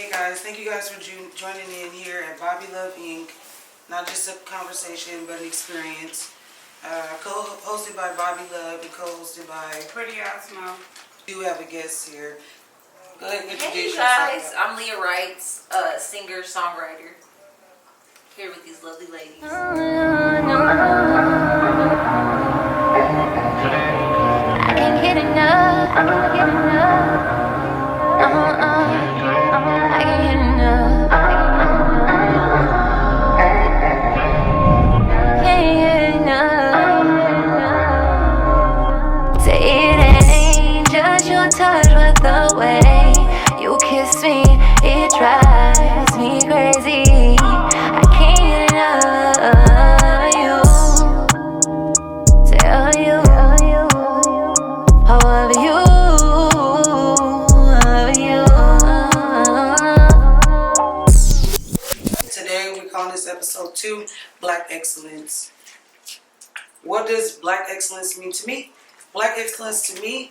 Hey guys, thank you guys for joining in here at Bobbi Luhv Inc. Not just a conversation, but an experience. Co-hosted by Bobbi Luhv and co-hosted by Pretti. We do have a guest here. Go ahead and introduce Hey yourself. guys, I'm Leah Wrights, singer, songwriter. Here with these lovely ladies. I can't get enough. I can't get enough. I can't get enough. Can't get enough. Say it ain't just your touch, but the way you kiss me, it drives me crazy. I can't get enough. You tell you, I love you. Today we're calling this episode 2, Black Excellence. What does Black Excellence mean to me? Black Excellence to me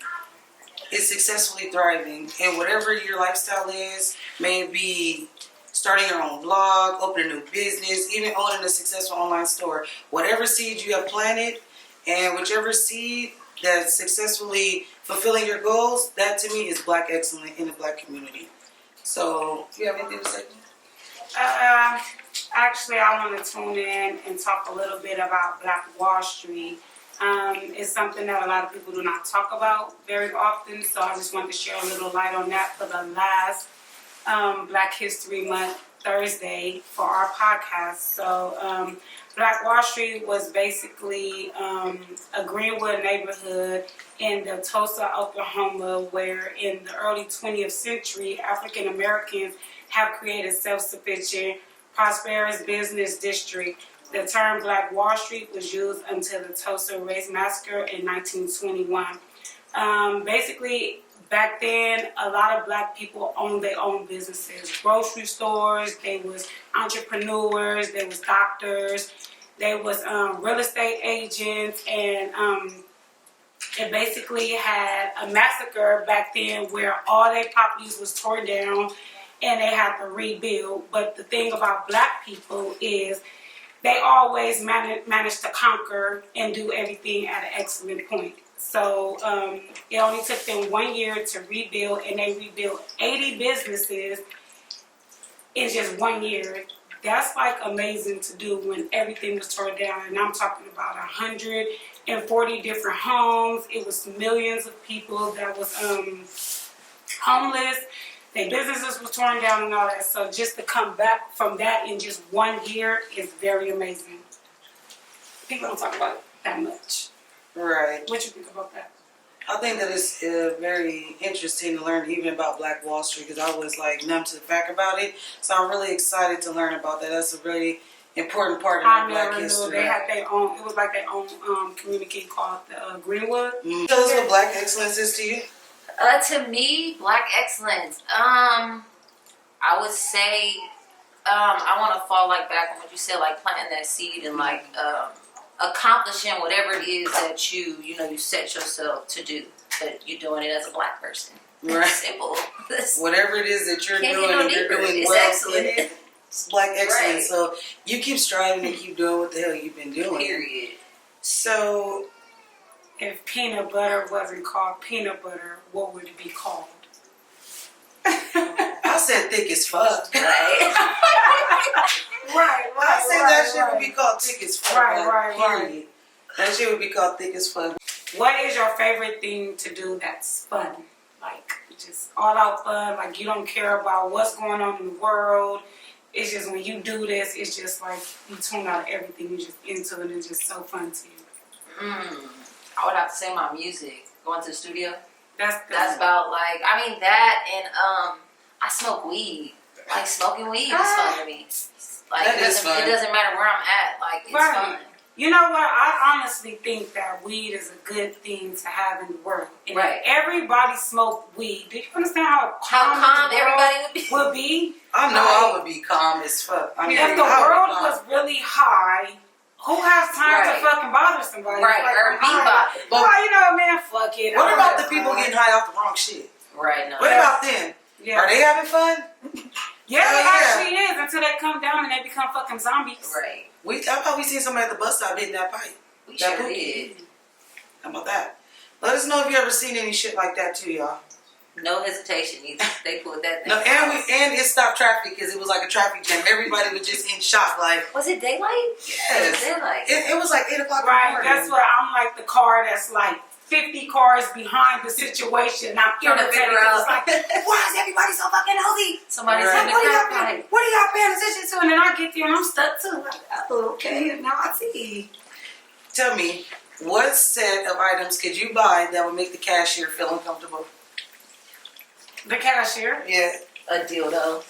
is successfully thriving in whatever your lifestyle is. May it be starting your own blog, opening a new business, even owning a successful online store. Whatever seed you have planted and whichever seed that's successfully fulfilling your goals, that to me is Black Excellence in the Black community. So, you have anything to say? Actually, I want to tune in and talk a little bit about Black Wall Street. It's something that a lot of people do not talk about very often, so I just wanted to share a little light on that for the last Black History Month Thursday for our podcast. So, Black Wall Street was basically a Greenwood neighborhood in the Tulsa, Oklahoma, where in the early 20th century, African Americans have created self-sufficient, prosperous business district. The term Black Wall Street was used until the Tulsa Race Massacre in 1921. Basically, back then, a lot of Black people owned their own businesses. Grocery stores, they was entrepreneurs, they was doctors, they was real estate agents, and it basically had a massacre back then where all their properties was torn down and they had to rebuild. But the thing about Black people is they always managed to conquer and do everything at an excellent point. So it only took them 1 year to rebuild, and they rebuilt 80 businesses in just 1 year. That's like amazing to do when everything was torn down. And I'm talking about 140 different homes. It was millions of people that was homeless. Their businesses were torn down and all that. So just to come back from that in just 1 year is very amazing. People don't talk about it that much. Right. What you think about that? I think that it's very interesting to learn even about Black Wall Street because I was like numb to the fact about it. So I'm really excited to learn about that. That's a really important part of my Black history. They had their own. It was like their own community called the Greenwood. Mm-hmm. Tell us what Black Excellence is to you. To me, Black Excellence, I would say, I want to fall like back on what you said, like planting that seed and like accomplishing whatever it is that you set yourself to do, but you're doing it as a Black person. Right. Simple. Whatever it is that you're doing, and you're doing it's well excellent. in it, it's Black Excellence. Right. So you keep striving and keep doing what the hell you've been doing. Period. So If peanut butter wasn't called peanut butter, what would it be called? I said thick as fuck. Right. Right. I said that shit would be called thick as fuck. Right. Period. That shit would be called thick as fuck. What is your favorite thing to do that's fun? Like, just all out fun, like you don't care about what's going on in the world. It's just when you do this, it's just like you tune out everything. You're just into it. It's just so fun to you. I would have to say my music. Going to the studio. That's about like, I mean that and I smoke weed. Like smoking weed is fun to me. Like That it is fun. doesn't matter where I'm at. Like it's Right. fun. You know what? I honestly think that weed is a good thing to have in the world. And Right. if everybody smoked weed, do you understand how How calm the world everybody would be. I know I would be calm as fuck. I mean, If the I would be world calm. was really high, who has time Right. to fucking bother somebody? Right, Like, or I'm be high. bothered. But- Well, you know, man, fuck it. What I'm about gonna the people fly. getting high off the wrong shit? Right now. What about them? Yeah. Are they having fun? them down and they become fucking zombies. Right. I thought we seen somebody at the bus stop hitting that pipe. We That sure booty. did. How about that? Let us know if you ever seen any shit like that too, y'all. No hesitation either. They pulled that thing. No, and it stopped traffic because it was like a traffic jam. Everybody was just in shock, like. Was it daylight? Yes. It was daylight. It was like 8 o'clock in the Right, morning. that's what I'm like the car that's like 50 cars behind the situation. I'm Trying to irritated figure because out. it's like, why is everybody so fucking nosy? Somebody's Right. in the What crack are pipe. y'all paying attention to? And then I get there and I'm stuck too. Like, oh, okay, now I see. Tell me, what set of items could you buy that would make the cashier feel uncomfortable? The cashier. Yeah. A dildo.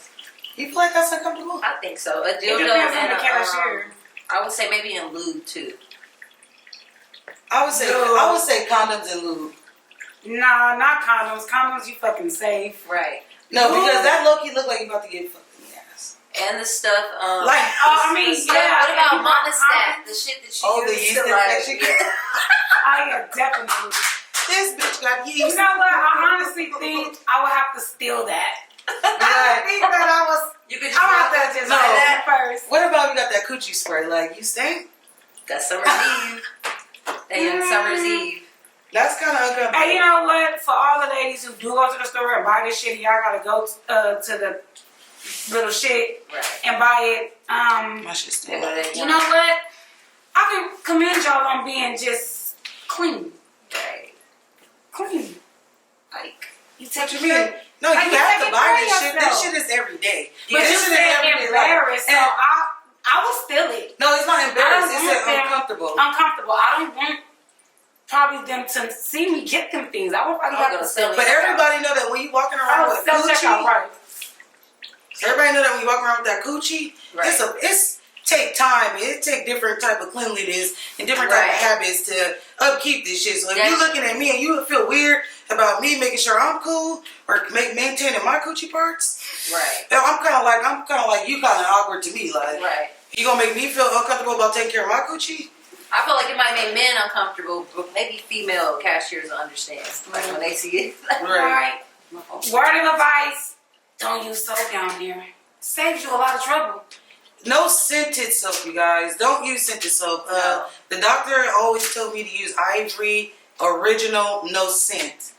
You feel like that's uncomfortable? I think so. A It dildo depends on and the cashier. I would say maybe in lube too. I would say condoms and lube. Nah, not condoms. Condoms, you fucking safe. Right. No, because that low-key look like you about to get fucked in the ass. And the stuff. Like, I mean, the stuff, yeah. what if about you mama want stat? condoms, The shit that she oh, the used yeast to like. infection. yeah, definitely. This bitch got You yeast. know what? I honestly think I would have to steal that. Yeah. I think that I was. You could just I would walk have up to just No. buy that first. What about you got that coochie spray? Like, you stink? Got Summer's Eve. They in Summer's Eve. That's kind of uncomfortable. Hey, you know what? For all the ladies who do go to the store and buy this shit, y'all gotta go to the little shit Right. and buy it. My shit stink. You know what? I can commend y'all on being just clean. Right. Clean. Like, you take What you care- mean? No, Like, you you have take to buy care this of shit. This yourself. shit is every day. But this you shit is said everyday embarrassed, so life. I will steal it. No, it's not embarrassed. I It's don't want them uncomfortable. Uncomfortable. I don't want probably them to see me get them things. I would probably I'm have gonna to steal steal it. But everybody know that when you walking I around would with still check out coochie, right. everybody know that when you walk around with that coochie, Right. it's take time. It take different type of cleanliness and different type of Right. habits to upkeep this shit. So if Definitely. you looking at me and you feel weird about me making sure I'm cool or maintaining my coochie parts, Right. I'm kind of like you kind of awkward to me. Like Right. you gonna make me feel uncomfortable about taking care of my coochie? I feel like it might make men uncomfortable, but maybe female cashiers will understand. Like when they see it. Right. Word of advice: don't use soap down there. Saves you a lot of trouble. No scented soap, you guys. Don't use scented soap. No. The doctor always told me to use Ivory Original, no scent.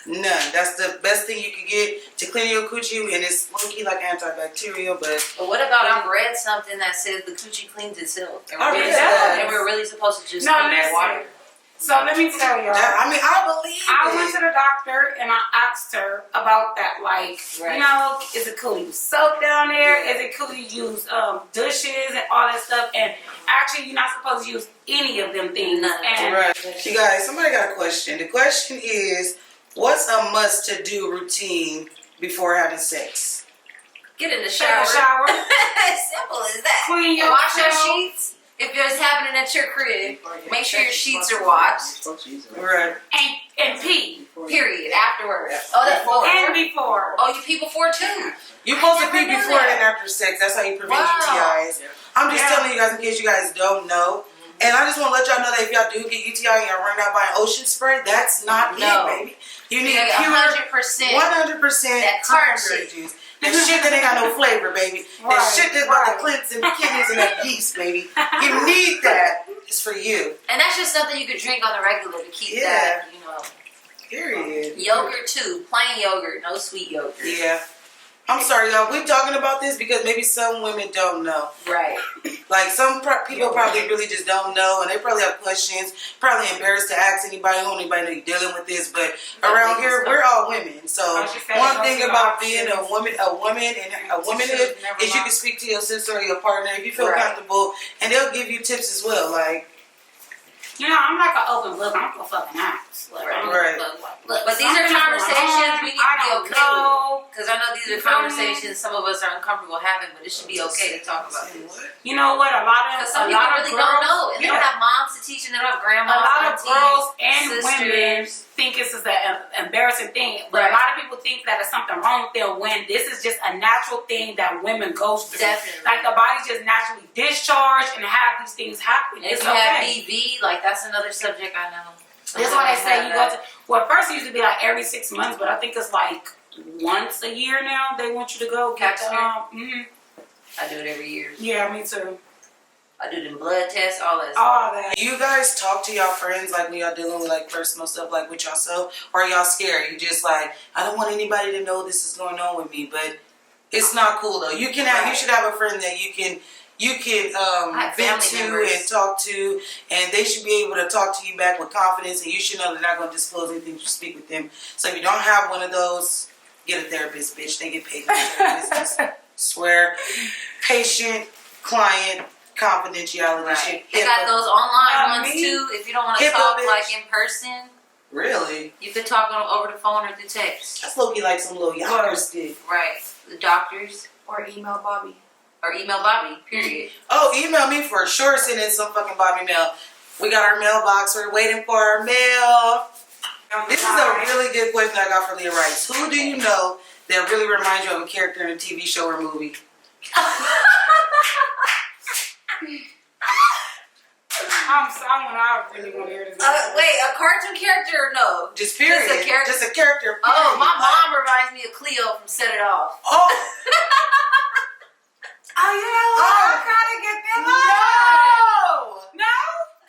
None. That's the best thing you can get to clean your coochie, and it's low-key like antibacterial, but But what about I've read something that says the coochie cleans itself, and I we're, read really, that. and we're really supposed to just No, clean that listen. water. So let me tell y'all. I believe I went it. to the doctor and I asked her about that. Like, Right. you know, is it cool to use soap down there? Is it cool to use douches and all that stuff? And actually, you're not supposed to use any of them things. None. And Right. You guys, somebody got a question. The question is, what's a must-to-do routine before having sex? Get in the take shower. a shower, Simple as that. clean your Wash your clothes. sheets. If it's happening at your crib, make sure your sheets are washed. Right. and pee. Period. Afterwards. Oh, that's Before. And before. Oh, you pee before too. You're supposed to never pee knew before that. and after sex. That's how you prevent Wow. UTIs. I'm just Yeah. telling you guys in case you guys don't know. And I just want to let y'all know that if y'all do get UTI and y'all run out buying ocean spray, that's not No. it, baby. You need Yeah, pure 100%. 100% That tart cranberry shit. juice. That shit that ain't got no flavor, baby. That Right, shit that's about right. to cleanse and kidneys and that yeast, baby. You need that. It's for you. And that's just something you could drink on the regular to keep Yeah. that, you know. Period. Yogurt too. Plain yogurt, no sweet yogurt. Yeah. I'm sorry, y'all. We're talking about this because maybe some women don't know. Right. Like some people probably really just don't know, and they probably have questions. Probably embarrassed to ask anybody who anybody dealing with this. But around here, we're all women. So one thing about being a woman and a womanhood is you can speak to your sister or your partner if you feel Right. comfortable, and they'll give you tips as well. Like, You know, I'm like an open book. I'm gonna fucking ask. Like, Right. I'm Right. Look, But these are something's conversations going on. we need I to be don't okay know. Because I know these are You feel me? conversations some of us are uncomfortable having, but it should be okay to talk about this. You know what? A lot Because of some people really girls, don't know. And they don't yeah. have moms to teach them, they don't have A grandmas, lot of aunties, girls and women sisters. think this is an embarrassing thing, but Right. a lot of people think that it's something wrong with them when this is just a natural thing that women go through. Definitely. Like the body's just naturally discharged and have these things happen. And if It's you have okay. BV, like that's another subject I know. That's why they say you go to. Well, first it used to be like every 6 months, but I think it's like once a year now. They want you to go get Catch the. I do it every year. Yeah, me too. I do them blood tests, all that All stuff. that. Do you guys talk to y'all friends like when y'all dealing with like personal stuff like with yourself, or are y'all scared? You just like, I don't want anybody to know this is going on with me, but it's not cool though. You can have, you should have a friend that you can have vent family to members. and talk to, and they should be able to talk to you back with confidence, and you should know they're not going to disclose anything to speak with them. So if you don't have one of those, get a therapist, bitch. They get paid for their business. Swear, patient, client, confidentiality shit. They got those online ones me? too. If you don't want to HIPAA, talk bitch. like in person, Really? you could talk over the phone or through text. That's low-key like some little yachter stick. Right. The doctors Or email Bobby. or email Bobby. Period. Oh, email me for sure. Send in some fucking Bobby mail. We got our mailbox. We're waiting for our mail. This is a really good question I got for Leah Rice. Who do you know that really reminds you of a character in a TV show or movie? I really want to hear this. Wait, a cartoon character or no? Just period. Just a character. Just a character. Oh, period. my mom reminds me of Cleo from Set It Off. Oh, I kind of get that vibe. no! No?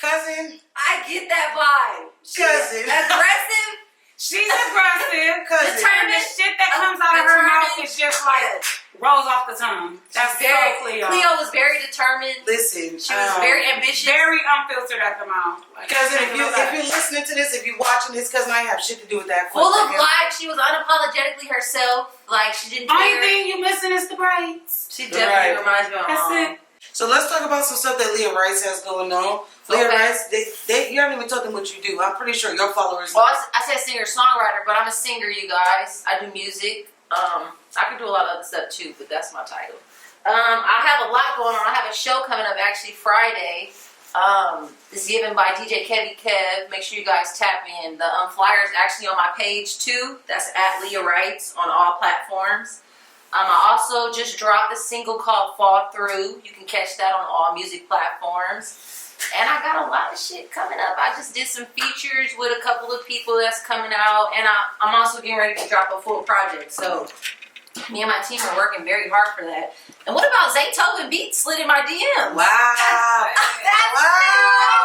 Cousin. I get that vibe. She's Cousin. aggressive. She's aggressive. Cousin. And the shit that comes out of her mouth is just like rolls off the tongue. That's Very, so Cleo. Cleo was very determined. Listen. She was very ambitious. Very unfiltered at the mouth. Like, Cousin, if you're listening to this, if you're watching this, cousin, I ain't have shit to do with that. Full of question. life. She was unapologetically herself. Like, she didn't Only care. thing you missing is the braids. She definitely Right. reminds me of my That's mom. it. So let's talk about some stuff that Leah Rice has going on. Leah Okay. Rice, you haven't even told them what you do. I'm pretty sure your followers. Well, I said singer-songwriter, but I'm a singer, you guys. I do music. I can do a lot of other stuff too, but that's my title. I have a lot going on. I have a show coming up actually Friday. It's given by DJ Kevy Kev. Make sure you guys tap in. The flyer is actually on my page too. That's at Leah Writes on all platforms. I also just dropped a single called Fall Through. You can catch that on all music platforms. And I got a lot of shit coming up. I just did some features with a couple of people that's coming out. And I'm also getting ready to drop a full project. So me and my team are working very hard for that. And what about Zaytoven Beats slid in my DM? Wow. That's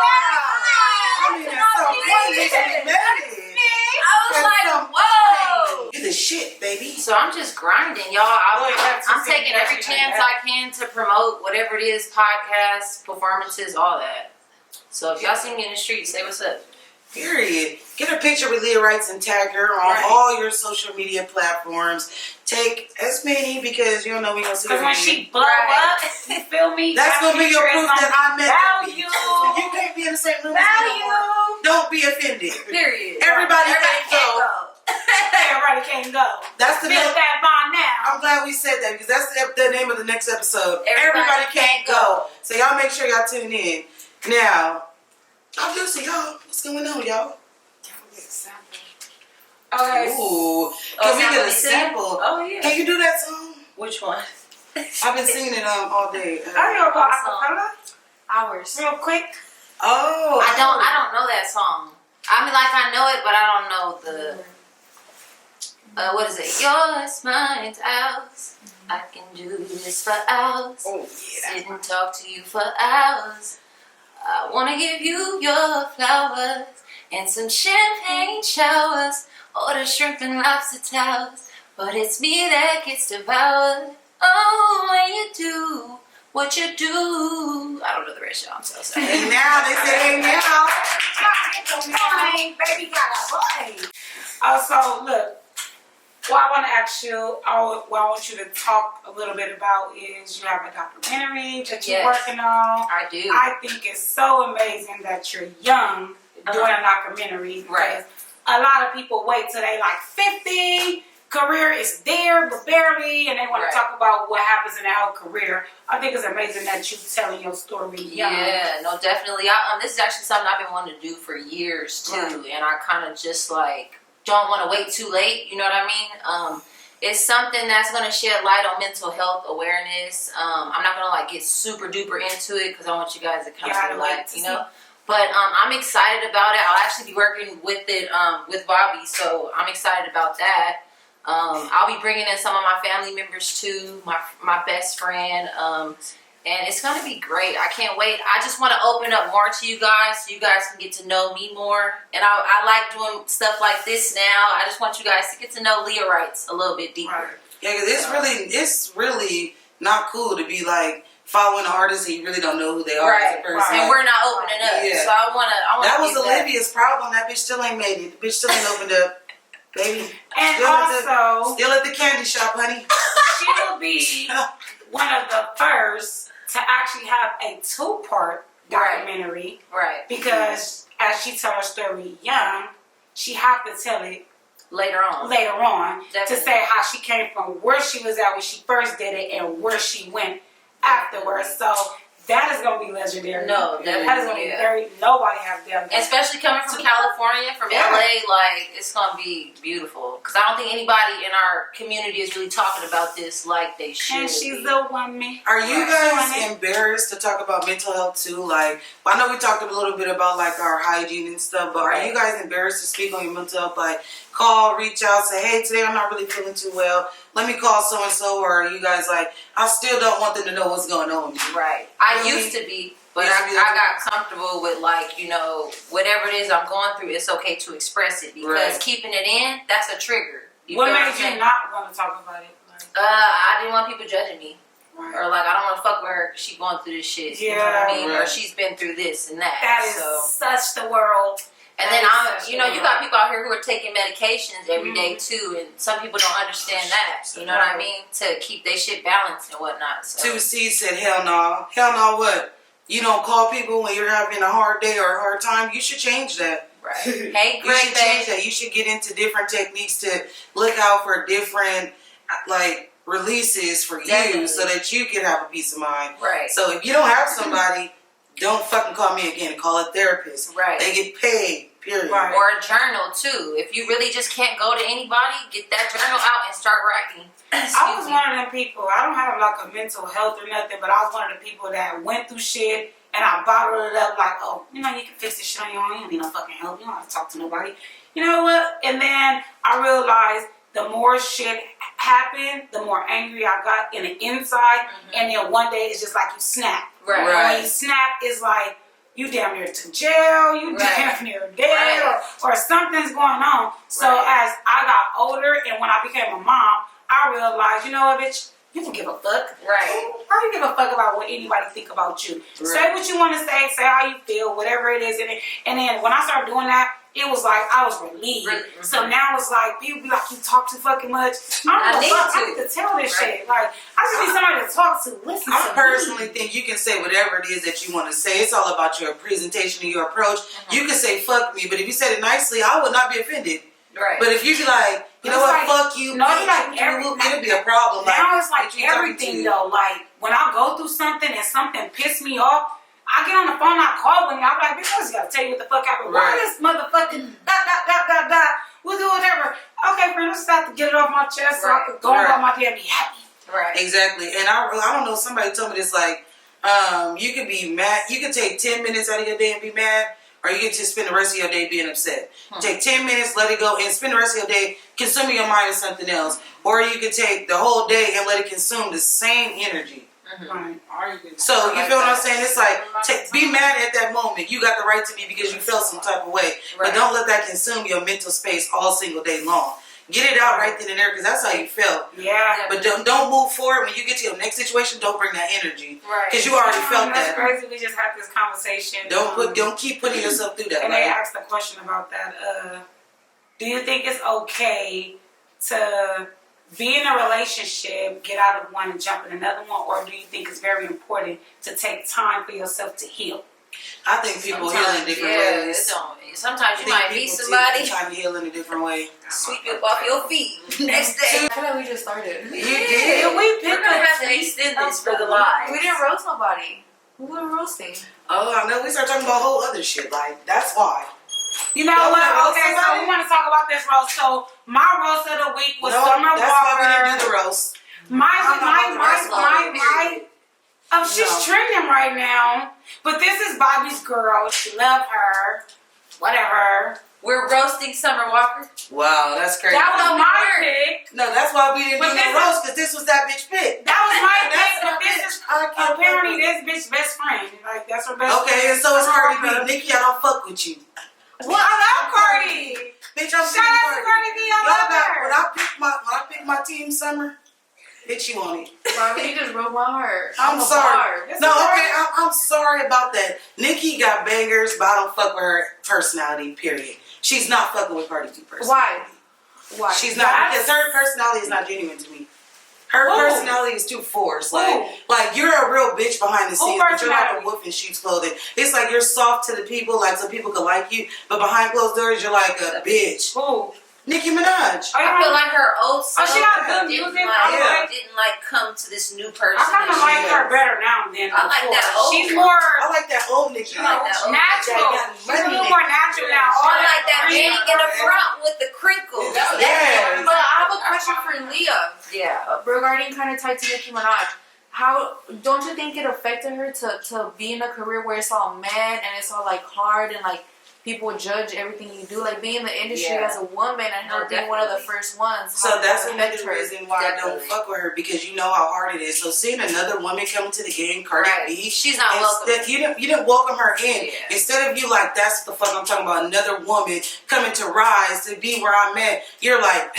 I mean, that's so funny that you made it. I was like, whoa. You're the shit, baby. So I'm just grinding, y'all. I'm taking every chance I can to promote whatever it is, podcasts, performances, all that. So if y'all see me in the street, say what's up. Period. Get a picture with Leah Rights and tag her on all your social media platforms. Take as many because you don't know we gonna see Because when everything. she blow up, you feel me? That's that gonna be your picture is proof that I met that value. bitch. You can't be in the same room as me no more. Value. Don't be offended. Period. Everybody Everybody can't can't go. go. Everybody can't go. That's the Build name. that bond now. I'm glad we said that because that's the name of the next episode. Everybody can't go. So y'all make sure y'all tune in. Now, I'm just y'all. What's going on, y'all? Okay. Ooh, can we get a sample? sample? Oh yeah. Can you do that song? Which one? I've been singing it all day. I know about acapella Ours. real quick. Oh, I don't know that song. I mean, like I know it, but I don't know the. What is it? Yours, mine, ours. I can do this for hours. Oh yeah. Sit and talk to you for hours. I wanna give you your flowers and some champagne showers. Order shrimp and lobster towers, but it's me that gets devoured. Oh, when you do what you do. I don't know the rest, y'all. I'm so sorry. Hey now, they say hey now. Baby got a boy. So look, what I want to ask you, what I want you to talk a little bit about is you have a documentary that you're working on. I do. I think it's so amazing that you're young doing a documentary. Right. A lot of people wait till they like 50, career is there but barely, and they want to talk about what happens in their whole career. I think it's amazing that you're telling your story young. Yeah, no, definitely. This is actually something I've been wanting to do for years too, and I kind of just like don't want to wait too late. You know what I mean? It's something that's gonna shed light on mental health awareness. I'm not gonna like get super duper into it because I want you guys to kind of like, you know. But I'm excited about it. I'll actually be working with it with Bobby, so I'm excited about that. I'll be bringing in some of my family members too, my best friend. And it's gonna be great. I can't wait. I just want to open up more to you guys so you guys can get to know me more. And I like doing stuff like this now. I just want you guys to get to know Leah Wrights a little bit deeper. Right. Yeah, because it's really not cool to be like following an artist and you really don't know who they are as a person. Right. And we're not opening up. Yeah. So I wanna that was Olivia's problem. That bitch still ain't made it. The bitch still ain't opened up. Baby. And still at the candy shop, honey. She will be one of the first to actually have a 2-part documentary. Right. Because as she told her story young, she had to tell it later on. Definitely. To say how she came from where she was at when she first did it and where she went afterwards. So that is going to be legendary. No, that is going to be very, nobody have done that. Especially coming from California, from LA, like, it's going to be beautiful. Because I don't think anybody in our community is really talking about this like they should. And she's the woman. Are you guys embarrassed to talk about mental health too? Like, I know we talked a little bit about like our hygiene and stuff, but are you guys embarrassed to speak on your mental health? Like, call, reach out, say, hey, today I'm not really feeling too well. Let me call so and so. Or are you guys like, I still don't want them to know what's going on with me? Right. I used to be, but I got comfortable with like, you know, whatever it is I'm going through, it's okay to express it because keeping it in, that's a trigger. What made you not want to talk about it? Like, I didn't want people judging me. Right. Or like, I don't want to fuck with her because she's going through this shit. Yeah. You know what I mean? Or she's been through this and that. That is such the world. And then you got people out here who are taking medications every day too, and some people don't understand that. You know what I mean? To keep their shit balanced and whatnot. So. 2C said, hell no. Hell no what? You don't call people when you're having a hard day or a hard time? You should change that. Right. Hey, you should change that. You should get into different techniques to look out for different, like, releases for you so that you can have a peace of mind. Right. So if you don't have somebody, don't fucking call me again. Call a therapist. Right. They get paid. Period. Right. Or a journal too. If you really just can't go to anybody, get that journal out and start writing. I was one of them people. I don't have like a mental health or nothing, but I was one of the people that went through shit and I bottled it up like, oh, you know, you can fix this shit on your own. You don't need no fucking help. You don't have to talk to nobody. You know what? And then I realized the more shit happened, the more angry I got in the inside. And then one day it's just like you snap. Right. When you snap, it's like, you damn near to jail, you damn near dead, or something's going on. So as I got older and when I became a mom, I realized, you know what, bitch, you don't give a fuck. Right. How you give a fuck about what anybody think about you? Say what you want to say how you feel, whatever it is. And then when I started doing that, it was like I was relieved. So now it's like people be like, you talk too fucking much. I need to tell this shit. Like I just need somebody to talk to. Listen. I personally think you can say whatever it is that you want to say. It's all about your presentation and your approach. You can say fuck me, but if you said it nicely, I would not be offended. Right. But if you be like, you know what, fuck you, it'll be a problem. Now it's like everything though. Like when I go through something and something pissed me off, I get on the phone, I call when I'm like, because I gotta tell you what the fuck happened. Why this motherfucking we'll do whatever. Okay, friend, let's have to get it off my chest so I can go about my day and be happy. Right. Exactly. And I don't know, somebody told me this, like, you can be mad, you can take 10 minutes out of your day and be mad, or you can just spend the rest of your day being upset. Take 10 minutes, let it go, and spend the rest of your day consuming your mind with something else. Or you can take the whole day and let it consume the same energy. So you feel what I'm saying? It's like, be mad at that moment. You got the right to be because you felt some type of way. But don't let that consume your mental space all single day long. Get it out right then and there because that's how you felt. Yeah. But don't move forward. When you get to your next situation, don't bring that energy. Because you already felt that. That's crazy. We just had this conversation. Don't keep putting yourself through that. And they asked a question about that. Do you think it's okay to be in a relationship, get out of one and jump in another one, or do you think it's very important to take time for yourself to heal? I think people heal in different ways. Sometimes you might meet somebody, trying to heal in a different way. Sweep you off your feet. Next day. I feel like we just started. You did. We're gonna have to extend this for the live. We didn't roast nobody. We were roasting. Oh, I know. We started talking about whole other shit. Like, that's why. You know what? Okay, so we want to talk about this roast. So my roast of the week was Summer Walker. That's why we didn't do the roast. She's trending right now. But this is Bobbi's girl. She love her. Whatever. We're roasting Summer Walker. Wow, that's crazy. That was my pick. No, that's why we didn't But do no this roast, because this was that bitch pick. That was my That's pick. my But this bitch. is I can't apparently fuck this bitch best friend. Like that's her best friend. Okay, and so is Cardi B. Nikki, I don't fuck with you. Well, I love Cardi. Bitch, I'm Shout out to Cardi B. I love her. When I pick my team, Summer, bitch, you on it. Bobby, you just broke my heart. I'm a sorry. bar. No, okay, I'm sorry about that. Nikki got bangers, but I don't fuck with her personality, period. She's not fucking with Cardi B personality. Why? Why? She's not, because her personality is not genuine to me. Her personality is too forced. Like you're a real bitch behind the scenes, but you're like a wolf in sheep's clothing. It's like you're soft to the people, like so people can like you, but behind closed doors, you're like a bitch. Who? Nicki Minaj. I feel like her old self she got good music. didn't come to this new person. I kind of like her better now than I like before. that old She's one. more I like that old Nicki. natural. She's a little Money. more natural now. I like that big in the front with the crinkles. Yeah. But I have a question for Leah. Yeah. Regarding kind of tied to Nicki Minaj. How don't you think it affected her to be in a career where it's all men and it's all like hard and like people judge everything you do, like being in the industry as a woman and her being one of the first ones? So that's another reason why I don't fuck with her, because you know how hard it is. So seeing another woman come into the game, Cardi B, she's not welcome. You didn't welcome her in. Yeah. Instead of you like, that's the fuck I'm talking about, another woman coming to rise to be where I'm at. You're like,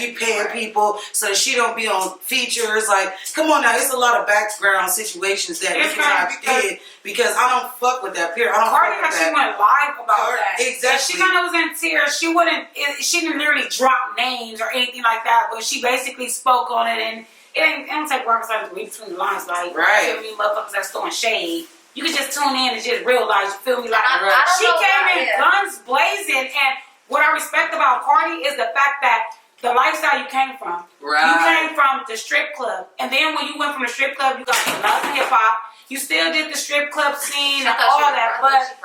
you paying people so she don't be on features. Like, come on now, it's a lot of background situations that Nicki Minaj did, because I don't fuck with that. Period. I don't fuck with that. She went live about that. Exactly. She kind of was in tears. She didn't literally drop names or anything like that, but she basically spoke on it, and it don't take rocket science to read between the lines. Like, you feel me, motherfuckers that's throwing shade. You can just tune in and just realize, you feel me? Like, she came in guns blazing, and what I respect about Cardi is the fact that the lifestyle you came from. Right. You came from the strip club, and then when you went from the strip club, you got to love and hip hop. You still did the strip club scene and all that, but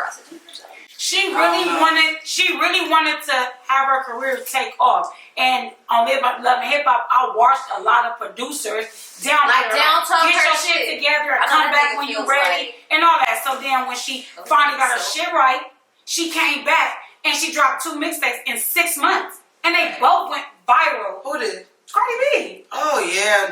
she really wanted to have her career take off. And on Love and Hip Hop, I watched a lot of producers down like there, downtown get your shit together and come back when you ready and all that. So then when she finally got her shit right, she came back and she dropped 2 mixtapes in 6 months, and they both went viral. Who did? Cardi B. Oh yeah,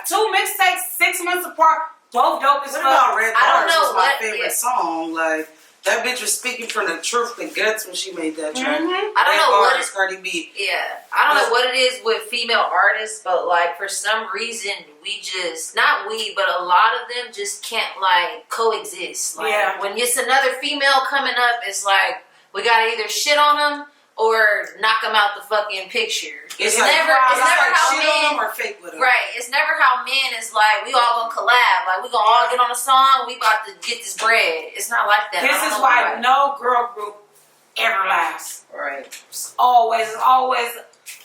Two mixtapes, 6 months apart. Both dope as fuck. What about Red Bars? know Was my favorite song. Like that bitch was speaking from the truth, the guts when she made that track. I don't know what is Cardi B. Yeah, I don't know what it is with female artists, but like for some reason we just but a lot of them just can't like coexist. Like when it's another female coming up, it's like we gotta either shit on them or knock them out the fucking picture. It's like, never how shit men, on them or fake with them. Right. It's never how men is like, we all gonna collab. Like, we gonna all get on a song, we about to get this bread. It's not like that. This is why no girl group ever lasts. Right. It's always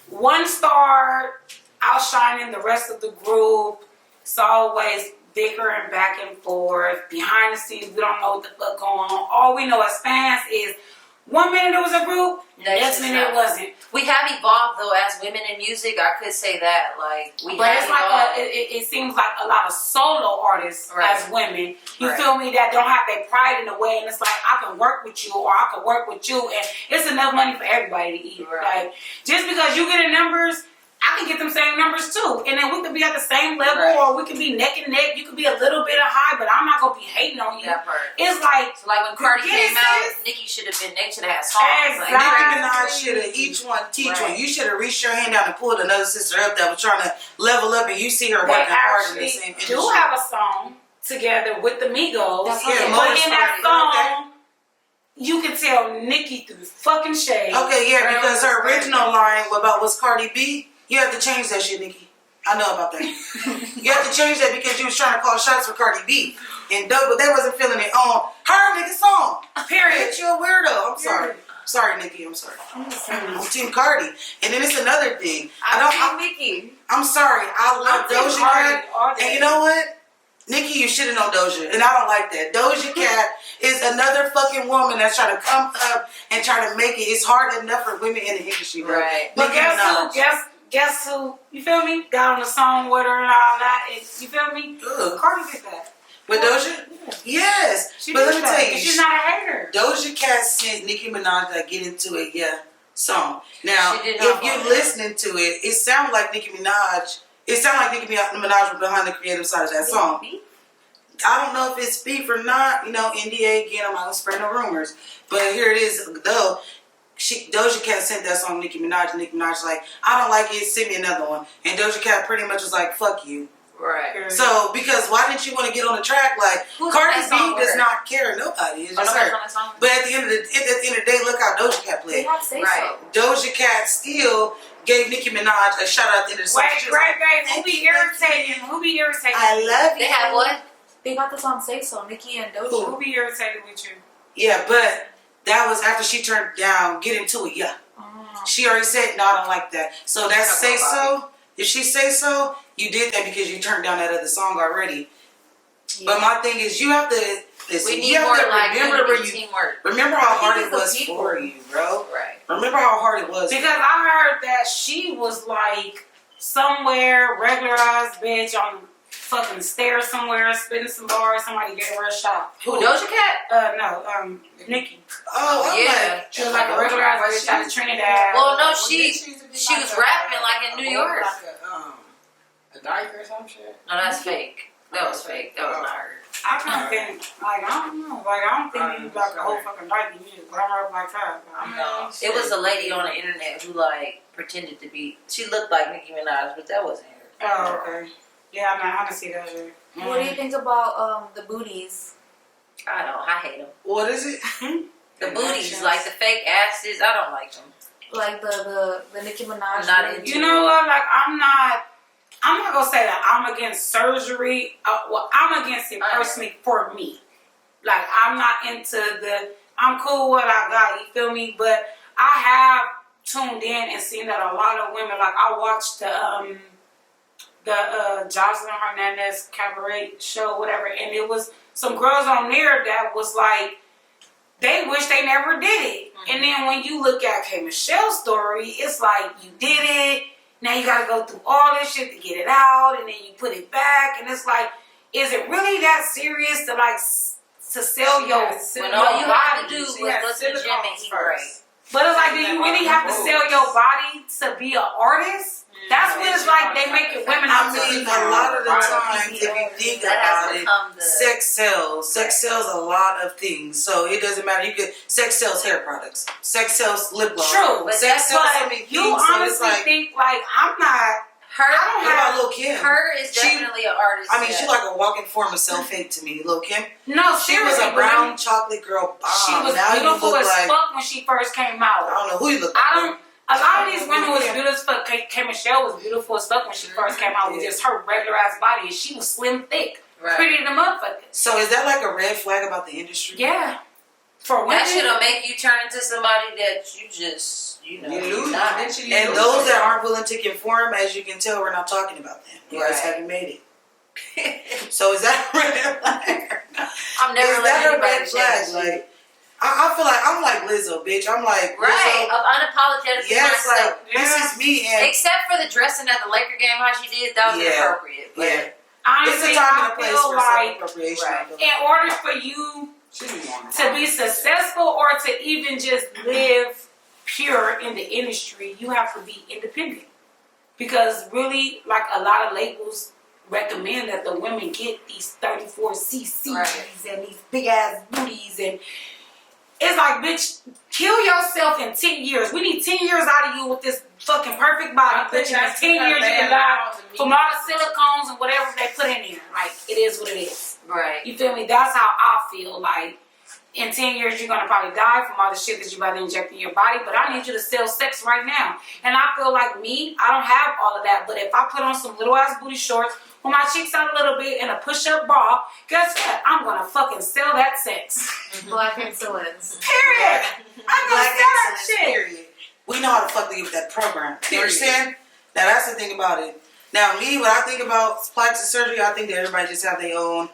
one star outshining the rest of the group. It's always bickering back and forth. Behind the scenes, we don't know what the fuck going on. All we know as fans is 1 minute it was a group, next minute it wasn't. We have evolved though as women in music. I could say that, like we. But have it's like it seems like a lot of solo artists as women. You feel me? That don't have their pride in the way, and it's like I can work with you or I can work with you, and it's enough money for everybody to eat. Right. Like just because you get in numbers, I can get them same numbers too, and then we could be at the same level, or we could be neck and neck. You could be a little bit high, but I'm not gonna be hating on you. That part. It's like so like when Cardi came out, Nicki should have had songs. Exactly. Nicki Minaj should have each one teach one. You should have reached your hand out and pulled another sister up that was trying to level up, and you see her working hard in the same industry. They do have a song together with the Migos. But in that song, you can tell Nicki through fucking shade. Okay, yeah, because her original line about was Cardi B. You have to change that shit, Nicki. I know about that. You have to change that because you was trying to call shots for Cardi B. And but they wasn't feeling it on her nigga song. Period. You a weirdo. I'm sorry. Sorry, Nicki. I'm sorry. I'm Team Cardi. And then it's another thing. I'm Nicki. I'm sorry. I love Doja Cat. And you know what? Nicki, you shitting on Doja, and I don't like that. Doja Cat is another fucking woman that's trying to come up and try to make it. It's hard enough for women in the industry, right? But guess who? You feel me? Got on the song with her and all that. You feel me? Ugh. Cardi did that. With Doja? Yes. She But let did me that, tell you, but she's not a hater. Doja Cat sent Nicki Minaj that Get Into It, yeah, song. Now, She did if not you're want listening to it, it sounds like Nicki Minaj. It sounds like Nicki Minaj was behind the creative side of that song. I don't know if it's beef or not. You know, NDA again. I'm not gonna spread no rumors, but here it is. Though Doja Cat sent that song to Nicki Minaj, and Nicki Minaj's like, I don't like it. Send me another one. And Doja Cat pretty much was like, fuck you. Right. So because why didn't you want to get on the track? Like Who's Cardi on that song B with does her? not care. Nobody. It's Oh, just nobody's her. on that song? But at the end of the day, look how Doja Cat They played. have say Right. so. Doja Cat still gave Nicki Minaj a shout out at the end of the song. Wait, She was like, who be irritating? Who be irritating? I love you. They have what? They got the song Say So, Nicki and Doja. Who be irritated with you? Yeah, but that was after she turned down Get Into It, yeah. She already said, no, I don't like that. So that's Say So. If she say so, you did that because you turned down that other song already. Yeah. But my thing is, you have to listen. We need You have more to like remember where you teamwork. remember how hard think it it's was the people. for you, bro. Right. Remember how hard it was. Because I heard that she was like somewhere, regularized bitch on fucking stairs somewhere, spitting some bars. Somebody gave her a shot. Who? Doja Cat? No, Nikki. Oh, I'm Yeah. like, She was like a regularized bitch out of Trinidad. Well, no, she was rapping like in New York. A dyke or some shit. No, that's fake. That was fake. That was not her. I kind of think, like, I don't know. Like, I don't think you like a whole fucking dyke music, but I'm up like that. I mean, No. It was a lady on the internet who like pretended to be. She looked like Nicki Minaj, but that wasn't her. Oh, okay. Yeah, I can see that shit. What do you think about the booties? I don't. I hate them. what is it? The booties, like the fake asses. I don't like them. Like the Nicki Minaj. Not booty? into You know what? Like, I'm not gonna say that I'm against surgery. Well, I'm against it personally for me. Like, I'm not into I'm cool with what I got, you feel me? But I have tuned in and seen that a lot of women, like, I watched the Jocelyn Hernandez cabaret show, whatever, and it was some girls on there that was like, they wish they never did it. Mm-hmm. And then when you look at K. Michelle's story, it's like, you did it, now you gotta go through all this shit to get it out, and then you put it back, and it's like, is it really that serious to like to sell your When all you have to body? do was go to the gym and eat right. But it's like, do you really have to sell your body to be an artist? That's what it's like. They make it women I out to mean, be. a lot of the times, if you think about it, sex sells. Sex sells a lot of things. So it doesn't matter. Sex sells hair products. Sex sells lip gloss. True, but sex sells so but many you things. So it's honestly like, think like I'm not. Her, I don't what have. about Lil' Kim? her is definitely an artist. I mean, she's like a walking form of self-hate to me. Lil' Kim. No, She was seriously, a brown chocolate girl bomb. She was now beautiful you look as like, fuck when she first came I out. don't know who you look like. I don't. A lot of these women was beautiful as fuck. K. Michelle was beautiful as fuck when she first came out with just her regular ass body, and she was slim, thick, Right. pretty to motherfucker. So is that like a red flag about the industry? Yeah, for women. That shit'll make you turn into somebody that you just, you know, You lose not. it. And those that aren't willing to conform, as you can tell, we're not talking about them. You guys Right. haven't made it. So is that a red flag? I'm never Is letting that a anybody red flag? change you. Like, I feel like I'm like Lizzo, bitch. I'm like Right, Lizzo. of unapologetic. Yes, myself. like this is me, and Except for the dressing at the Laker game, how she did, that was Yeah. inappropriate. But yeah, Honestly, it's a time and I a place feel for like self-appropriation. I Right. feel in like. order for you to be successful or to even just live pure in the industry, you have to be independent. Because really, like a lot of labels recommend that the women get these 34 cc's and these big ass booties, and it's like, bitch, kill yourself in 10 years. We need 10 years out of you with this fucking perfect body, bitch. And in 10 years you can die from all the silicones and whatever they put in there. Like, it is what it is. right. You feel me? That's how I feel. Like, in 10 years, you're going to probably die from all the shit that you're about to inject in your body. But I need you to sell sex right now. And I feel like me, I don't have all of that. But if I put on some little ass booty shorts, with my cheeks out a little bit, and a push-up bra, guess what? I'm going to fucking sell that sex. Black Excellence. Period. I'm going to Black sell that excellence, shit. period. We know how to fuck to get with that program. You Period. understand? Now that's the thing about it. Now me, when I think about plastic surgery, I think that everybody just have their own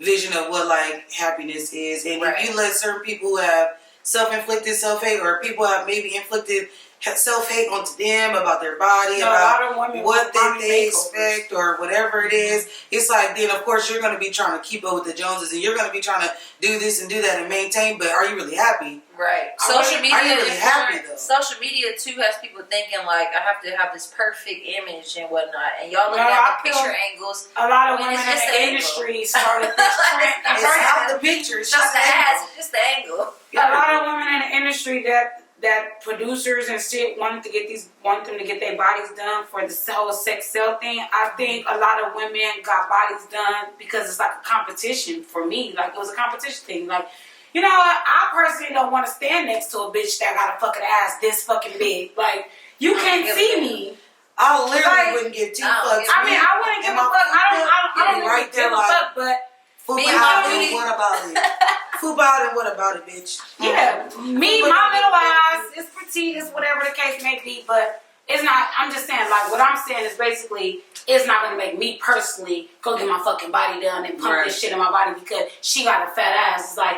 vision of what like happiness is, and Right. if you let certain people who have self-inflicted self-hate, or people have maybe inflicted self-hate onto them about their body, No, a about lot of women what want they makeovers. expect or whatever it is. It's like, then of course you're going to be trying to keep up with the Joneses, and you're going to be trying to do this and do that and maintain, but are you really happy? Right. I Social media. Are you really happy, influence- though? Social media too has people thinking like I have to have this perfect image and whatnot, and y'all looking No, at I the feel- picture angles. A lot of I mean, women it's in just the the angle. industry started this trend. It's not the picture, it's It's not just the the ass, angle. it's just the angle. A lot of women in the industry that producers and shit want them to get their bodies done for the whole sex sell thing. I think a lot of women got bodies done because it's like a competition for me. Like it was a competition thing. Like, you know what? I personally don't want to stand next to a bitch that got a fucking ass this fucking big. Like, you can't see me. I literally Like, wouldn't give two I don't fucks. give I mean, I wouldn't give a fuck. I don't right even there, give a like, fuck, but Fupa Me and out my and booty. what about it? Fupa out and what about it, bitch? yeah, me, my little eyes, it's petite, it's whatever the case may be, but it's not, I'm just saying, like, what I'm saying is basically, it's not gonna make me personally go get my fucking body done and pump this shit in my body because she got a fat ass. It's like,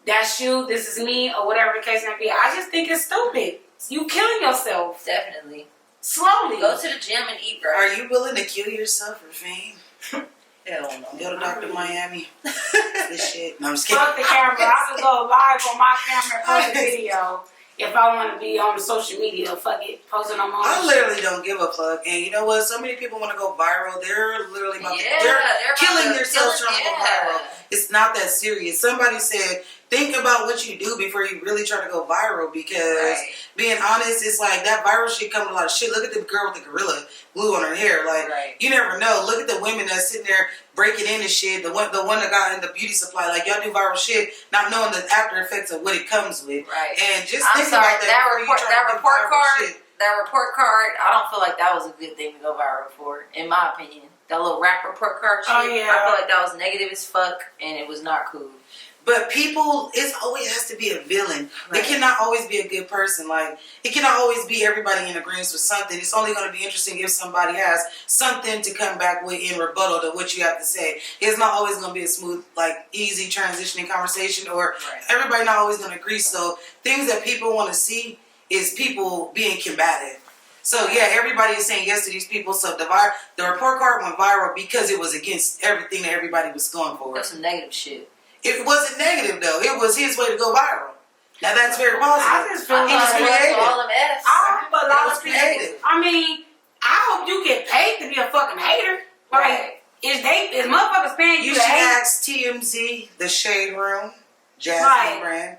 that's you, this is me, or whatever the case may be. I just think it's stupid. You killing yourself Definitely. slowly. Go to the gym and eat Are right. you willing to kill yourself for fame? Hell no. Go to Dr. Miami. This shit. No, I'm just kidding. Fuck the camera. I could go live on my camera and post a video if I want to be on the social media. Fuck it, post it on my I own literally shit. don't give a fuck. And you know what? So many people want to go viral. They're literally about to, Yeah, they're they're killing about to themselves kill it, trying to go yeah. viral. It's not that serious. Somebody said, think about what you do before you really try to go viral, because Right. being honest, it's like that viral shit comes with a lot of shit. Look at the girl with the gorilla glue on her hair. Like, Right. you never know. Look at the women that's sitting there breaking into shit. The one that got in the beauty supply. Like, y'all do viral shit, not knowing the after effects of what it comes with. Right. And just I'm think sorry, about that before you try to do viral shit. that report card, I don't feel like that was a good thing to go viral for, in my opinion. That little rap report card shit, Oh, yeah. I feel like that was negative as fuck, and it was not cool. But people, it always has to be a villain. Right. It cannot always be a good person. Like, it cannot always be everybody in agreement with something. It's only going to be interesting if somebody has something to come back with in rebuttal to what you have to say. It's not always going to be a smooth, like, easy transitioning conversation, or Right. everybody not always going to agree. So things that people want to see is people being combative. So yeah, everybody is saying yes to these people. So the report card went viral because it was against everything that everybody was going for. That's some negative shit. It wasn't negative though. It was his way to go viral. Now that's very I positive. just feel He was like creative. all them F's. I hope a It lot was of people. creative. I mean, I hope you get paid to be a fucking hater. Like, Right. is motherfuckers paying you You to should hate? ask TMZ, The Shade Room, Jasmine Right. Brand,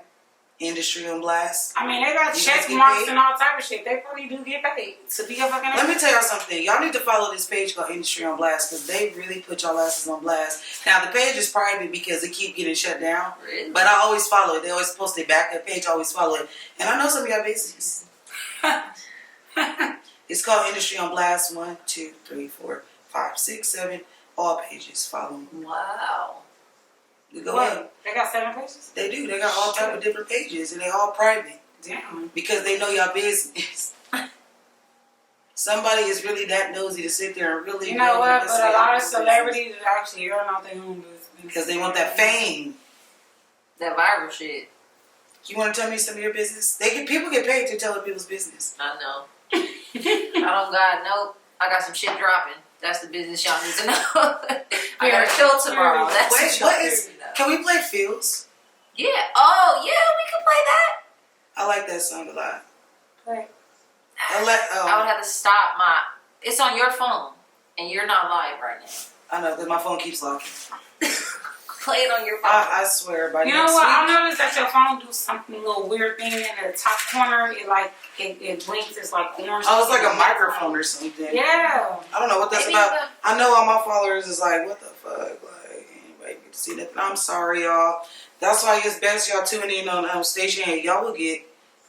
Industry on Blast. I mean, they got You check guys get marks paid? and all type of shit. They probably do get paid to be a fucking Let me hater. tell y'all something. Y'all need to follow this page called Industry on Blast, because they really put y'all asses on blast. Now the page is private because it keep getting shut down. Really? But I always follow it. They always post their backup page. I always follow it. And I know some of y'all business. It's called Industry on Blast. 1, 2, 3, 4, 5, 6, 7. All pages. Follow them. Wow. You go What? ahead. They got 7 pages? They do. They got all type of different pages, and they all private Damn. because they know y'all business. Somebody is really that nosy to sit there and really. You know what? listen But a to lot y'all of business. celebrities actually air out their own business. Because they want that fame. That viral shit. You want to tell me some of your business? People get paid to tell other people's business. I know. I don't got no. I got some shit dropping. That's the business y'all need to know. I got a show tomorrow. That's Wait, the show. what is? Can we play Fields? Yeah. Oh, yeah, we can play that. I like that song a lot. Right. I would have to stop my. It's on your phone, and you're not live right now. I know, because my phone keeps locking. Play it on your phone. I swear, by You know next what? week. I noticed that your phone do something, a little weird thing in the top corner. It blinks. It's like orange. Oh, it's like a microphone or something. Yeah. I don't know what that's Maybe about. I know all my followers is like, what the fuck? Like, anybody get to see nothing. I'm sorry, y'all. That's why it's best y'all tuning in on Station 8. Y'all will get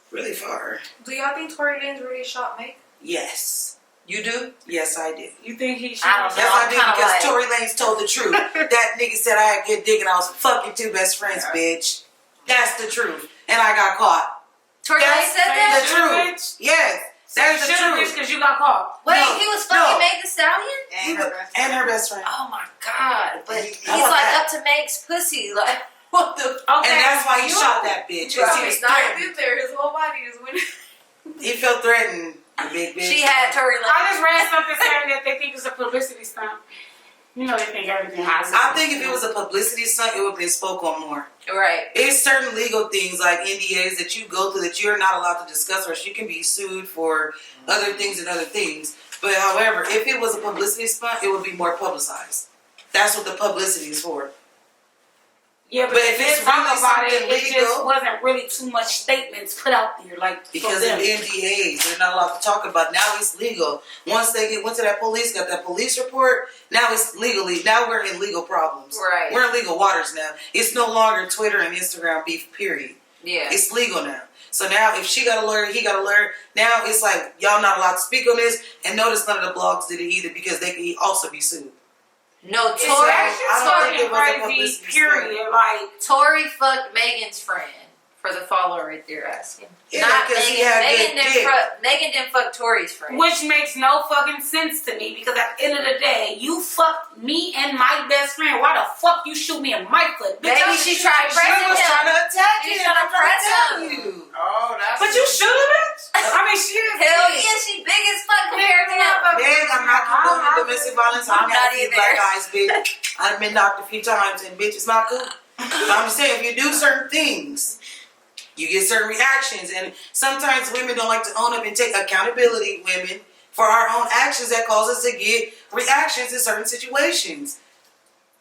really far. Do y'all think Tory Lanez really shot Meg? Yes. You do? Yes, I do. You think he should? I don't Yes, know. I I'm do, kinda because like- Tory Lanez told the truth. That nigga said I had good dick and I was fucking 2 best friends, bitch. That's the truth. And I got caught. Tory That's Lanez said that? the Should've, truth. bitch. Yes. That's the truth. because you got caught. Wait, No, he was fucking no. Meg the Stallion? And her best friend. Oh my god. But I he's want like that. up to Meg's pussy. Like, What the? Okay, And that's why he you- shot that bitch. 'Cause he was He's not threatened. in there. His whole body is winning. He felt threatened. The big bitch. She had Tory Lanez. I just read something saying that they think it's a publicity stunt. You know they think everything happens. I think if it was a publicity stunt, it would have been spoke on more. Right. It's certain legal things like NDAs that you go through that you're not allowed to discuss, or you can be sued for other things and other things. But however, if it was a publicity stunt, it would be more publicized. That's what the publicity is for. Yeah, but if if it's it's wrong really about it, something it just legal- wasn't really too much statements put out there, like Because for of them. NDAs, they're not allowed to talk about it. Now it's legal. Once they went to that police, got that police report, now it's legally, now we're in legal problems. Right. We're in legal waters now. It's no longer Twitter and Instagram beef, period. Yeah. It's legal now. So now if she got a lawyer, he got a lawyer, now it's like, y'all not allowed to speak on this, and notice none of the blogs did it either because they could also be sued. No, It's Tory. actually I don't think fucking it was a crazy, publicity period. Like, Tory fucked Megan's friend. For the follower right there asking. Yeah, Not because Megan. he had good dick. Megan didn't fuck Tory's friend. which makes no fucking sense to me because at the end of the day, you fucked me and my best friend. Why the fuck you shoot me in my foot? Bitch, Maybe I she shoot tried you. pressing was him. trying to attack She's him. trying to I'm trying press tell him. you. Oh, that's. But you shoot her, bitch. I mean, she is. Hell yeah, she big as fuck compared to him. Man, I'm not condoning domestic violence. I'm I'm not not a few either. black guys, bitch. I've been knocked a few times, and bitch, it's not cool. But I'm just saying, if you do certain things, you get certain reactions, and sometimes women don't like to own up and take accountability, women, for our own actions that cause us to get reactions in certain situations.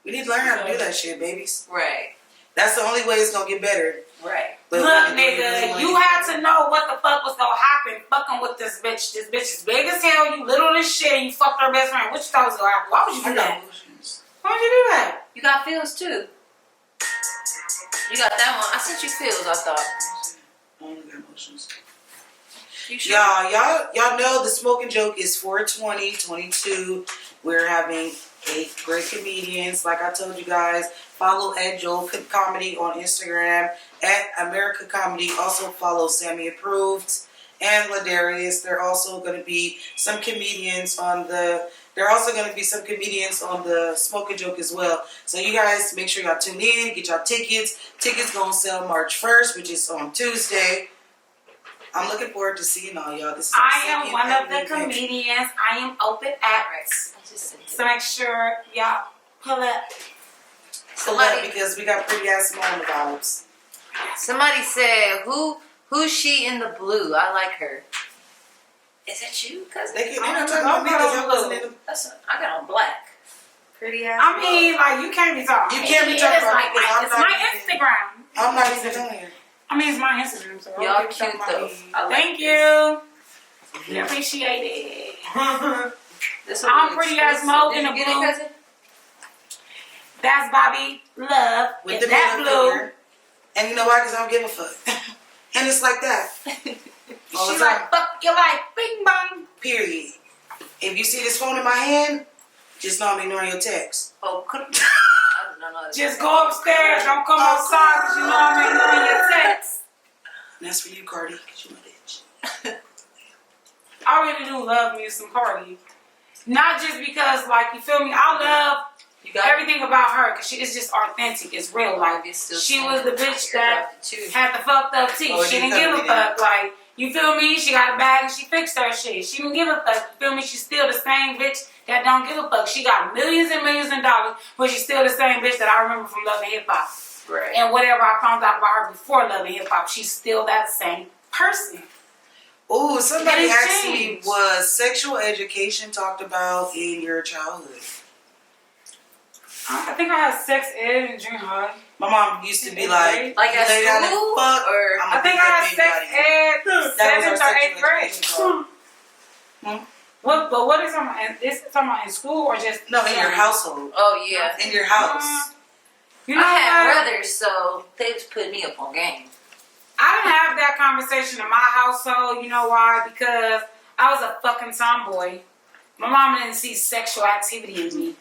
We need to learn how to do that shit, babies. Right, That's the only way it's gonna get better. right. But Look, women don't nigga, really you wanna had get to know what the fuck was gonna happen fucking with this bitch. This bitch is big as hell, you little as shit, and you fucked her best friend. What you thought was gonna happen? Why would you I do got that? emotions. Why would you do that? You got feels too. You got that one. I sent you feels, I thought. I only got emotions. You sure? Y'all know the smoking joke is 4/20/22. We're having 8 great comedians. Like I told you guys, follow at Joel Comedy on Instagram, at America Comedy. Also follow Sammy Approved and Ladarius. There are also going to be some comedians on the smoking joke as well. So you guys make sure y'all tune in, get y'all tickets. Tickets gonna sell March 1st, which is on Tuesday. I'm looking forward to seeing all y'all. This is I am second one of the event. comedians. I am open acts. I just sent it. So make sure y'all pull up. Pull up because we got pretty ass Simone vibes. Somebody said, who's she in the blue? I like her. Is that you? Cause They not talking about me because I wasn't in the... I got on black. Pretty ass. I mean, like, you can't be talking. You can't be It talking is about like me because I'm it's not my even- Instagram. I'm not even on here. I mean, it's my Instagram, so I Y'all don't give a cute fuck though. about me. I like Thank this. you. Appreciate it. This I'm one pretty exclusive. as smoke Did in you the get it, blue. cousin? That's Bobbi Luhv With with the that middle blue. finger. And you know why? Because I don't give a fuck. And it's like that. All the She time. like, fuck your life. Bing bong. Period. If you see this phone in my hand, just know I'm ignoring your text. Oh, I don't know. Just go upstairs. Don't come outside because you know I'm ignoring your text. And that's for you, Cardi, because you my bitch. I really do love me some Cardi. Not just because, like, you feel me? I love You got everything about her because she is just authentic. It's real. Like, she was the bitch that had the fucked up teeth. Oh, She you didn't give a coming fuck. Like, you feel me? She got a bag and she fixed her shit. She didn't give a fuck. You feel me? She's still the same bitch that don't give a fuck. She got millions and millions of dollars, but she's still the same bitch that I remember from Love and Hip Hop. Right. And whatever I found out about her before Love and Hip Hop, she's still that same person. Ooh, somebody It asked me, changed. was sexual education talked about in your childhood? I think I had sex ed in junior high. My mom used to be like, Like at lay down and school, fuck, or I'ma I think beat I that had baby sex out of you. ed That was our 7th or sexual 8th grade. education class. But what is talking about? Is it talking about in school or just No, in your household. Oh yeah. In your house. You know, I had what? brothers, so they was putting me up on game. I didn't have that conversation in my household. You know why? Because I was a fucking tomboy. My mom didn't see sexual activity in me.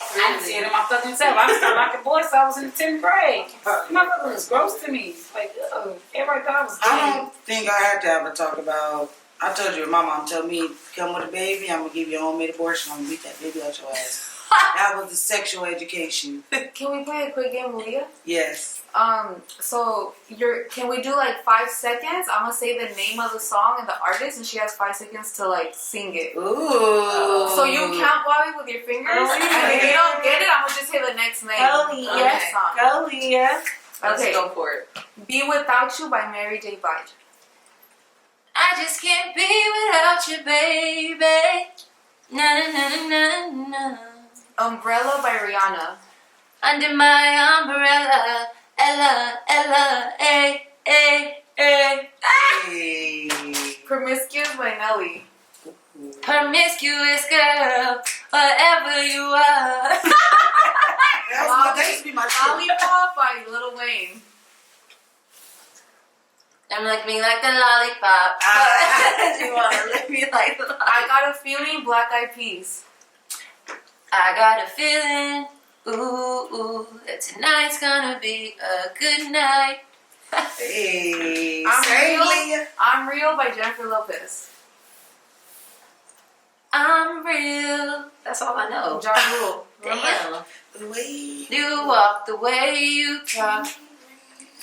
I didn't see it in my fucking self. I started like a boy, so I was in the 10th grade. My fucking was gross to me. Like, ugh. Everybody thought I was I gay. don't think I had to ever talk about. I told you, my mom told me, come with a baby, I'm gonna give you a homemade abortion, I'm gonna beat that baby out your ass. That was the sexual education. Can we play a quick game, Leah? Yes. So can we do like 5 seconds? I'm gonna say the name of the song and the artist, and she has 5 seconds to like sing it. Ooh. So you count, Bobby, with your fingers, and if you don't get it, I'm gonna just say the next name. Go, of Leah. the song. Go, Leah. Let's Okay. go for it. Be Without You by Mary J. Blige. I just can't be without you, baby. Na na na na na. Umbrella by Rihanna. Under my umbrella, Ella, Ella, eh, eh, eh. Hey. Promiscuous by Nelly. Promiscuous girl, whatever you are. That used to be my shit. Lollipop by Lil Wayne. I'm like me like the lollipop. You wanna lick me like the lollipop? I Got a Feeling, Black Eyed Peas. I got a feeling, ooh, that tonight's gonna be a good night. Hey. I'm Say, real. Leah. I'm Real by Jennifer Lopez. I'm real. That's all I know. Ja Rule. Damn. The way You walk the way you talk.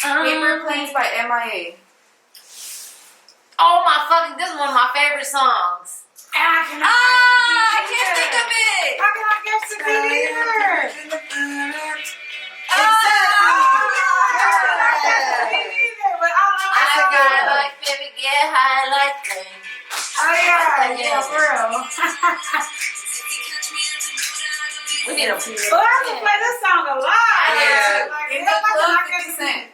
Paper Planes by MIA. Oh my fucking, this is one of my favorite songs. And I cannot I can't think of it. I cannot guess the beat either. I got like, baby, get high like rain. Yeah, for real. We need a Well, I can play this song a lot. Yeah. Like, In if I the club, cannot 50 guess Cent.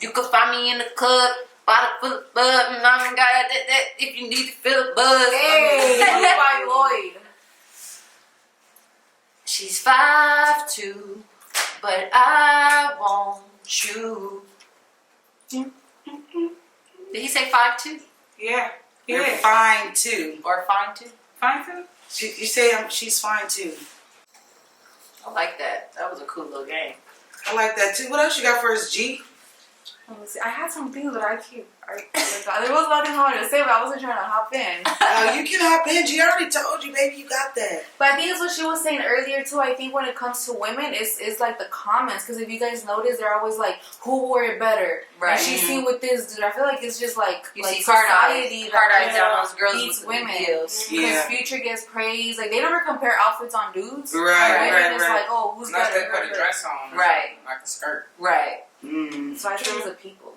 You could find me in the club, bottle full of bud, and I'm got that if you need to feel a buzz. Hey, Blue by Lloyd. She's 5'2", but I want you. Did he say 5'2" Yeah. You're Yeah. fine too. or fine too? Fine too? You say she's fine too. I like that. That was a cool little game. I like that too. What else you got for us, G? Let me see. I had some things that I forgot. There was nothing hard to say, but I wasn't trying to hop in. You can hop in, G. I already told you, baby. You got that. But I think it's what she was saying earlier too. I think when it comes to women, it's like the comments. Because if you guys notice, they're always like, "Who wore it better?" Right. And she's seen with this dude. I feel like it's just like You like see hard society eyes that on those girls beats with the women. heels. Because Yeah. Future gets praised. Like they never compare outfits on dudes. Right, And women, right, it's right. like, oh, who's Unless better? they put a dress on. or Right. something, like a skirt. Right. So I think it's the people.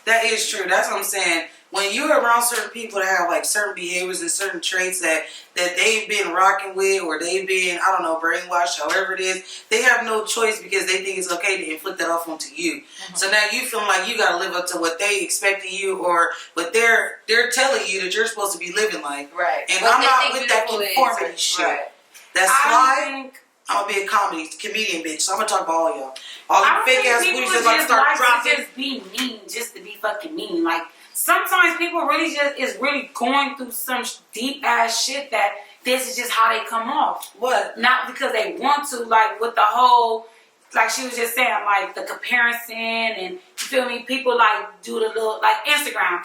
That is true. That's what I'm saying. When you're around certain people that have like certain behaviors and certain traits that they've been rocking with, or they've been, I don't know, brainwashed, however it is, they have no choice because they think it's okay to inflict that off onto you. So now you feel like you gotta live up to what they expect of you, or what they're telling you that you're supposed to be living like. Right. And What I'm they not think with that beautiful is, conformity shit. Right. That's I why think I'm gonna be a comedian bitch. So I'm gonna talk about all y'all. All I the don't fake think ass people booties that's about to just start like dropping. to just be mean, just to be fucking mean. Like sometimes people really just is really going through some deep ass shit that this is just how they come off. What? Not because they want to. Like with the whole, like she was just saying, like the comparison and you feel me. People like do the little like Instagram.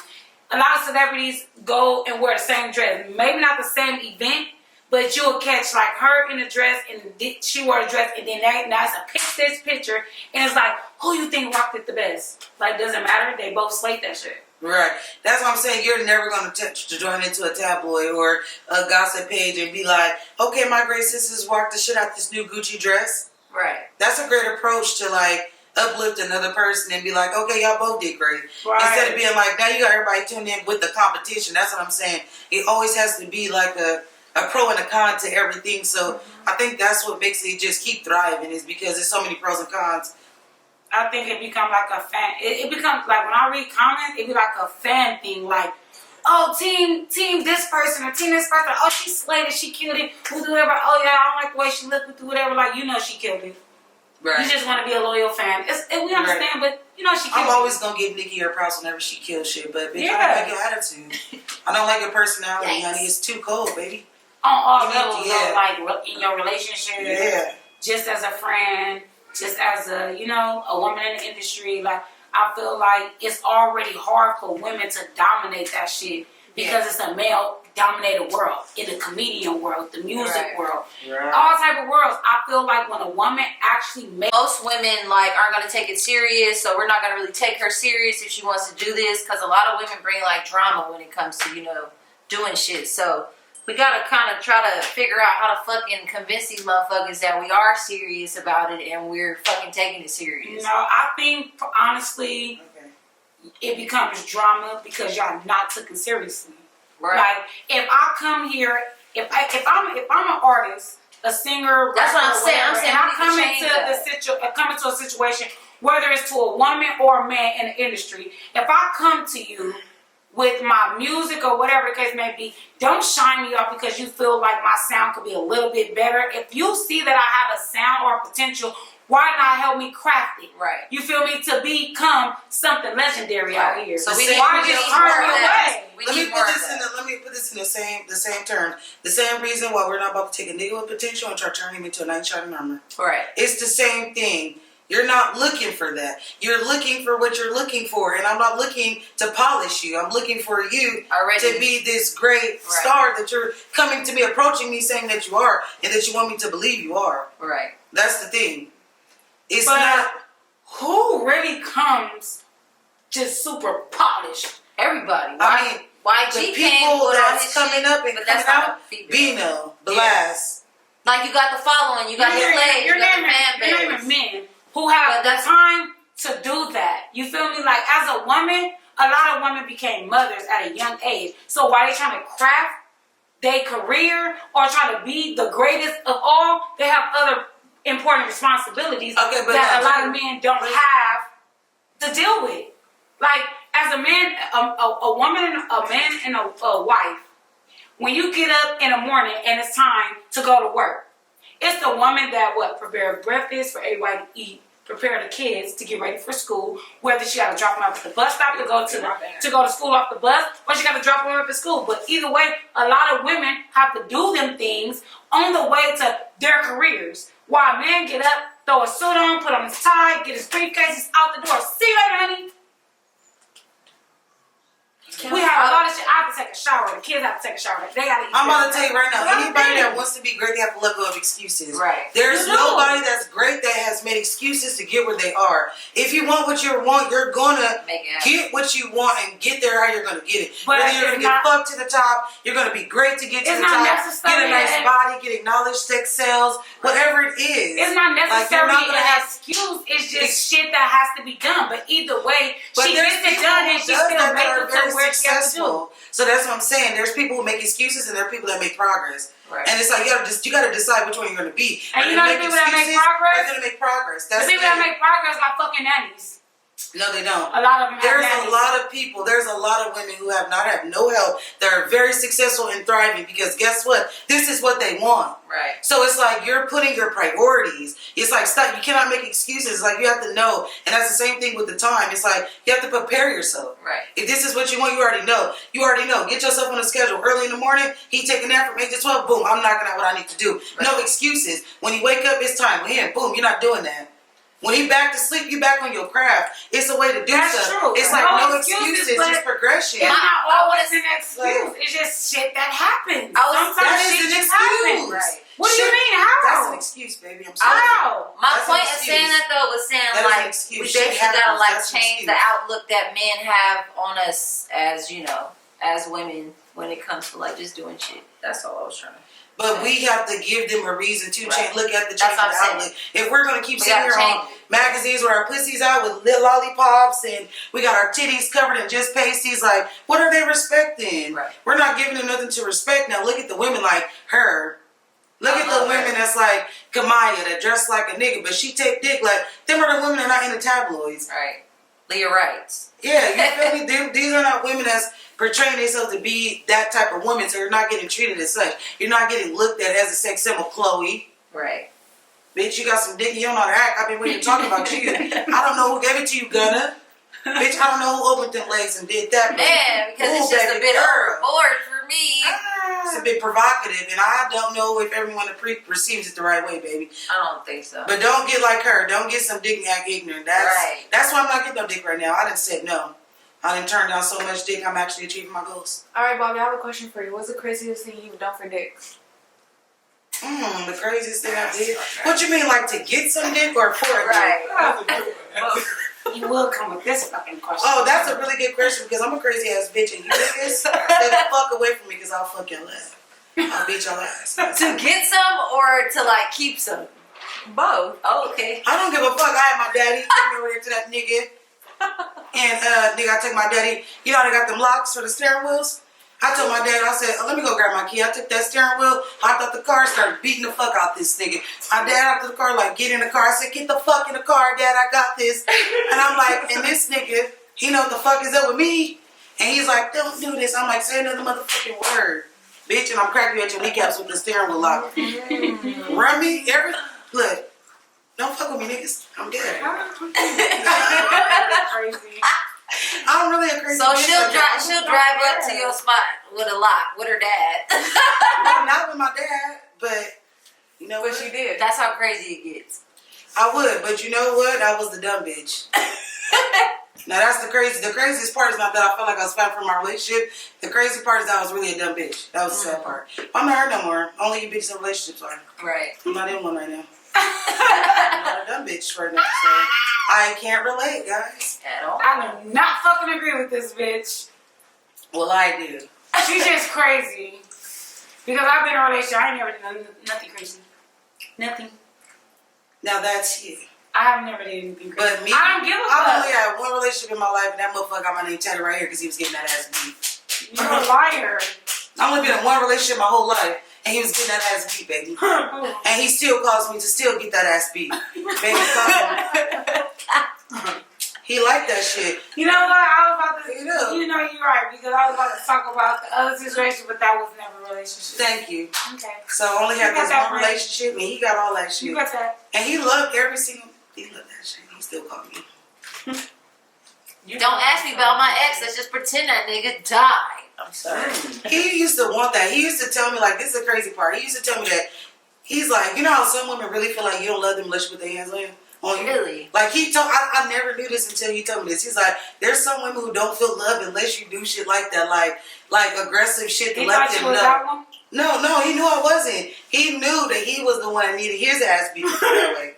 A lot of celebrities go and wear the same dress. Maybe not the same event. But you'll catch like her in a dress and she wore a dress, and then now it's this picture, and it's like, who you think rocked it the best? Like, doesn't matter. They both slate that shit. Right. That's what I'm saying. You're never going to join into a tabloid or a gossip page and be like, okay, my great sisters walked the shit out this new Gucci dress. Right. That's a great approach to like uplift another person and be like, okay, y'all both did great. Right. Instead of being like, now you got everybody tuned in with the competition. That's what I'm saying. It always has to be like a pro and a con to everything. So I think that's what makes it just keep thriving, is because there's so many pros and cons. I think it become like a fan. It becomes like when I read comments, it be like a fan thing. Like, oh, team this person or team this person. Oh, she slayed it. She killed it. We'll do whatever. Oh yeah, I don't like the way she looked. We'll do whatever. Like, you know, she killed it. Right. You just want to be a loyal fan. We understand, but you know she killed I'm it. always gonna give Nikki her props whenever she kills shit, but bitch, I Yeah. don't like your attitude. I don't like your personality, Yikes. honey. It's too cold, baby. On all You need levels, to- though, yeah. like in your relationship, Yeah. just as a friend, just as a a woman in the industry. Like I feel like it's already hard for women to dominate that shit because it's a male dominate a world, in the comedian world, the music Right. world, Right. all type of worlds. I feel like when a woman actually makes Most women like aren't gonna take it serious, so we're not gonna really take her serious if she wants to do this, because a lot of women bring like drama when it comes to doing shit. So we gotta kind of try to figure out how to fucking convince these motherfuckers that we are serious about it and we're fucking taking it serious. I think honestly Okay. it becomes drama because y'all not taken seriously. Right. Like if I come here, if I'm an artist, a singer, That's what I'm rapper, saying. I'm whatever, saying and I we come need to change into come into a situation, whether it's to a woman or a man in the industry, if I come to you with my music or whatever the case may be, don't shine me up because you feel like my sound could be a little bit better. If you see that I have a sound or a potential, why not help me craft it? Right. You feel me? To become something legendary out here. So we why need just more turn of me that. away? We Let need me more put of this in that. the same term. The same reason why we're not about to take a nigga with potential and try to turn him into a night-shot murmur. Right. It's the same thing. You're not looking for that. You're looking for what you're looking for, and I'm not looking to polish you. I'm looking for you Already. to be this great star that you're coming to me, approaching me, saying that you are, and that you want me to believe you are. Right. That's the thing. It's But not. who really comes just super polished? Everybody. I mean, YG the came people with all that's his coming shit, up and but coming that's not out. a female. Bino, Blast. Like you got the following, you got the slaves, you got the fan You're naming base. men who have But the that's- time to do that. You feel me? Like as a woman, a lot of women became mothers at a young age. So while they trying to craft their career or try to be the greatest of all, they have other important responsibilities Okay, but that a now- lot of men don't have to deal with. Like as a man, a woman, a man, and a wife. When you get up in the morning and it's time to go to work, it's the woman that prepare breakfast for everybody to eat, prepare the kids to get ready for school. Whether she got to drop them off at the bus stop to go to school off the bus, or she got to drop them off at school. But either way, a lot of women have to do them things on the way to their careers. While a man get up, throw a suit on, put on his tie, get his briefcase, he's out the door. See you later, honey. We have a lot of shit. I have to take a shower. The kids have to take a shower. They gotta eat. I'm about to tell you right now, But I'm anybody that saying- wants to be great, they have to let go of excuses. Right. There's You do. nobody that's great that has made excuses to get where they are. If you want what you want, you're gonna Make it happen. get what you want and get there how you're gonna get it. But Whether you're it's gonna get not- fucked to the top, you're gonna be great to get to It's the not top, get necessary a nice that- body, get acknowledged, sex sales, whatever it is. It's not Like, you're necessarily not gonna an have- excuse. It's just shit that has to be done. But either way, But she there's gets it people done who and she does still that makes are it very to where she has to do. successful. So that's what I'm saying. There's people who make excuses and there are people that make progress. Right. And it's like you gotta decide which one you're gonna be. And Are you gonna know the people that make excuses, progress? or are you gonna make progress? The That's people that make progress are fucking nannies. No, they don't. A lot of them have There's nannies. a lot of people, there's a lot of women who have no help that are very successful and thriving because guess what? This is what they want. Right. So it's like you're putting your priorities. It's like stop. You cannot make excuses. It's like you have to know, and that's the same thing with the time. It's like you have to prepare yourself. Right. If this is what you want, you already know. You already know. Get yourself on a schedule. Early in the morning, he taking that from 8 to 12. Boom, I'm knocking out what I need to do. Right. No excuses. When you wake up, it's time. With him, boom, you're not doing that. When you back to sleep, you back on your craft. It's a way to do That's stuff. true. It's like No no excuses, excuses, but just progression. It's not I always wanna- an excuse. It's just shit that happens. I was- Sometimes That shit is an just excuse. happens. Right. What do you Shit, mean? How? That's an excuse, baby. I'm sorry. How? My That's point an of saying excuse. that though was saying That is an like excuse. we Shit basically gotta happens. like That's an change the excuse. outlook that men have on us as as women when it comes to like just doing shit. That's all I was trying to. But we have to give them a reason to Right. change. Look at the That's change what of I'm saying. outlet. If we're gonna keep We sitting gotta here on change it. magazines with our pussies out with little lollipops and we got our titties covered in just pasties, like what are they respecting? Right. We're not giving them nothing to respect. Now look at the women like her. Look I at love the women her. that's like Kamaya that dress like a nigga, but she take dick like them are the women that are not in the tabloids. Right. Leah writes. Yeah, you feel me? These are not women that's portraying themselves to be that type of woman, so you're not getting treated as such. You're not getting looked at as a sex symbol, Chloe. Right. Bitch, you got some dick, you don't know how to act. I've been waiting to talk about you. I don't know who gave it to you, Gunna. Bitch, I don't know who opened them legs and did that. Man, because Ooh, it's just a baby bit girl. overboard for me. It's a bit provocative, and I don't know if everyone receives it the right way, baby. I don't think so. But don't get like her. Don't get some dick and act ignorant. Right. That's why I'm not getting no dick right now. I done said no. I done turned down so much dick, I'm actually achieving my goals. All right, Bobby, I have a question for you. What's the craziest thing you've done for dick? The craziest thing I did? What you mean, like to get some dick or for it? Right. You will come with this fucking question. Oh, that's a really good question because I'm a crazy ass bitch and you niggas stay the fuck away from me because I'll fuck your ass. I'll beat your ass. To get some or to like keep some? Both. Oh, okay. I don't give a fuck. I had my daddy take me over there to that nigga. And nigga, I took my daddy, you know how they got them locks for the steering wheels? I told my dad, I said, let me go grab my key. I took that steering wheel, hopped out the car, started beating the fuck out this nigga. My dad out the car, like, get in the car. I said, get the fuck in the car, Dad, I got this. And I'm like, and this nigga, he know what the fuck is up with me. And he's like, don't do this. I'm like, say another motherfucking word, bitch. And I'm cracking you at your kneecaps with the steering wheel lock. Run me, look, don't fuck with me, niggas. I'm dead. Crazy. I'm really a crazy So bitch. she'll drive up to your spot with a lock with her dad. Well, not with my dad, but you know what? But she did. That's how crazy it gets. I would, but you know what? I was the dumb bitch. Now that's the crazy. The craziest part is not that I felt like I was fighting for my relationship. The crazy part is that I was really a dumb bitch. That was the sad part. I'm not her no more. Only you bitches in relationships are. Right. I'm not in one right now. I'm not a dumb bitch right now, so I can't relate, guys. At all. I do not fucking agree with this bitch. Well, I do. She's just crazy. Because I've been in a relationship, I ain't never done nothing crazy. Nothing. Now that's you. I have never done anything crazy. But me, I don't give a I've fuck. only had one relationship in my life, and that motherfucker got my name tatted right here because he was getting that ass beat. You're a liar. I've only been in one relationship my whole life, and he was getting that ass beat, baby. And he still calls me to still get that ass beat. Baby, he liked that shit. You know what? I was about to. You know. You know you're right because I was about to talk about the other situation, but that was never a relationship. Thank you. Okay. So I only had You got this that one right. relationship, and he got all that shit. You got that. And he loved every single. He loved that shit. He still called me. Don't ask me about my ex. Let's just pretend that nigga died. I'm sorry. He used to want that. He used to tell me, like, this is the crazy part. He used to tell me that. He's like, you know how some women really feel like you don't love them unless you put their hands on you? Really? Like he told, I never knew this until he told me this. He's like, there's some women who don't feel love unless you do shit like that, like aggressive shit to He let thought them you was know. that one? No, he knew I wasn't. He knew that he was the one that needed his ass beat that way.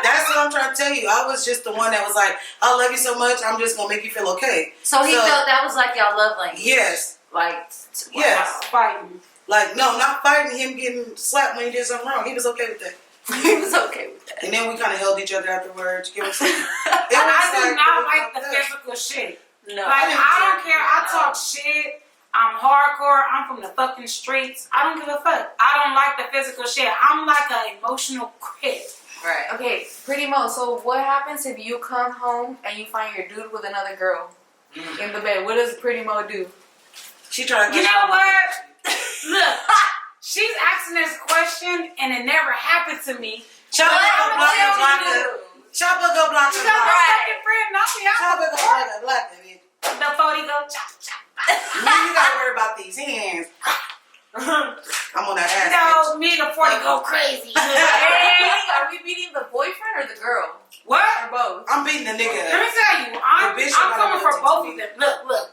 That's what I'm trying to tell you. I was just the one that was like, I love you so much, I'm just gonna make you feel okay. So he felt that was like y'all love language. Yes. Like Yes. Fighting. Like, no, not fighting him getting slapped when he did something wrong. He was okay with that. He was okay with that. And then we kind of held each other afterwards. You know what I'm saying? I do not like the physical shit. No. Like, I don't care. I talk shit. I'm hardcore. I'm from the fucking streets. I don't give a fuck. I don't like the physical shit. I'm like an emotional crip. Right. Okay, pretty much. So what happens if you come home and you find your dude with another girl in the bed? What does Pretty Mo do? She tried to You know what? Look, she's asking this question and it never happened to me. Chopper go block her, block her. Chopper go block her, You got block my her. fucking friend, not me. Chopper go block her, block her, bitch. The 40 go chop, chop. Man, you gotta worry about these hands. I'm on that ass, No, me and the 40 go crazy. Hey, are we beating the boyfriend or the girl? What? Or both? I'm beating the nigga Let me up. tell you, I'm The bitch coming ain't for gotta both do of it them. Look.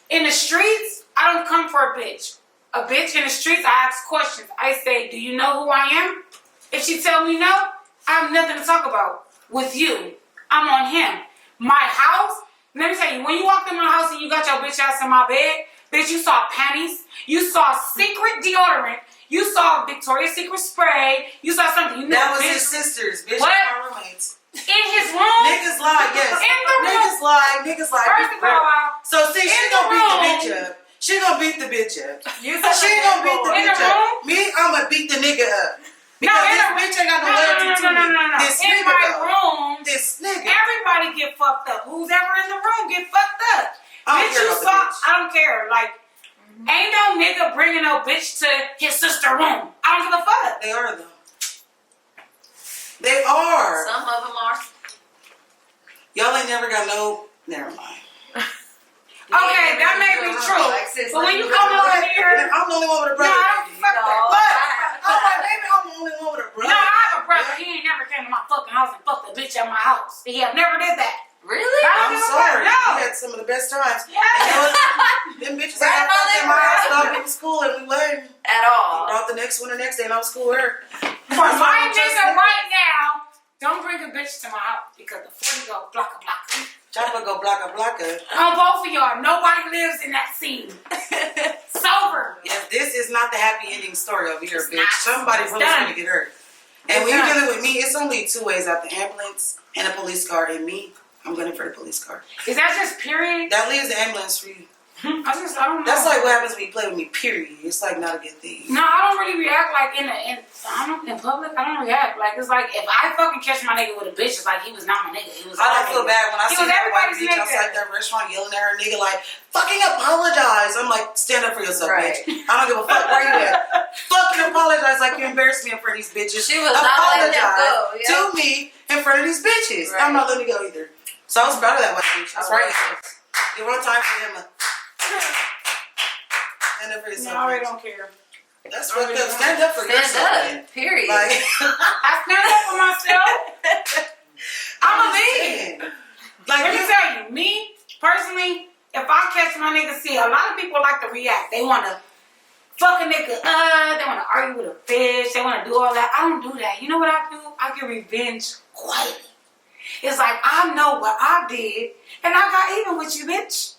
In the streets, I don't come for a bitch. A bitch in the streets, I ask questions. I say, do you know who I am? If she tell me no, I have nothing to talk about with you. I'm on him. My house, let me tell you, when you walked in my house and you got your bitch ass in my bed, bitch, you saw panties, you saw secret deodorant, you saw Victoria's Secret spray, you saw something. You know, That was bitch, his sisters, bitch. What? My roommates. in his room. Niggas lie, yes. In the room. Niggas lie. First of all, So see, she in gonna the beat the room. bitch up. She gonna beat the bitch up. You She gonna beat the In the bitch up. room? Me, I'ma beat the nigga up. Because in this the- bitch ain't got no loyalty to me. No. This In nigga my though. room, This nigga. everybody get fucked up. Who's ever in the room get fucked up. I don't Bitch, care you about the saw. bitch. I don't care. Like, ain't no nigga bringing no bitch to his sister's room. I don't give a fuck. They are though. They are. Some of them are. Y'all ain't never got no. Never mind. Okay, that may be true. But when you come over here, I'm the only one with a no, brother. I don't fuck that. But I'm like, maybe I'm the only one with a brother. No, I have a brother. He ain't never came to my fucking house and fucked a bitch at my house. He have never did that. Really? I'm sorry. No. We had some of the best times. Yeah. And them bitches Right I got fucked in my on house, there. dog. It was cool, and we went. At all. Brought the next one the next day, and I was cool with her. For my nigga right now, don't bring a bitch to my house because the 40 go blocka blocka. Chopper go blocka blocka. On both of y'all, nobody lives in that scene. Sober. If this is not the happy ending story over here, It's bitch, not. somebody It's really done. gonna get hurt. And when you're dealing with me, it's only two ways out: the ambulance and a police car. And me, I'm going for the police car. Is that just period? That leaves the ambulance for you. I don't know. That's like what happens when you play with me. Period. It's like not a good thing. No, I don't really react like in public. I don't react like it's like if I fucking catch my nigga with a bitch, it's like he was not my nigga. He was. I don't feel bad when I He see was that white everybody's bitch nigga. outside that restaurant yelling at her nigga like, fucking apologize. I'm like, stand up for yourself, Right. bitch. I don't give a fuck where you at. Fucking apologize like you embarrassed me in front of these bitches. She was not letting him go. Yeah. to me in front of these bitches. Right. I'm not letting me go either. So I was proud of that white bitch. That's right. Give one time for him. Stand up for yourself. No, I really bitch. don't care. That's what up. Stand up for Stand yourself. man. up. Period. Like, I stand up for myself. I'm a lead. like Let me you, tell you, me personally, if I catch my nigga, see, a lot of people like to react. They want to fuck a nigga they want to argue with a bitch, they want to do all that. I don't do that. You know what I do? I get revenge quietly. It's like, I know what I did, and I got even with you, bitch.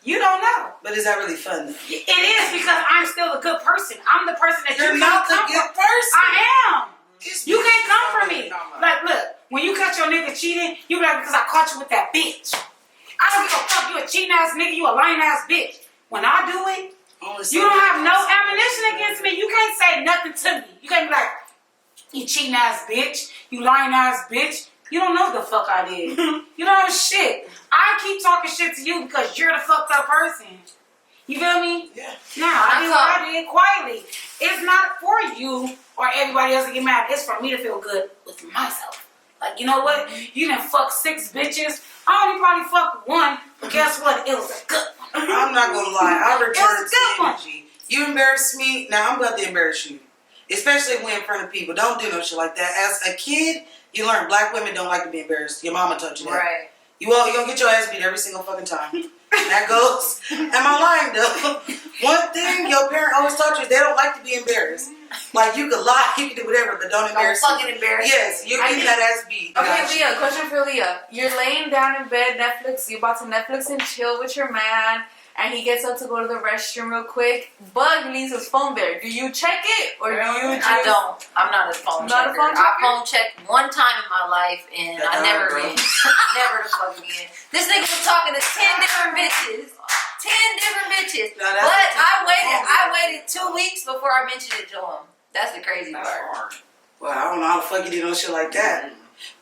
You don't know. but is that really fun? Though? It is because I'm still the good person. I'm the person that You're you not can't the come good from. person. I am. This You bitch can't is come not for really me. talking about- Like, look, when you catch your nigga cheating, you be like, because I caught you with that bitch. I don't give a fuck. You a cheating ass nigga. You a lying ass bitch. When I do it, Only you some don't have no bitches- ammunition against me. You can't say nothing to me. You can't be like, you cheating ass bitch. You lying ass bitch. You don't know the fuck I did. You don't know shit. I keep talking shit to you because you're the fucked up person. You feel me? Yeah. Now, I did what I did quietly. It's not for you or everybody else to get mad. It's for me to feel good with myself. Like, you know what? You done fuck 6 bitches. I only probably fucked 1, but guess what? It was a good one. I'm not gonna lie. I It return was a good to one. energy. You embarrass me. Now I'm about to embarrass you. Especially when in front of people. Don't do no shit like that. As a kid, you learn black women don't like to be embarrassed. Your mama taught you that. Right. You gonna get your ass beat every single fucking time. And that goes. Am I lying though? One thing your parent always taught you is they don't like to be embarrassed. Like you could lie, you could do whatever, but don't embarrass. Don't fucking embarrass. Yes, you're getting that ass beat. Okay, Gotcha. Leah, question for Leah. You're laying down in bed, Netflix, you're about to Netflix and chill with your man, and he gets up to go to the restroom real quick, but he leaves his phone there. Do you check it, or do you just... I don't. I'm not a phone Not a checker. phone checker? I phone checked one time in my life, and That's I never all right, bro. again. Never the fuck again. This nigga was talking to 10 different bitches. 10 different bitches. Now, that's But a I waited 2 weeks before I mentioned it to him. That's the crazy That's part. hard. Well, I don't know how the fuck you do no shit like that.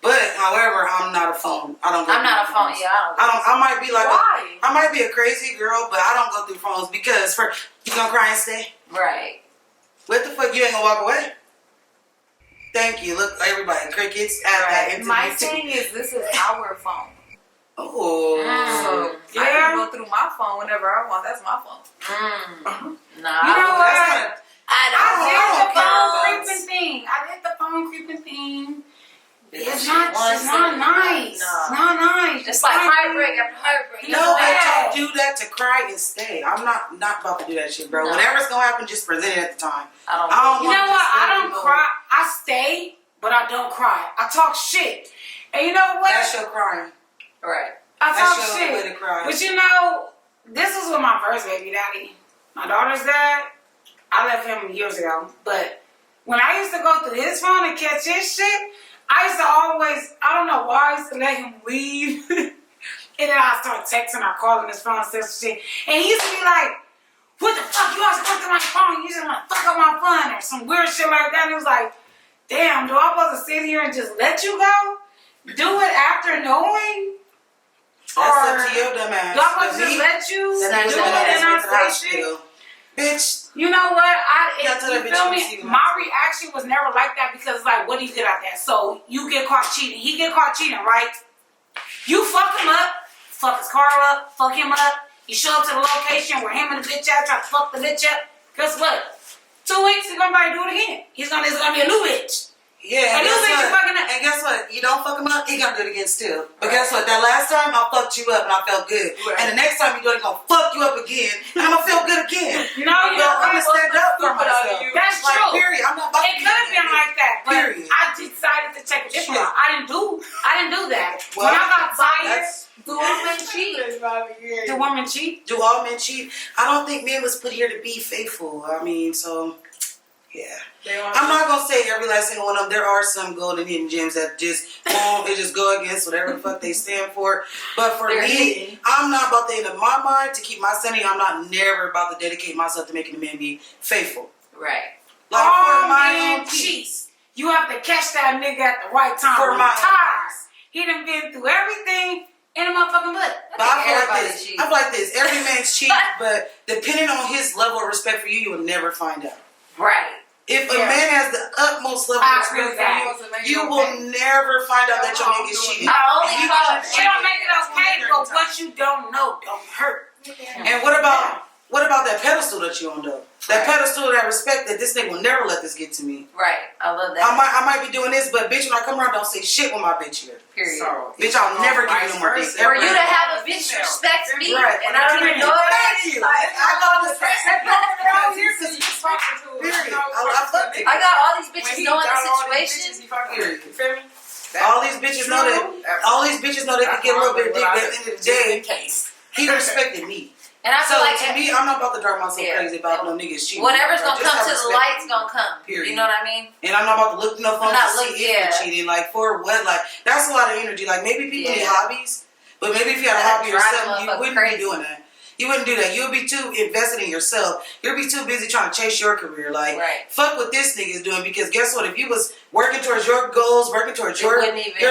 But, however, I'm not a phone. I don't. Go I'm through not a phone. phones. Yeah, I might be like. Why? I might be a crazy girl, but I don't go through phones because you gonna cry and stay. Right. What the fuck? You ain't gonna walk away? Thank you. Look, everybody, crickets. Add that into My me too. thing is, this is our phone. Oh. So I can go through my phone whenever I want. That's my phone. Nah. You know what? That's not. I I did don't the care phone about- creeping thing. I did the phone creeping thing. It's Shit not once nice. and- It's no. not nice. It's like heartbreak after heartbreak. You No, know but that. don't do that to cry and stay. I'm not about to do that shit, bro. No. Whatever's gonna happen, just present it at the time. I don't. I don't You want know to what? stay I don't alone. cry. I stay, but I don't cry. I talk shit. And you know what? That's your crying. Right. I That's talk your way shit. to cry. But you know, this was with my first baby daddy. My daughter's dad, I left him years ago. But when I used to go through his phone and catch his shit, I used to always, I don't know why I used to let him leave. And then I start texting or calling his phone and stuff shit. And he used to be like, what the fuck? You always fucked up my phone. You just want to fuck up my phone or some weird shit like that. And it was like, damn, do I supposed to sit here and just let you go? Do it after knowing? That's up to your dumb ass. Do I But supposed to me, just let you that do nigga it dumb ass and went to the I say shit? hospital. Bitch, You know what? You gotta tell that You bitch feel you me? see them. My reaction was never like that because it's like, what do you get out there? So you get caught cheating. He get caught cheating, right? You fuck him up, fuck his car up, fuck him up. You show up to the location where him and the bitch at try to fuck the bitch up. Guess what? 2 weeks, he's gonna probably do it again. It's gonna be a new bitch. yeah, And and you guess think you what? fucking up. And guess what? You don't fuck fuck him up, he gonna do it again still. But guess what? That last time I fucked you up and I felt good. And the next time you do it, he gonna fuck you up again and I'm gonna feel good again. No, I'm gonna stand up for myself. That's Like, true. period. I'm not about It could have been like that, but Period. I decided to take a different route. I didn't do that. Well, when I got tired, Do women cheat? do women cheat? Do all men cheat? I don't think men was put here to be faithful. I mean, so yeah. I'm not gonna say every last single one of them. There are some golden hidden gems that just won't. They just go against whatever the fuck they stand for. But for me, I'm not about to end up my mind to keep my sanity. I'm not never about to dedicate myself to making a man be faithful. Right. Like All for my men own peace. cheats. You have to catch that nigga at the right time. For when my he's tired. He done been through everything in a motherfucking butt. But I feel like everybody this. cheats. I feel like this. Every man's cheat, but depending on his level of respect for you, you will never find out. Right. If a man has the utmost level of respect for you, you will never find out that your nigga's cheating. I only You call gotta it. It don't make it okay, but what you don't know don't hurt. And what about that pedestal that you on though? That pedestal, that respect that this nigga will never let this get to me. Right. I love that. I might be doing this, but bitch, when I come around, don't say shit with my bitch here. Period. So, Bitch, I'll never give you no more dick. For you to have a bitch respect me, Right. and I don't even know Thank you. Like, I got this. Period. I fucked it. I got all these bitches knowing the situation. Period. You feel me? All these bitches know that. All these bitches know they can get a little bit of dick, but at the end of the day, case. he respected me. And I So feel like to me, I'm not about to drive myself crazy about no niggas cheating. whatever's Bro, gonna just come have to the respect light's for me. gonna come. Period. You know what I mean? And I'm not about to look through no phones not to looking- see if you're cheating. Like for what? Like that's a lot of energy. Like maybe people need hobbies, but maybe if you had a That hobby drives yourself, you motherfucker wouldn't crazy. be doing that. You wouldn't do that. You'll be too invested in yourself. You'll be too busy trying to chase your career. Like, Right. fuck what this nigga's doing. Because guess what? If you was working towards your goals, working towards your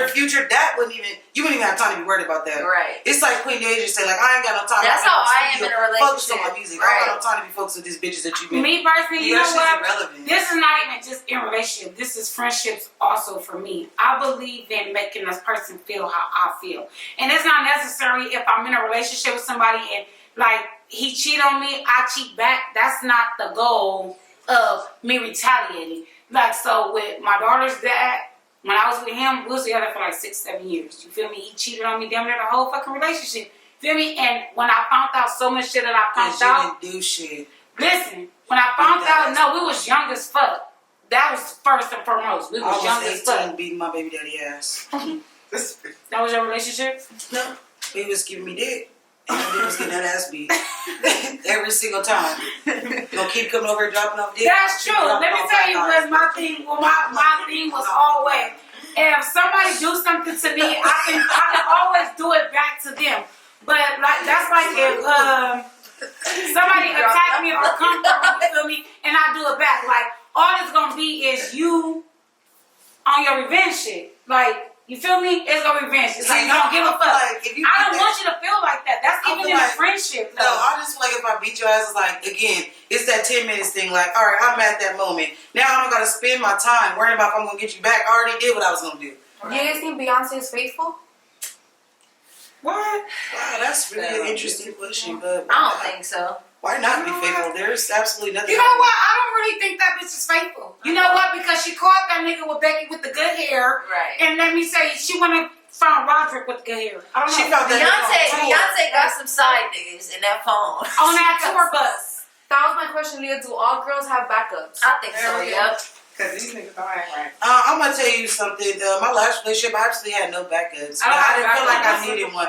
future, you wouldn't even have time to be worried about that. Right. It's like Queen Deja say, like, I ain't got no time. That's how I am in a Focus on relationship. my music. I ain't got no time to be focused with these bitches that you been. Me personally, you That know shit's what? irrelevant. This is not even just in relationship. This is friendships also for me. I believe in making this person feel how I feel. And it's not necessary if I'm in a relationship with somebody and like he cheat on me, I cheat back. That's not the goal of me retaliating. Like so with my daughter's dad, when I was with him, we was together for like 6-7 years. You feel me? He cheated on me damn near the whole fucking relationship. Feel me? And when I found out so much shit that I found out, you didn't do shit. listen, when I found out, no, we was young as fuck. That was first and foremost. We I was young was as 18 fuck. beating my baby daddy ass. That was your relationship? No, he was giving me dick. And he was getting that ass beat. Every single time. Gonna keep coming over here dropping off dick. That's true. Let me tell you what my thing. Well, my thing was always, if somebody do something to me, I can always do it back to them. But like that's like if somebody attack me or come for me, you feel me, and I do it back. Like all it's gonna be is you on your revenge shit. Like. You feel me? It's gonna be revenge. It's like you don't give a fuck. Like, if you I don't want you to feel like that. That's I even feel in a like- friendship. No, I just feel like if I beat your ass, it's like, again, it's that 10 minutes thing. Like, all right, I'm at that moment. Now I don't gotta spend my time worrying about if I'm gonna get you back. I already did what I was gonna do. Do you guys think Beyonce is faithful? What? Wow, that's really an interesting question. But I don't think so. why not be faithful? There's absolutely nothing. You know what? I don't really think that bitch is faithful. You know what? Because she caught that nigga with Becky with the good hair. Right. And let me say, she went and found Roderick with the good hair. I don't know. She found that Beyonce got some side niggas in that phone. On that tour bus. That was my question, Leah. Do all girls have backups? I think so. Yep. Because these niggas don't act right. I'm gonna tell you something. My last relationship, I actually had no backups. I But don't I didn't feel like I have needed one.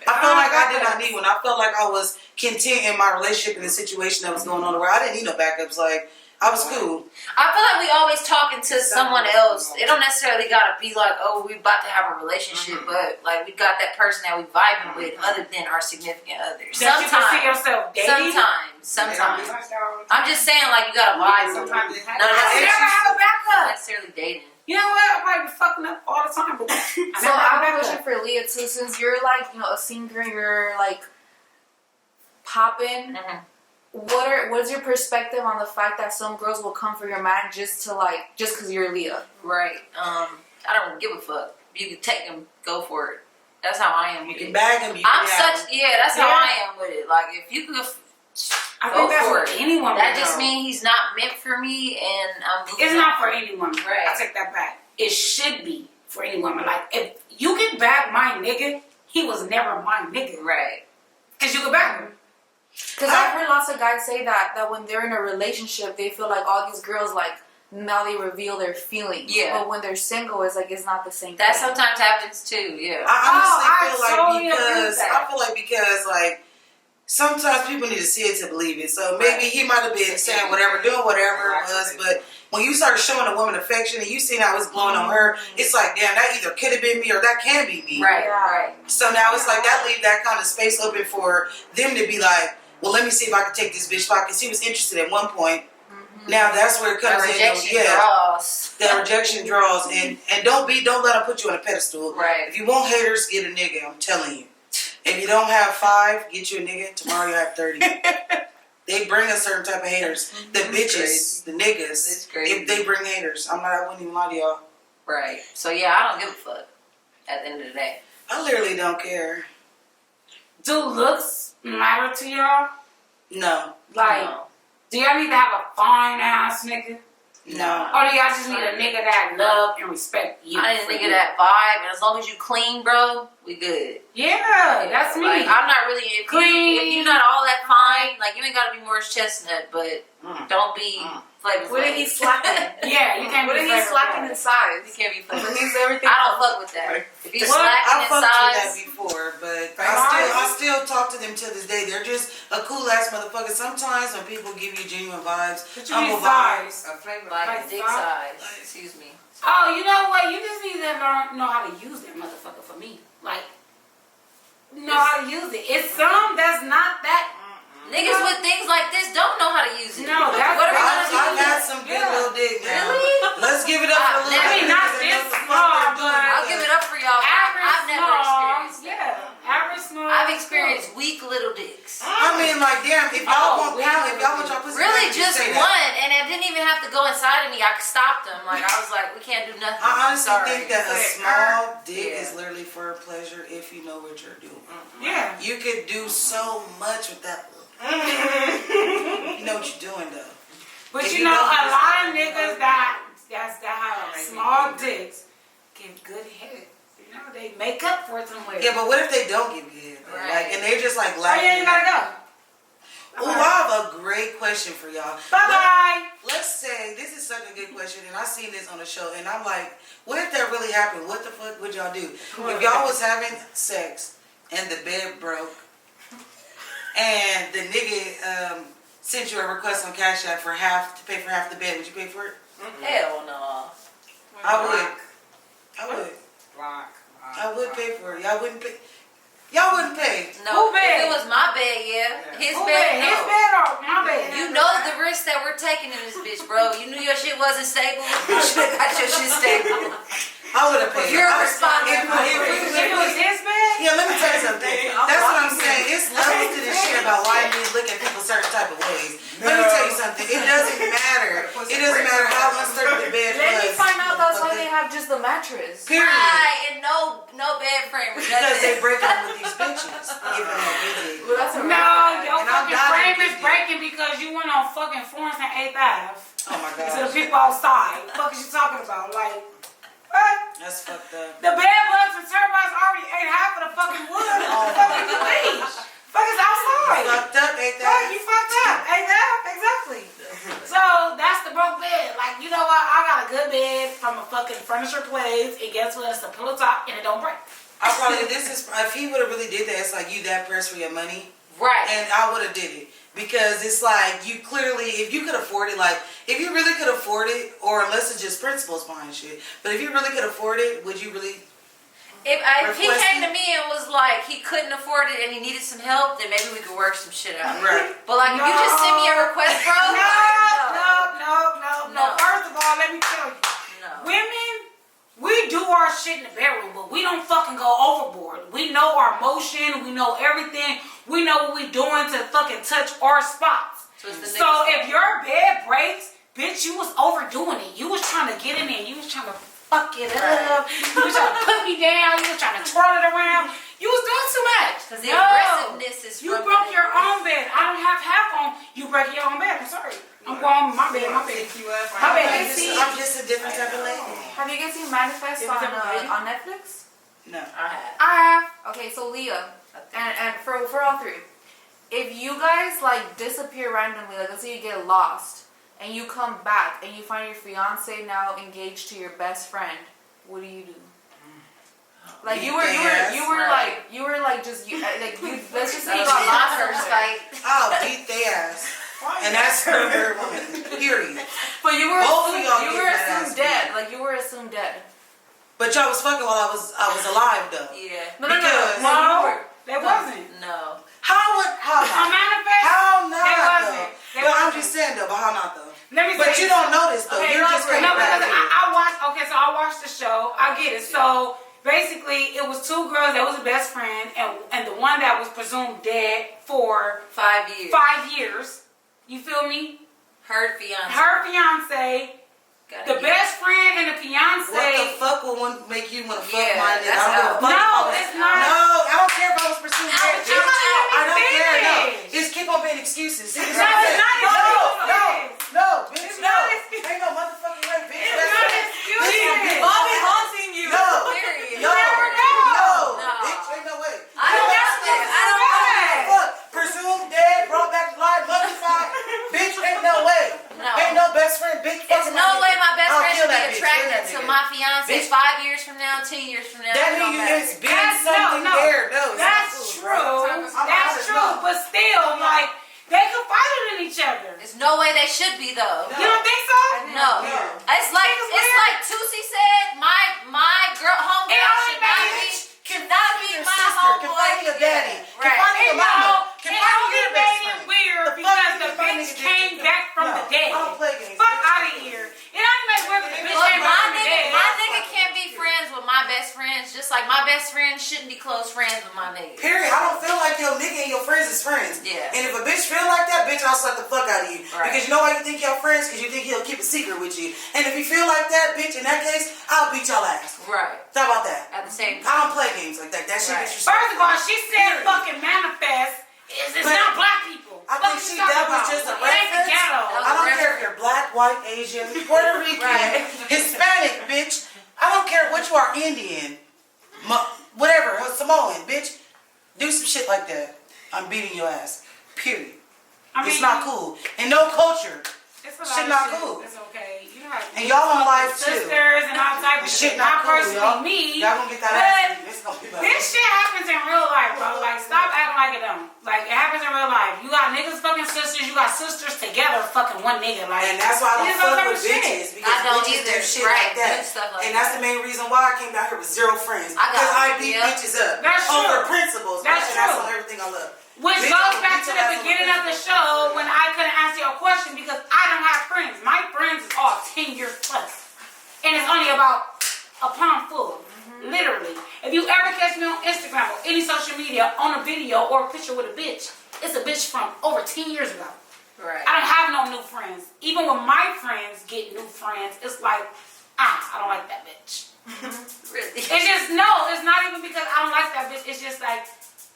I felt like I did not need one. I felt like I was content in my relationship in the situation that was going on where I didn't need no backups. Like, I was cool. I feel like we always talking to someone else. It don't necessarily gotta be like, oh, we about to have a relationship, but like we got that person that we vibing with, other than our significant others. That you can see yourself dating. Sometimes. I'm just saying, like you gotta vibe with them. Sometimes it I happens. never have a Not backup. necessarily dating. You know what? I might be fucking up all the time. But I So never I have have a a question backup. for Leah too. Since you're like, a singer, you're like popping. Mhm. What is your perspective on the fact that some girls will come for your man just because you're Leah? Right. I don't give a fuck. You can take them, go for it. That's how I am You with can it. bag them. You I'm can have such, them. that's how I am with it. Like, if you could I go think that's for for it. any woman. That just though. means he's not meant for me, and I'm moving It's on. not for any woman. Right. I take that back. It should be for any woman. Like, if nigga, he was never my nigga. Right. Cause you could back him. Because I've heard lots of guys say that when they're in a relationship, they feel like all these girls, like, now they reveal their feelings. Yeah. But when they're single, it's like, it's not the same That thing. sometimes happens too, yeah. I honestly totally feel agree like with that. I feel like because like sometimes people need to see it to believe it. So maybe he might have been saying whatever, doing whatever it was, but when you start showing a woman affection and you see how it's blowing on her, it's like, damn, that either could have been me or that can be me. Right, Yeah. right. So now it's like that leave that kind of space open for them to be like, well, let me see if I can take this bitch back, because he was interested at one point. Now that's where it comes That in. rejection draws. That rejection draws, and don't let them put you on a pedestal. Right. If you want haters, get a nigga. I'm telling you. If you don't have 5, get you a nigga. Tomorrow you have 30. They bring a certain type of haters. The bitches, the niggas. It's crazy. If they bring haters, I wouldn't even lie to y'all. Right. So yeah, I don't give a fuck at the end of the day. I literally don't care. Do looks matter to y'all? No. Like, No. do y'all need to have a fine ass nigga? No. Or do y'all just need a nigga that love and respect you? I didn't think of that vibe, and as long as you clean, bro, we good. Yeah, that's me. Like, I'm not really Clean. If you're not all that fine, like you ain't gotta be Morris Chestnut, but don't be Flavor What if he's slacking? Yeah, you can't What be if he's Flavor slacking in Flav. size? You can't be Flavor. He's everything. I don't fuck with that. If he's What? slacking I in fucked with that size, before, but Size? I still talk to them till this day. They're just a cool ass motherfucker. Sometimes when people give you genuine vibes, But you I'm need a vibe. size. like dick size. Excuse me. Oh, you know what? You just need to know how to use that motherfucker for me. Like, know how to use it. It's some that's not that. Niggas with things like this don't know how to use it. No, that's what are we I've gonna do? had some good little dick now. Really? Let's give it up for a little I mean, bit. not because they know this what the fuck small, they're doing. but- I'll give it up for y'all. Average I've never small. experienced that. Yeah, average small. I've experienced weak little dicks. I mean, like, damn, if y'all want power, if y'all want y'all pussy, Really, back, just say that. one, and it didn't even have to go inside of me. I could stop them. Like I was like, we can't do nothing. I I'm honestly sorry. think that a But, small dick yeah. is literally for pleasure if you know what you're doing. Yeah. You could do so much with that. You know what you're doing, though. But If you you know, don't a use lot it, of niggas that have small dicks give good head. You know, they make up for it somewhere. Yeah, but what if they don't give good? Though? Right. Like, and they're just like Oh, lacking. yeah, you gotta go. Ooh, I have a great question for y'all. Bye-bye. Let's say, this is such a good question, and I seen this on the show, and I'm like, what if that really happened? What the fuck would y'all do? If y'all was having sex, and the bed broke, and the nigga sent you a request on Cash App for to pay for half the bed, would you pay for it? Hell no. I would. I would pay for it. Y'all wouldn't pay. Y'all wouldn't pay. No, Who bed? if it was my bed, yeah. His Who bed, bed? no. His bed or my bed? You know the risk that we're taking in this bitch, bro. You knew your shit wasn't stable. You should have got your shit stable. I would have paid. You're I- responsible. If it was his bed? Yeah, let me tell you something. That's what I'm saying. It's levels to this shit about why men look at people certain type of ways. Let me tell you something. It doesn't matter. It doesn't matter how uncertain the bed was. Let me find out that's why they have just the mattress. Period. Right, and no bed frame. or Because they nothing. break up with these bitches. Giving that good dick. Well, that's a No, your And I'm fucking dying frame to is get breaking because you went on fucking Florence and 8th Ave Oh my to the god. people outside. What the fuck is you talking about? Like, what? That's fucked up. The bed bugs and termites already ate half of the fucking wood. What the fuck did you leave? Fuck is outside. Fucked up, ain't Fuck, that? you fucked up. Ain't that? Exactly. So that's the broke bed. Like, you know what? I got a good bed from a fucking furniture place, and guess what? It's a pillow top and it don't break. I probably, if he would have really did that, it's like you that pressed for your money. Right. And I would have did it. Because it's like, you clearly, if you could afford it, like, if you really could afford it, or unless it's just principles behind shit, but if you really could afford it, would you really? If he Requesting- came to me and was like he couldn't afford it and he needed some help, then maybe we could work some shit out. Right. But like if you just send me a request, bro, No. First of all, let me tell you. No. Women, we do our shit in the bedroom, but we don't fucking go overboard. We know our motion. We know everything. We know what we doing to fucking touch our spots. So it's the So niggas' if your bed breaks, bitch, you was overdoing it. You was trying to get in there. You was trying to fuck it up. You was trying to put me down. You was trying to twirl it around. You was doing too much. Because the aggressiveness is You from broke the your niggas. own bed. I don't have half on. You break your own bed. I'm sorry. I'm going my bed. My bed. My bed. I'm just a different type of lady. Have you guys seen Manifest on Netflix? No. I have. Okay, so Leah, and for all three, if you guys like disappear randomly, like let's say you get lost and you come back and you find your fiance now engaged to your best friend, what do you do? Like you were like just you let's just say you got lost first somewhere. fight. I'll beat their ass. And that's her very woman. Period. But you were Both of y'all you get were that assumed ass dead. beat. Like you were assumed dead. But y'all was fucking while I was alive though. Yeah. No. No, there wasn't. No. How A not? manifest? How not There though? wasn't. There But I'm wasn't. just saying though, but how not though? Let me But say you don't know this though. Okay, You're just elaborate. No, because crazy. I watched. Okay, so I watched the show. I get it. So basically, it was two girls that was a best friend, and the one that was presumed dead for 5 years. 5 years. You feel me? Her fiance. Her fiance, the best friend, and the fiance. What the fuck would make you want to fuck Yeah, my nigga? that's I don't give a fuck. No, it's not. No, I don't care if I was pursuing dead, but you bitch. might let me I don't care. No, finish. just keep on being excuses. See, No, it's not excuses. No, bitch. It's No, not excuses. ain't no motherfucking way, bitch. It's That's not it. excuses. Bobby haunting you. No, Period. no, never know. no, No. bitch. Ain't no way. I don't That's know that. I don't know that. Fuck, presumed dead, brought back to life, mummified. Bitch, ain't no way. No. Ain't no best friend, bitch. There's fuck no my way nigga. my best I'll friend kill should that be bitch. attracted Kill to that my nigga. fiance Bitch. 5 years from now, 10 years from now. That it don't means matter. it's been something no. there. No, it's That's not cool, true. bro. That's true. But still, like, they confided in each other. There's no way they should be though. You don't think so? No. No. It's like Tusi said. My girl homegirl It only should not be. Bitch, Should not be your my sister, homeboy. confiding your daddy, Yeah, confiding your mama, It confiding only your best made it friend. weird The fuck because you the think bitch nigga came did? back from No, the dead. I don't play games. Fuck out of here. It only made it weird because the bitch came back from the dead. My nigga can't be friends with my best friends, just like my best friend shouldn't be close friends with my nigga. Period. I don't feel like your nigga and your friends is friends. Yeah. And if a bitch feel like that, bitch, I'll slap the fuck out of you. Right. Because you know why you think y'all friends? Because you think he'll keep a secret with you. And if he feel like that, bitch, in that case, I'll beat y'all ass. Right. How about that? At the same time. I don't play games like that. That shit Right. disrespectful. First of all, she said fucking manifest. It's But not black people. I What think you talking that was about? just a It ain't the reference. ghetto. I don't care if you're black, white, Asian, Puerto Rican, Right. Hispanic, bitch. I don't care what you are, Indian, whatever, Samoan, bitch. Do some shit like that. I'm beating your ass. Period. I mean, It's not cool. And no culture. It's a lot Shit of not shit. cool. It's okay. You know how And y'all on live too. sisters and all type of And shit. shit not cool, personally y'all. me. Y'all gonna get that but ass. It's gonna be bad. this shit happens in real life, bro. Like, stop acting like it don't. Like, it happens in real life. You got niggas fucking sisters. You got sisters together fucking one nigga. Like, And that's why I don't these fuck are with shit. bitches. Because I don't bitches either. do shit Right, like that. do stuff like And that's that. the main reason why I came down here with 0 friends. I got Because I it, beat yeah. bitches up. That's over true. principles. That's bitch, and that's true. on everything I love. Which Bitch, goes I'm back beat to your the ass over beginning of the principles. show when I couldn't answer your question because I don't have friends. My friends is all 10 years plus. And it's only about a palm full. Literally. If you ever catch me on Instagram or any social media on a video or a picture with a bitch, it's a bitch from over 10 years ago. Right. I don't have no new friends. Even when my friends get new friends, it's like, I don't like that bitch. Really. It's just, no, it's not even because I don't like that bitch. It's just like,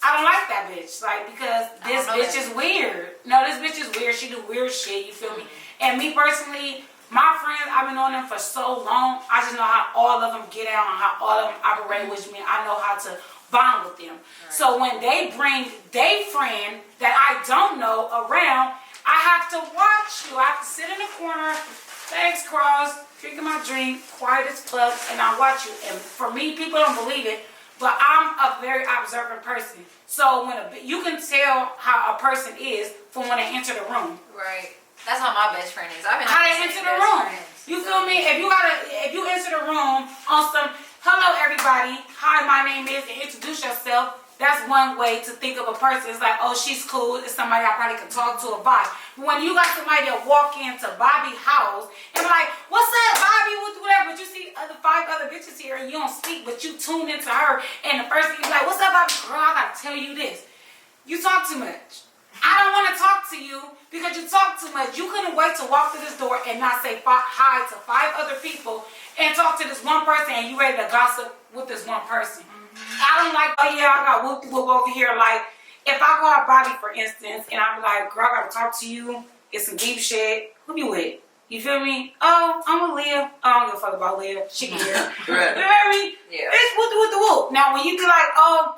I don't like that bitch. Like, because this bitch is weird. No, this bitch is weird. She do weird shit, you feel me? And me personally, my friends, I've been on them for so long. I just know how all of them get out and how all of them operate, which means I know how to bond with them. Right. So when they bring their friend that I don't know around, I have to watch you. I have to sit in the corner, legs crossed, drinking my drink, quiet as fuck, and I watch you. And for me, people don't believe it, but I'm a very observant person. So when you can tell how a person is from when they enter the room. Right. That's how my best friend is. I've been How they enter the room. You feel me? If you enter the room on some, hello everybody, hi, my name is, and introduce yourself, that's one way to think of a person. It's like, oh, she's cool. It's somebody I probably can talk to or vibe. But when you got somebody that walk into Bobbi's house and be like, what's up, Bobbi, whatever, but you see 5 other bitches here and you don't speak, but you tune into her, and the first thing you be like, what's up, Bobbi? Girl, I gotta tell you this. You talk too much. I don't want to talk to you because you talk too much. You couldn't wait to walk through this door and not say hi to 5 other people and talk to this one person and you ready to gossip with this one person. I don't like, oh yeah, I got whoop-de-whoop over here. Like, if I go out Bobbi, for instance, and I'm like, girl, I gotta talk to you, get some deep shit, who you with? You feel me? Oh, I'm with Leah. Oh, I don't give a fuck about Leah. She can hear. Right. You hear me? Yeah. Bitch, whoop-de-whoop. now when you be like, oh,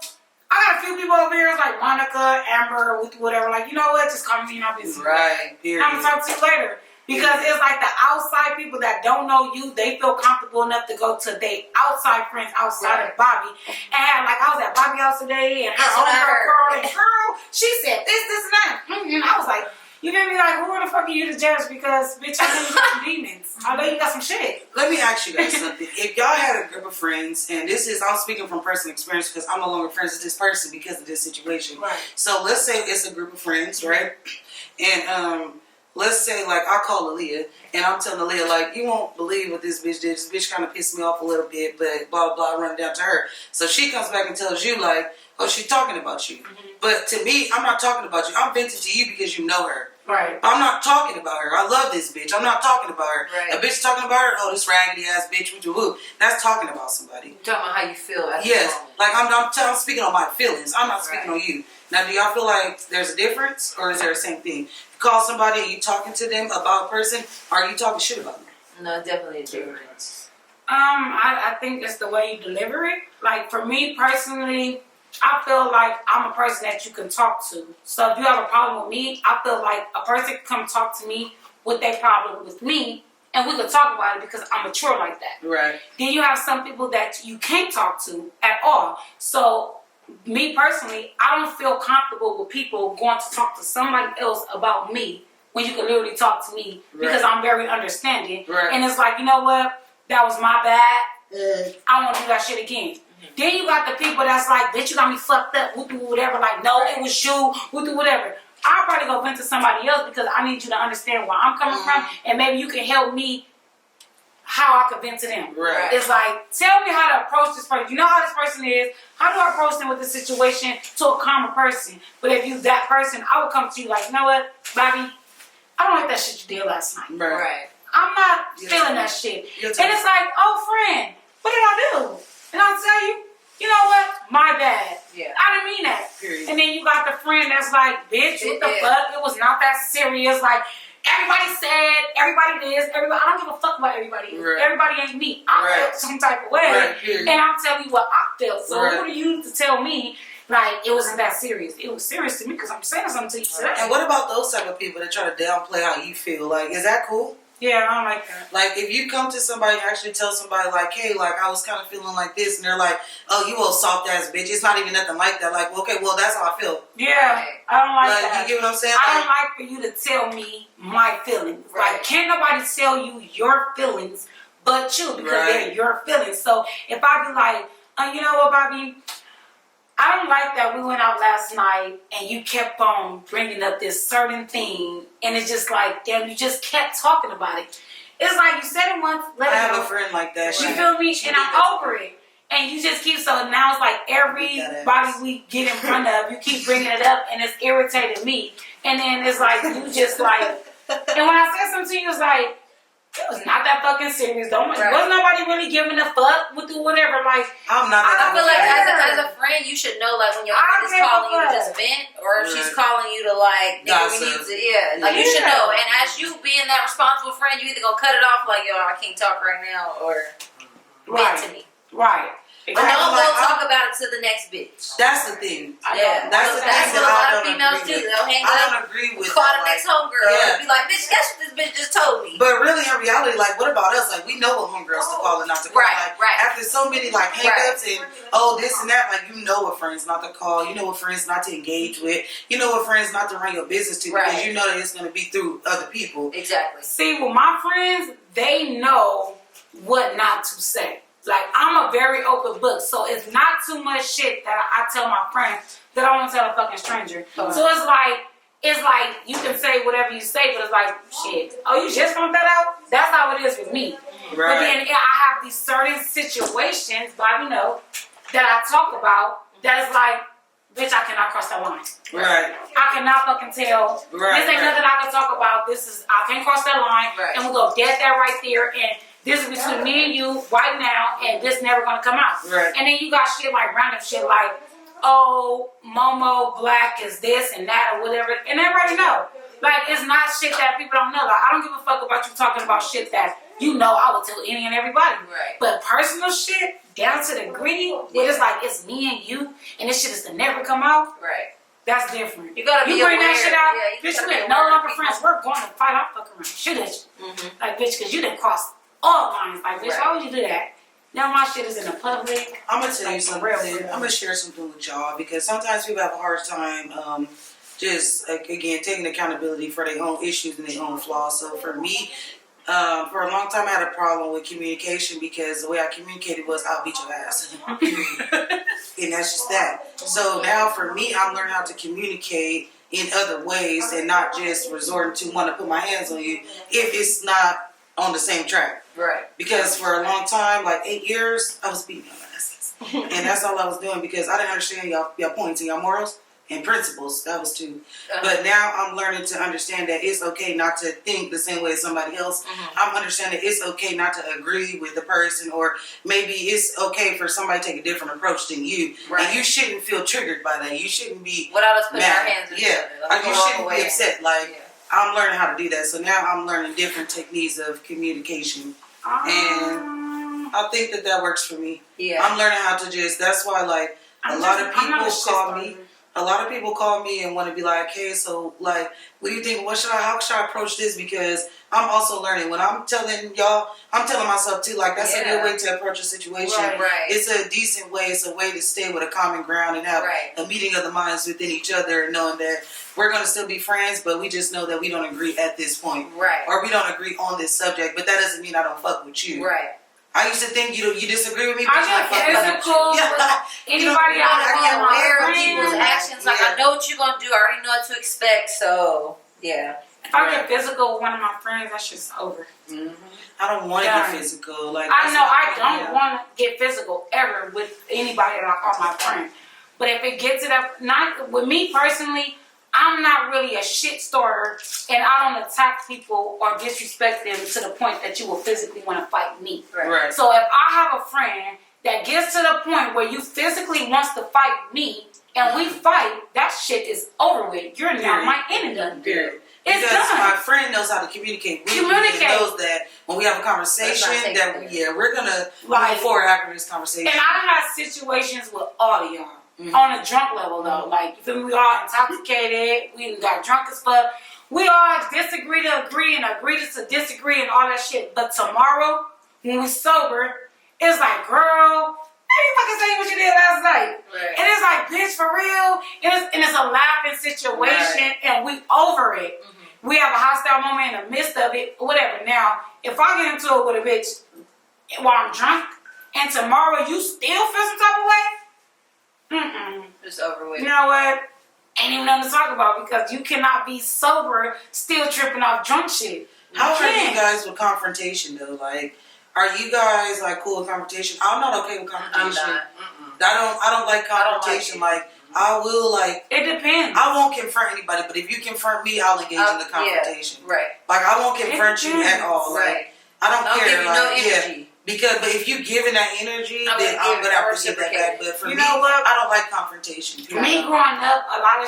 I got a few people over here, it's like Monica, Amber, whatever. Like, you know what? Just call me, not busy. Right. Period. I'm gonna talk to you later. Because it's like the outside people that don't know you, they feel comfortable enough to go to their outside friends outside of Bobby. And like, I was at Bobby house today, and her own girl, she said this, and that. And I was like, you feel me? Like, who the fuck are you to judge? Because, bitch, I know you got some demons. I know you got some shit. Let me ask you guys something. If y'all had a group of friends, and I'm speaking from personal experience because I'm no longer friends with this person because of this situation. Right. So let's say it's a group of friends, right? And let's say like I call Leah, and I'm telling Leah like, you won't believe what this bitch did. This bitch kind of pissed me off a little bit, but blah blah. I run down to her, so she comes back and tells you like, oh, she's talking about you. Mm-hmm. But to me, I'm not talking about you. I'm venting to you because you know her. Right. I'm not talking about her. I love this bitch. I'm not talking about her. Right. A bitch talking about her, oh, this raggedy ass bitch, woo. That's talking about somebody. You're talking about how you feel at Yes. the moment. Like I'm speaking on my feelings. I'm not speaking Right. on you. Now, do y'all feel like there's a difference, or is there the same thing? You call somebody and you talking to them about a person, or are you talking shit about them? No, definitely a difference. I think it's the way you deliver it. Like, for me personally, I feel like I'm a person that you can talk to. So if you have a problem with me, I feel like a person can come talk to me with their problem with me, and we could talk about it because I'm mature like that. Right. Then you have some people that you can't talk to at all. So me personally, I don't feel comfortable with people going to talk to somebody else about me when you can literally talk to me because I'm very understanding. Right. And it's like, you know what? That was my bad. I won't do that shit again. Then you got the people that's like, bitch, you got me fucked up, whatever. Like, no, it was you, whatever. I'll probably go vent to somebody else because I need you to understand where I'm coming from, and maybe you can help me how I could vent to them. Right. It's like, tell me how to approach this person. You know how this person is. How do I approach them with the situation to a calmer person? But if you that person, I would come to you like, you know what, Bobby, I don't like that shit you did last night. Right. I'm not feeling that shit. You're And it's like, oh, friend, what did I do? And I'll tell you, you know what? My bad. Yeah. I didn't mean that. Period. And then you got the friend that's like, bitch, what the fuck? It was not that serious. Like, everybody said, everybody this, everybody. I don't give a fuck about everybody. Right. Everybody ain't me. I felt some type of way. Right. Period. And I'm telling you what I felt. So Right. who are you to tell me, like, it wasn't that serious? It was serious to me because I'm saying something to you today. And what about those type of people that try to downplay how you feel? Like, is that cool? Yeah, I don't like that. Like, if you come to somebody and actually tell somebody, like, hey, like, I was kind of feeling like this, and they're like, oh, you old soft ass bitch. It's not even nothing like that. Like, well, okay, well, that's how I feel. Yeah, I don't like that. You get what I'm saying? I don't like for you to tell me my feelings. Right. Like, can't nobody tell you your feelings but you because they're your feelings. So if I be like, you know what, Bobby? I don't like that we went out last night and you kept on bringing up this certain thing, and it's just like, damn, you just kept talking about it. It's like you said it once, let I it have go. a friend like that. You feel me? And I'm over it. And you just keep, so now it's like everybody we get in front of, you keep bringing it up, and it's irritating me. And then it's like, you just like, and when I said something to you, it's like, it was not that fucking serious. Wasn't nobody really giving a fuck with whatever. Like, I'm not. I feel like as a friend, you should know like when your friend is calling you to just vent, or if she's calling you to like, we need to, like you should know. And as you being that responsible friend, you either gonna cut it off like, yo, I can't talk right now, or vent to me. Right. But don't go talk about it to the next bitch. That's the thing. Yeah, that's the thing that's what a lot of females do. They'll hang I up, don't agree with call that. the next homegirl, and be like, bitch, guess what this bitch just told me. But really, in reality, like, what about us? Like, we know what homegirls to call and not to call. Right, like, right. After so many, like, hang-ups and, oh, this and that, like, you know what friends not to call. You know what friends not to engage with. You know what friends not to run your business to because you know that it's going to be through other people. Exactly. See, with my friends, they know what not to say. Like, I'm a very open book, so it's not too much shit that I tell my friends that I won't tell a fucking stranger. So it's like you can say whatever you say, but it's like, shit, oh, you just found that out? That's how it is with me. Right. But then I have these certain situations, Bobby know, that I talk about that is like, bitch, I cannot cross that line. Right. I cannot fucking tell. This ain't nothing I can talk about. I can't cross that line. Right. And we'll go dead there right there. And this is between me and you right now, and this never gonna come out. Right. And then you got shit like random shit like, oh, Momo Black is this and that or whatever. And everybody know. Like, it's not shit that people don't know. Like, I don't give a fuck about you talking about shit that you know I would tell any and everybody. Right. But personal shit, down to the gritty, where it's like it's me and you, and this shit is to never come out. Right. That's different. You gotta be You bring aware. that shit out, Yeah, you bitch, gotta we be ain't no aware of longer people. friends. We're going to fight. I'll fuck around. Shoot at you. Like, bitch, because you done crossed all lines. Like, bitch, Right. why would you do that? Now my shit is in the public. I'm gonna tell you Like, for something. real, I'm for real. gonna share something with y'all because sometimes people have a hard time just again taking accountability for their own issues and their own flaws. So for me, for a long time I had a problem with communication because the way I communicated was I'll beat your ass. And that's just that. So now for me, I'm learning how to communicate in other ways and not just resorting to want to put my hands on you if it's not on the same track. Right. Because for a long time, like 8 years, I was beating your asses. And that's all I was doing because I didn't understand y'all points and y'all morals and principles. That was too. But now I'm learning to understand that it's okay not to think the same way as somebody else. I'm understanding it's okay not to agree with the person, or maybe it's okay for somebody to take a different approach than you. Right. And you shouldn't feel triggered by that. You shouldn't be Without us putting mad. our hands in Yeah. each other. Like, you walk shouldn't away be and- upset. Like, Yeah. I'm learning how to do that. So now I'm learning different techniques of communication. And I think that works for me. Yeah. I'm learning how to just, that's why, like, a lot of people call me. A lot of people call me and want to be like, hey, so, like, what do you think? How should I approach this? Because I'm also learning. When I'm telling y'all, I'm telling myself, too, like, that's a good way to approach a situation. Right. It's a decent way. It's a way to stay with a common ground and have a meeting of the minds within each other, and knowing that we're going to still be friends, but we just know that we don't agree at this point. Right. Or we don't agree on this subject, but that doesn't mean I don't fuck with you. Right. I used to think you disagree with me, but I I get fuck with physical you. with anybody out I of get my aware of friends. people's actions. Like, I know what you're going to do. I already know what to expect. So, yeah. If I get physical with one of my friends, that shit's over. I don't want to get physical. Like, I know I that's don't want to get physical ever with anybody that I call my friend. But if it gets to that, not with me personally, I'm not really a shit starter, and I don't attack people or disrespect them to the point that you will physically want to fight me. Right. So if I have a friend that gets to the point where you physically wants to fight me and we fight, that shit is over with. You're now my enemy. Period. It's Because done. my friend knows how to communicate with me and knows that when we have a conversation, that we're gonna move forward after this conversation. And I had situations with all of y'all. On a drunk level though. Like, you feel me? We all intoxicated, we got drunk as fuck. We all disagree to agree and agree to disagree and all that shit. But tomorrow, when we sober, it's like, girl, you fucking say what you did last night. Right. And it's like, bitch, for real. And it's a laughing situation and we over it. We have a hostile moment in the midst of it, whatever. Now, if I get into it with a bitch while I'm drunk and tomorrow you still feel some type of way, It's over with. you know what? Ain't even nothing to talk about because you cannot be sober still tripping off drunk shit. How are you guys with confrontation though? Like, are you guys like cool with confrontation? I'm not okay with confrontation. I'm not. I don't like confrontation. Like, I will like. It depends. I won't confront anybody, but if you confront me, I'll engage in the confrontation. Yeah, right. Like, I won't confront you at all. Right. Like, I don't I'll care. give you like, no energy. Because, but if you giving that energy, I'm then I'm gonna gonna have to give that back. reciprocate. But for You me, know what? I don't like confrontation. Me growing up, a lot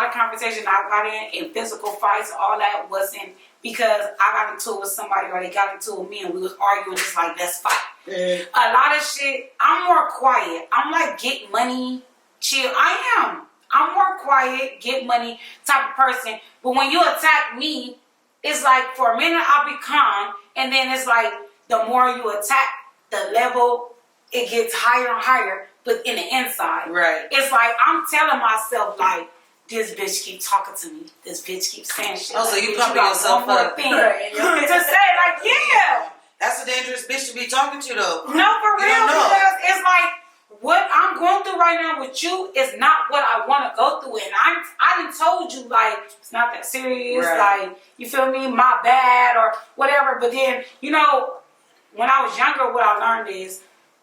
of conversation I got in physical fights, all that wasn't because I got into it with somebody or they got into it with me and we was arguing. It's like, let's fight. A lot of shit. I'm more quiet. I'm like, get money, chill. I am. I'm more quiet, get money type of person. But when you attack me, it's like for a minute I'll be calm, and then it's like the more you attack, the level it gets higher and higher. But in the inside, Right. it's like I'm telling myself like, this bitch keep talking to me. This bitch keeps saying shit. Oh, so like, you bitch, pumping got yourself one more up. thing Right. to say like, yeah. That's a dangerous bitch to be talking to, though. No, for You real, don't know. because it's like what I'm going through right now with you is not what I want to go through, and I done told you like it's not that serious, Right. like you feel me, my bad or whatever. But then you know, when I was younger, what I learned is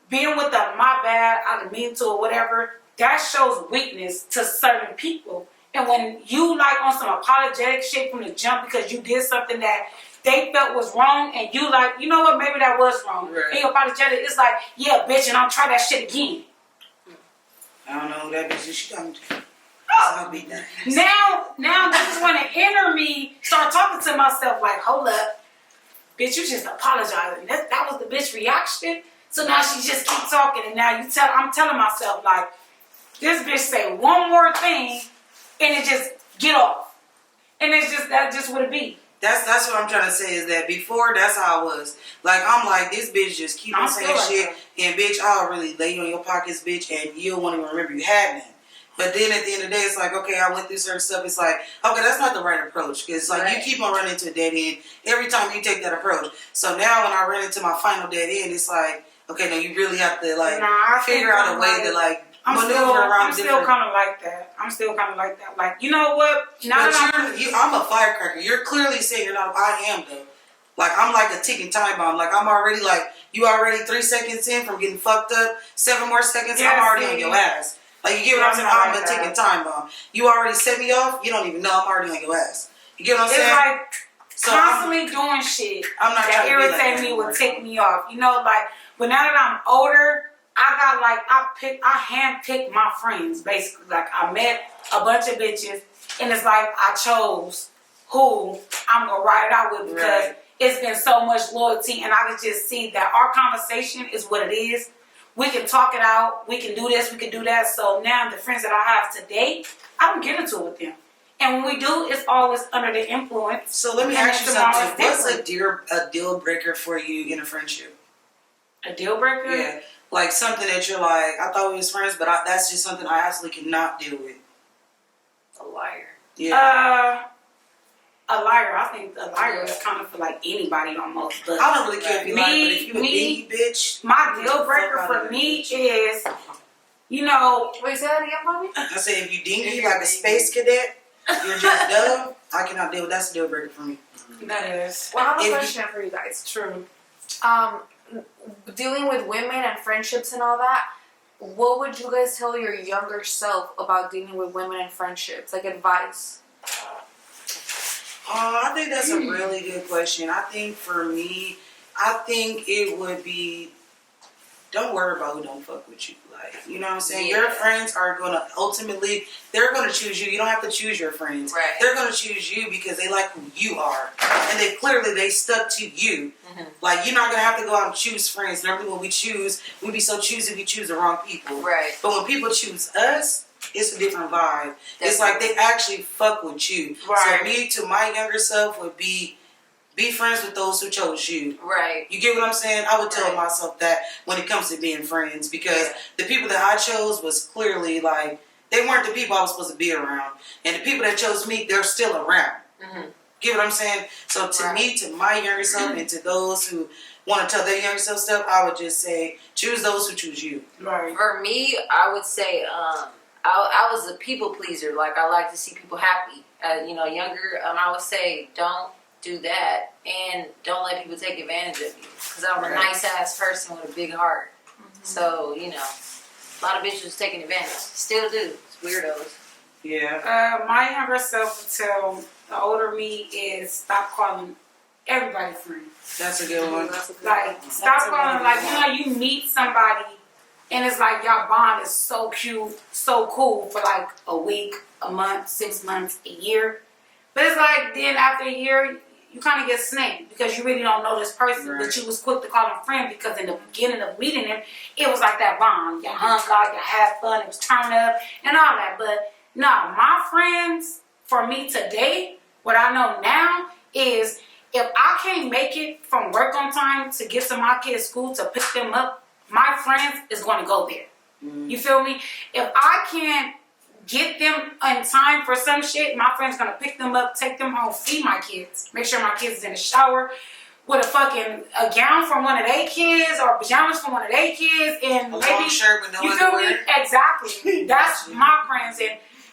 being with the my bad, I didn't mean to or whatever. That shows weakness to certain people, and when you like on some apologetic shit from the jump because you did something that they felt was wrong, and you like, you know what, maybe that was wrong. Right. And you're apologetic, it's like, yeah, bitch, and I'll try that shit again. I don't know who that bitch is. She talking to. I'll beat that. Now this is when the inner me start talking to myself like, hold up, bitch, you just apologizing. That was the bitch reaction So now she just keep talking, and now I'm telling myself like, this bitch say one more thing, and it just get off, and that's just what it be. That's what I'm trying to say is that before that's how I was. Like I'm like this bitch just keep on saying shit, and bitch I'll really lay you on your pockets, bitch, and you don't want to even remember you had none. But then at the end of the day, it's like, okay, I went through certain stuff. It's like, okay, that's not the right approach. Because like you keep on running into a dead end every time you take that approach. So now when I run into my final dead end, it's like, okay, no, you really have to like figure out a way to like maneuver around. I'm still kind of like that. Like, you know what? I'm a firecracker. You're clearly saying you're not. I am though. Like I'm like a ticking time bomb. Like I'm already like you already 3 seconds in from getting fucked up. 7 more seconds, I'm already on your ass. Like, you get what I'm saying? I'm a ticking time bomb. You already set me off, you don't even know I'm already on your ass. You get what I'm saying? It's like constantly doing shit that irritate me would tick me off. You know, like, but now that I'm older, I got like, I handpicked my friends, basically. Like, I met a bunch of bitches, and it's like, I chose who I'm going to ride it out with because it's been so much loyalty, and I can just see that our conversation is what it is. We can talk it out. We can do this. We can do that. So now the friends that I have today, I don't get into it with them. And when we do, it's always under the influence. So let me ask you something. What's a deal breaker for you in a friendship? A deal breaker? Yeah. Like something that you're like, I thought we was friends, but that's just something I absolutely cannot deal with. A liar. Yeah. A liar. I think a liar is kind of for like anybody almost. But I don't really care if you lie, but if you a dingy bitch. My deal breaker for me is, you know. Wait, say that again, Bobby? I say if you dingy like a space cadet, you're just dumb. I cannot deal with that's a deal breaker for me. That is. Well, I have a question for you guys. True. Dealing with women and friendships and all that, what would you guys tell your younger self about dealing with women and friendships? Like advice? I think that's a really good question. I think for me, I think it would be, don't worry about who don't fuck with you. Like, you know what I'm saying? Your friends are going to ultimately, they're going to choose you. You don't have to choose your friends. Right. They're going to choose you because they like who you are. And they stuck to you. Mm-hmm. Like, you're not going to have to go out and choose friends. Normally when we choose, we be so choosy, we choose the wrong people. Right. But when people choose us, it's a different vibe. It's like they actually fuck with you. Right. So me to my younger self would be friends with those who chose you. Right. You get what I'm saying? I would tell myself that when it comes to being friends because the people that I chose was clearly like, they weren't the people I was supposed to be around. And the people that chose me, they're still around. Mm-hmm. Get what I'm saying? So to me, to my younger self and to those who want to tell their younger self stuff, I would just say, choose those who choose you. Right. For me, I would say, I was a people pleaser. Like, I like to see people happy. Younger, I would say, don't do that. And don't let people take advantage of you. Because I'm a nice-ass person with a big heart. Mm-hmm. So, a lot of bitches taking advantage. Still do. It's weirdos. Yeah. My younger self would tell the older me is stop calling everybody friend. That's a good one. Like, stop calling, like, you meet somebody and it's like y'all bond is so cute, so cool for like a week, a month, 6 months, a year. But it's like then after a year, you kind of get snaked because you really don't know this person, but you was quick to call him friend because in the beginning of meeting him, it was like that bond. Y'all hung out, y'all had fun, it was turn up and all that. But no, my friends, for me today, what I know now is if I can't make it from work on time to get to my kids' school to pick them up, my friends is going to go there. Mm. You feel me? If I can't get them in time for some shit, my friend's going to pick them up, take them home, feed my kids, make sure my kids is in the shower with a gown from one of their kids or pajamas from one of their kids and a maybe long shirt with no you feel underwear. Me? Exactly. That's my friends.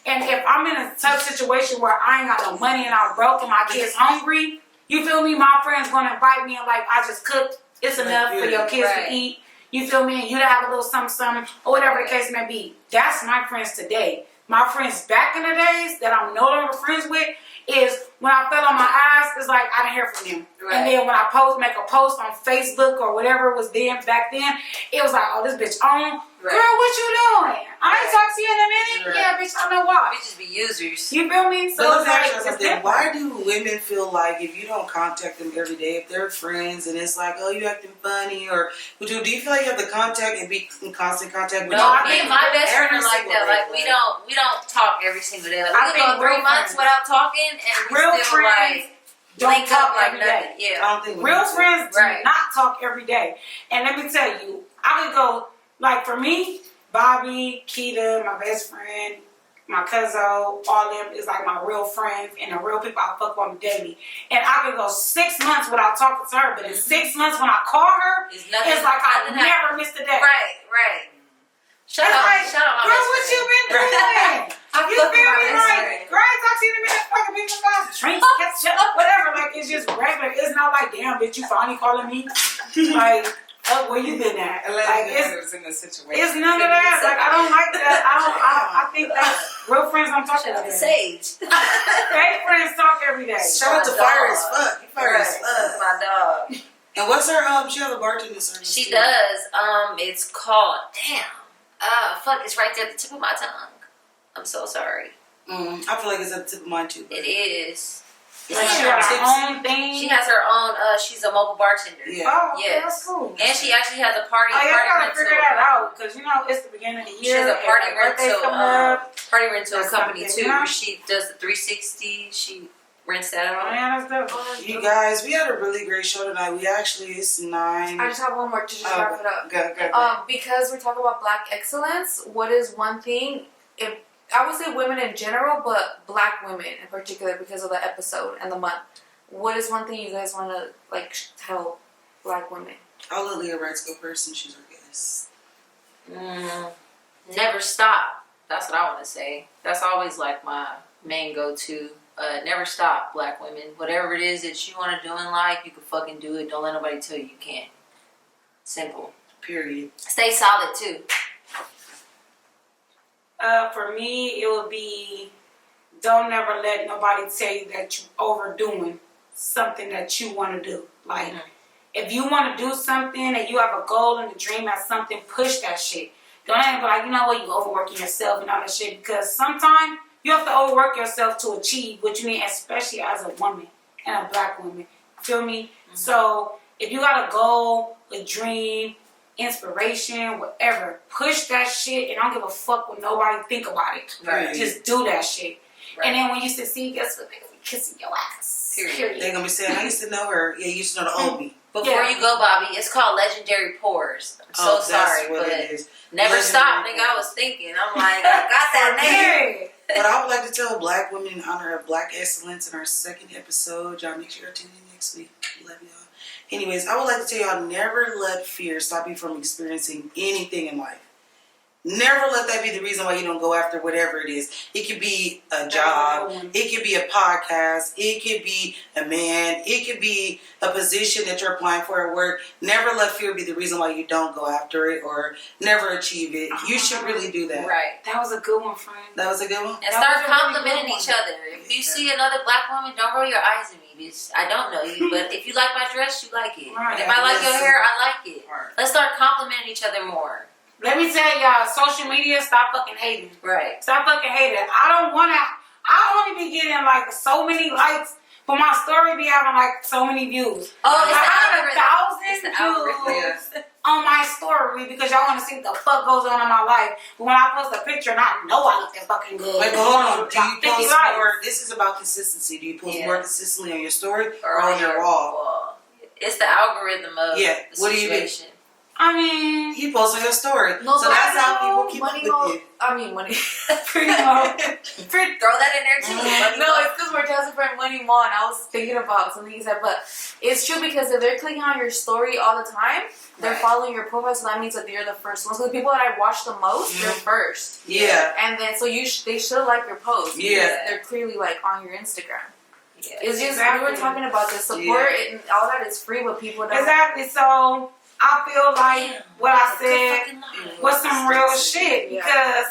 And if I'm in a tough situation where I ain't got no money and I'm broke and my kids hungry, you feel me? My friend's going to invite me and like, I just cooked. It's enough for your kids to eat. You feel me? And you to have a little something, or whatever the case may be. That's my friends today. My friends back in the days that I'm no longer friends with is when I fell on my ass, it's like I didn't hear from them. Right. And then when I make a post on Facebook or whatever it was back then, it was like, oh, this bitch on. Right. Girl, what you doing? I ain't talked to you in a minute. Right. Yeah, that bitch, I know why. Bitches be users. You feel me? So So let's it's like, ask you it's something. different. Why do women feel like if you don't contact them every day, if they're friends and it's like, oh, you acting funny, or do you feel like you have to contact and be in constant contact with No, your I think my best friend every are like single that. day, Like we don't talk every single day. Like, I we can think go 3 real months friends- without talking, and we real still friends like don't link talk up like every day. nothing. I Yeah. don't think we Real need to. friends do Right. not talk every day. And let me tell you, I could go, like for me, Bobby, Keita, my best friend, my cousin, all them is like my real friends and the real people I fuck on daily. And I could go 6 months without talking to her, but in 6 months when I call her, It's nothing. it's like I nothing never missed a day. Right. Shut It's up. like, Shut up. my girl, best what friend. you been doing? I You fuck with feel my me? best Like, friend. girl, I talk to you in a minute, fucking people about drinks, ketchup, whatever. Like, it's just regular. It's not like, damn, bitch, you finally calling me. Like, where you been at? Like, it's in the situation. none of that. Like, I don't like that. I think that real friends don't talk Shut up, every day. Sage. Fake friends talk every day. Shout out to My Fire dog. as fuck. You fire as Right. fuck. My dog. And what's her she has a bartending service. She too. does. It's called. Damn. Fuck. It's right there at the tip of my tongue. I'm so sorry. I feel like it's at the tip of mine too. It is. Like, she got her own thing. She has her own. She's a mobile bartender. Yeah. Oh, okay, Yes. that's cool. And she actually has a party. Oh, y'all party gotta rental. figure that out, because you know it's the beginning of the She year. has a party and my birthday's rental. coming up. Party rental That's company something, too. you know? Where she does the 360. She rents that Oh, out. man, that's dope. You guys, we had a really great show tonight. We actually, it's 9. I just have one more to just wrap it up. Go. Because we're talking about Black excellence, what is one thing? If I would say women in general, but Black women in particular, because of the episode and the month. What is one thing you guys want to like tell Black women? I'll let Leah Wrights go first since she's our guest. Never stop. That's what I want to say. That's always like my main go-to. Never stop, Black women. Whatever it is that you want to do in life, you can fucking do it. Don't let nobody tell you you can't. Simple. Period. Stay solid too. For me, it would be don't never let nobody tell you that you're overdoing something that you want to do. Like, if you want to do something and you have a goal and a dream at something, push that shit. Don't ever be like, you know what, you overworking yourself and all that shit, because sometimes you have to overwork yourself to achieve what you need, especially as a woman and a Black woman. Feel me? So if you got a goal, a dream, inspiration, whatever, push that shit and don't give a fuck what nobody think about it. Right. Just do that shit. Right. And then when you succeed, guess what? They're gonna be kissing your ass. Period. They're going to be saying, I used to know her. Yeah, you used to know the old me. Before Yeah. you go, Bobby, it's called Legendary Pores. I'm so That's sorry, what but it is. never Legendary stop, nigga. I Pores. was thinking. I'm like, I got that name. Period. But I would like to tell Black women in honor of Black Excellence in our 2nd episode. Y'all make sure to tune in next week. Love y'all. Anyways, I would like to tell y'all, never let fear stop you from experiencing anything in life. Never let that be the reason why you don't go after whatever it is. It could be a job. It could be a podcast. It could be a man. It could be a position that you're applying for at work. Never let fear be the reason why you don't go after it or never achieve it. You should really do that. Right. That was a good one, friend. That was a good one? And That start was a really complimenting good each one. other. If you see another Black woman, don't roll your eyes at me, bitch. I don't know you, but if you like my dress, you like it. Right. And if I like your hair, I like it. Right. Let's start complimenting each other more. Let me tell y'all, social media, stop fucking hating. Right. Stop fucking hating. I only be getting like so many likes, but my story be having like so many views. Oh, Like, it's the I algorithm. got It's the 1,000 algorithm. views on my story because y'all want to see what the fuck goes on in my life. But when I post a picture and I know I look that fucking good. Wait, but hold on. Do you Got 50 post likes. more? This is about consistency. Do you post Yeah. more consistently on your story or on your wall? It's the algorithm of Yeah. the What do you do? situation. I mean, You post on your story. No, so but that's I how know people keep money up mo- with you. I mean, money. pretty much. Throw that in there too. Money No, mo. it's because we're telling friend Money Mo, and I was thinking about something you said, but it's true because if they're clicking on your story all the time, they're Right. following your profile, so that means that you're the first one. So the people that I watch the most, they're first. Yeah. And then, so they should like your post. Yeah. because they're clearly like on your Instagram. Yeah. It's just, Exactly. we were talking about this support, and all that is free, but people don't. Exactly. So I feel like what I Good said fucking line. was some real shit Yeah. because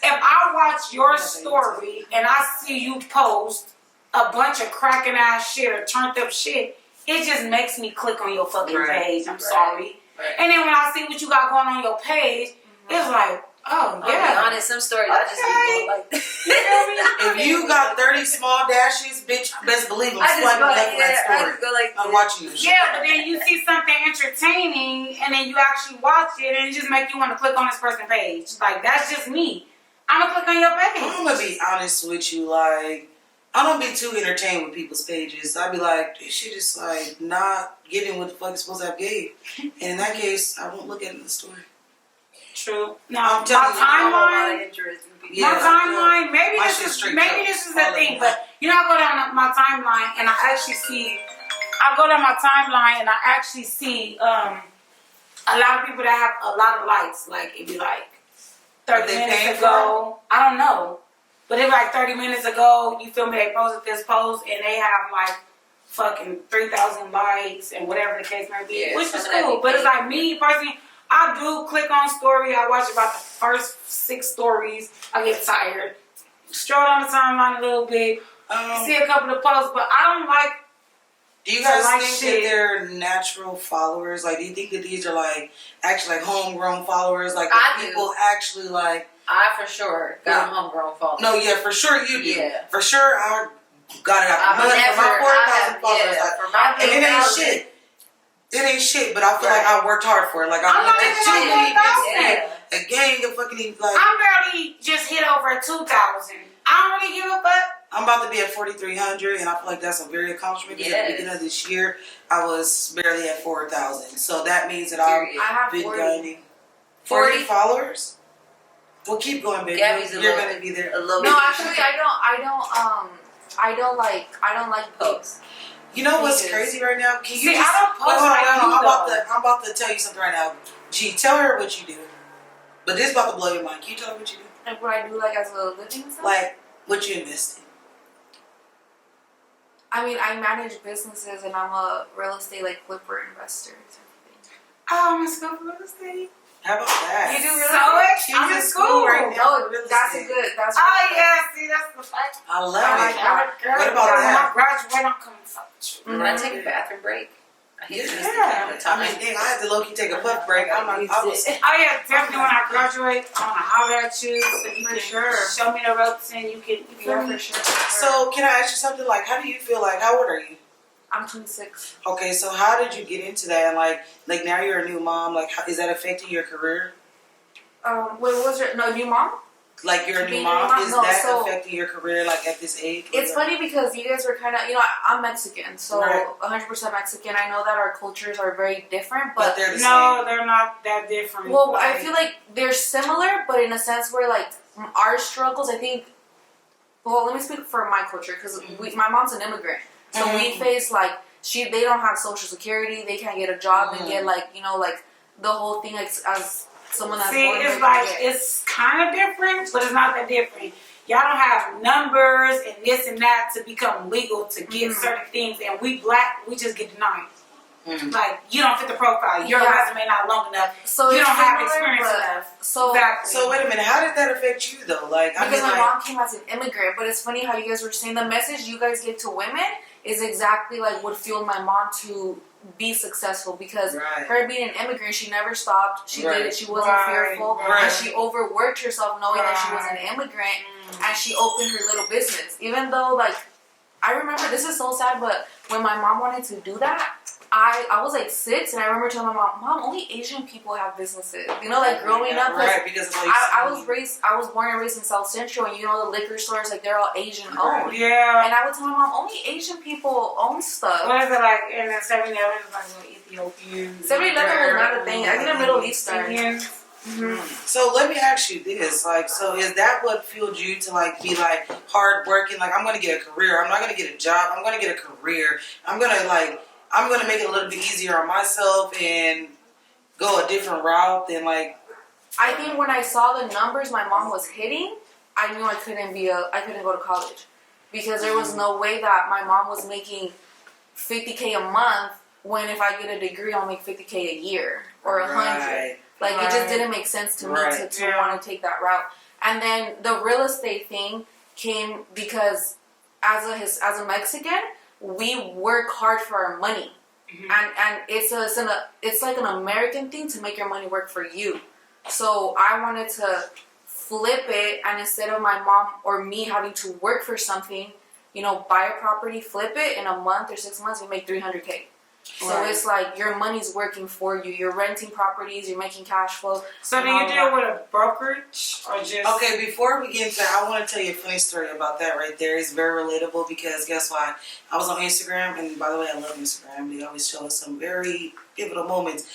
if I watch your story and I see you post a bunch of cracking ass shit or turned up shit, it just makes me click on your fucking Right. page. I'm Right. sorry. Right. And then when I see what you got going on your page, it's like, Oh, I'll be yeah. honest, some stories I just be going like You feel me? If you got 30 small dashes, bitch, best believe I'm I just swiping go left like, for that yeah, I story. just go like I'm watching this shit. Yeah, but then you see something entertaining and then you actually watch it and it just make you want to click on this person's page. Like, that's just me. I'm gonna click on your page. I'm gonna be honest with you, like, I don't be too entertained with people's pages. I be like, this shit is like not getting what the fuck it's supposed to have gave. And in that case, I won't look at it in the story. True. No, I'm telling you, I have a lot timeline. of interest in people. Yeah, My timeline, maybe my this shit's is straight the up. thing, but you know, I go down my timeline and I go down my timeline and I actually see a lot of people that have a lot of likes. Like it'd be like 30 they paying minutes for ago. I don't know, but it's like 30 minutes ago. You feel me? They posted this post and they have like fucking 3,000 likes and whatever the case may be, Yeah, which some is of that cool. be But it's fake. like me personally. I do click on story. I watch about the first 6 stories. I get tired. Stroll down the timeline a little bit. See a couple of posts, but I don't like. Do you guys like think shit. that they're natural followers? Like, do you think that these are like actually like homegrown followers? Like, I that do. people actually like? I for sure got Yeah. homegrown followers. No, yeah, for sure you do. Yeah. For sure, I got it out the mud for my 4,000 followers. Like, for my and it ain't 8,000. shit. It ain't shit, but I feel like I worked hard for it. Like, I'm I'm not like, even too on many 4,000. bitches, a gang of fucking like. I'm barely just hit over 2,000. I don't really give a fuck. I'm about to be at 4,300, and I feel like that's a very accomplishment. Because at the beginning of this year, I was barely at 4,000. So that means that Period. I have I've been 40. gaining 40? 40 followers. Well, keep going, baby. Gabby's You're gonna be there. a little No, bit. actually, I don't like posts. You know what's Yes. crazy right now? Can you See, just I don't post hold on, like hold on. you, I'm about to tell you something right now. G, tell her what you do. But this is about to blow your mind. Can you tell her what you do? like what I do like as a living and stuff. Like what you invest in. I mean, I manage businesses and I'm a real estate like flipper investor. Oh, I'm in school for real estate. How about that? You do real So estate? I'm in school right now. Oh, for real that's estate. good. That's Oh really good. yeah, see that's the fact. I love I it. like that. What about When that? I graduate, I'm coming to fuck with you. When I take a bathroom break, I hit this Yeah. all the time. I mean, dang, I had to low-key take a puff break. I was Oh yeah, definitely when I graduate, I wanna holler at you so you For can sure. show me the ropes and you can Yeah, for sure. So, can I ask you something? Like, how do you feel? Like, how old are you? I'm 26. Okay, so how did you get into that? And like now you're a new mom. Like, how, is that affecting your career? Wait, what was your new mom? Like, you're a new Being mom. a mom? Is No, that so- affecting your career? Like at this age? It's funny because you guys were kind of, I'm Mexican, so Right. 100% Mexican. I know that our cultures are very different, But but they're the No, same. they're not that different. well, I feel like they're similar, but in a sense where like our struggles, I think. Well, let me speak for my culture because my mom's an immigrant, so we face like they don't have social security, they can't get a job and get like like the whole thing as someone that's See, born it's here like can get. it's kind of different, but it's not that different. Y'all don't have numbers and this and that to become legal to get certain things, and we black, we just get denied. Like you don't fit the profile. Your Yeah. resume not long enough. So You it's don't have similar, experience but- enough. So Exactly. So wait a minute. How did that affect you though? Like, I because mean, my like, mom came as an immigrant, but it's funny how you guys were saying the message you guys give to women is exactly like what fueled my mom to be successful because Right. her being an immigrant, she never stopped. She Right. did it. She wasn't Right. fearful, Right. and she overworked herself knowing that she was an Right. immigrant, and she opened her little business. Even though, like, I remember this is so sad, but when my mom wanted to do that, I was like 6, and I remember telling my mom, only Asian people have businesses. Like growing up, 'cause right? Because it's like I was born and raised in South Central, and the liquor stores, like they're all Asian owned. Yeah. And I would tell my mom, only Asian people own stuff. What is it like in the 7-Eleven? It's like little Ethiopian. 7-Eleven was not a thing. I think the Middle Eastern. Indians. So let me ask you this: like, so is that what fueled you to like be like hard working? Like, I'm gonna get a career. I'm not gonna get a job. I'm gonna get a career. I'm gonna make it a little bit easier on myself and go a different route than like. I think when I saw the numbers my mom was hitting, I knew I couldn't go to college because there was no way that my mom was making $50K a month when if I get a degree I'll make $50K a year or 100. Right. Like it Right. just didn't make sense to me Right. to Yeah. want to take that route. And then the real estate thing came because as a Mexican, we work hard for our money. And it's like an American thing to make your money work for you. So I wanted to flip it, and instead of my mom or me having to work for something, you know, buy a property, flip it in a month or 6 months, we make $300K. So it's like your money's working for you. You're renting properties, you're making cash flow. So do you deal with a brokerage or just? Okay, before we get into I want to tell you a funny story about that right there. It's very relatable because guess what? I was on Instagram, and by the way, I love Instagram. They always show us some very pivotal moments.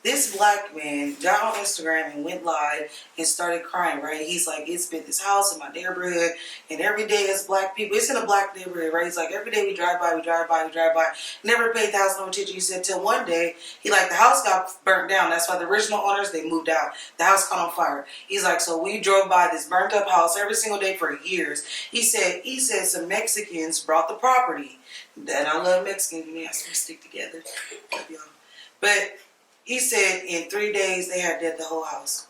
This black man got on Instagram and went live and started crying, right? He's like, it's been this house in my neighborhood, and every day it's black people. It's in a black neighborhood, right? He's like, every day we drive by. Never paid $1,000 attention. He said, till one day, the house got burnt down. That's why the original owners, they moved out. The house caught on fire. He's like, so we drove by this burnt up house every single day for years. He said some Mexicans brought the property. And I love Mexicans. We have to stick together. Love y'all. But he said in 3 days they had dead the whole house.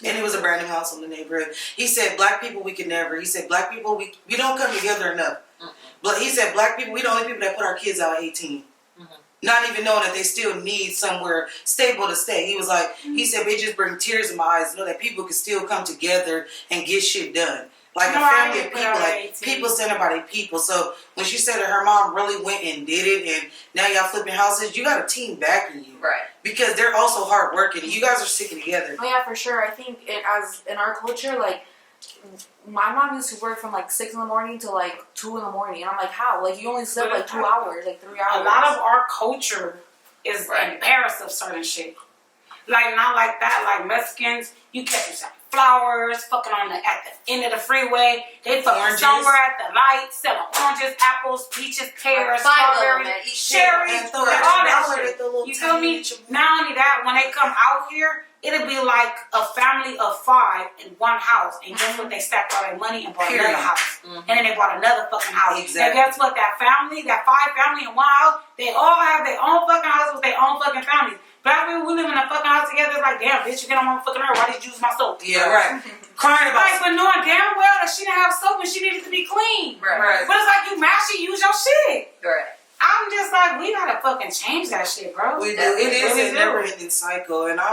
And it was a brand new house in the neighborhood. He said, black people, we can never. He said, black people, we don't come together enough. But he said, black people, we the only people that put our kids out at 18. Not even knowing that they still need somewhere stable to stay. He was like, he said, it just brings tears in my eyes to know that people can still come together and get shit done. Like a family of people, like people centered by their people. So when she said that her mom really went and did it, and now y'all flipping houses, you got a team backing you, Right. Because they're also hard working. You guys are sticking together. Oh yeah, for sure. I think as in our culture, like my mom used to work from like 6 in the morning to like 2 in the morning, and I'm like, how? Like you only slept like 2 hours, like 3 hours. A lot of our culture is embarrassed of certain shit. Like not like that. Like Mexicans, you catch yourself flowers, fucking at the end of the freeway. They fucking Oranges. somewhere at the light, selling oranges, apples, peaches, pears, strawberries, cherries, all that shit. You feel me? Not only that, when they come out here, it'll be like a family of 5 in one house. And guess what? They stacked all their money and bought another house. And then they bought another fucking house. Exactly. And guess what? That 5 family in one house, they all have their own fucking house with their own fucking families. Black people, we live in a fucking house together. It's like, damn, bitch, you get on my fucking nerve. Why did you use my soap? Yeah, right. Crying about like, but knowing damn well that she didn't have soap and she needed to be clean. Right. But it's like, you mash it, use your shit. Right. I'm just like, we gotta fucking change that shit, bro. We do. It is a never-ending cycle, and we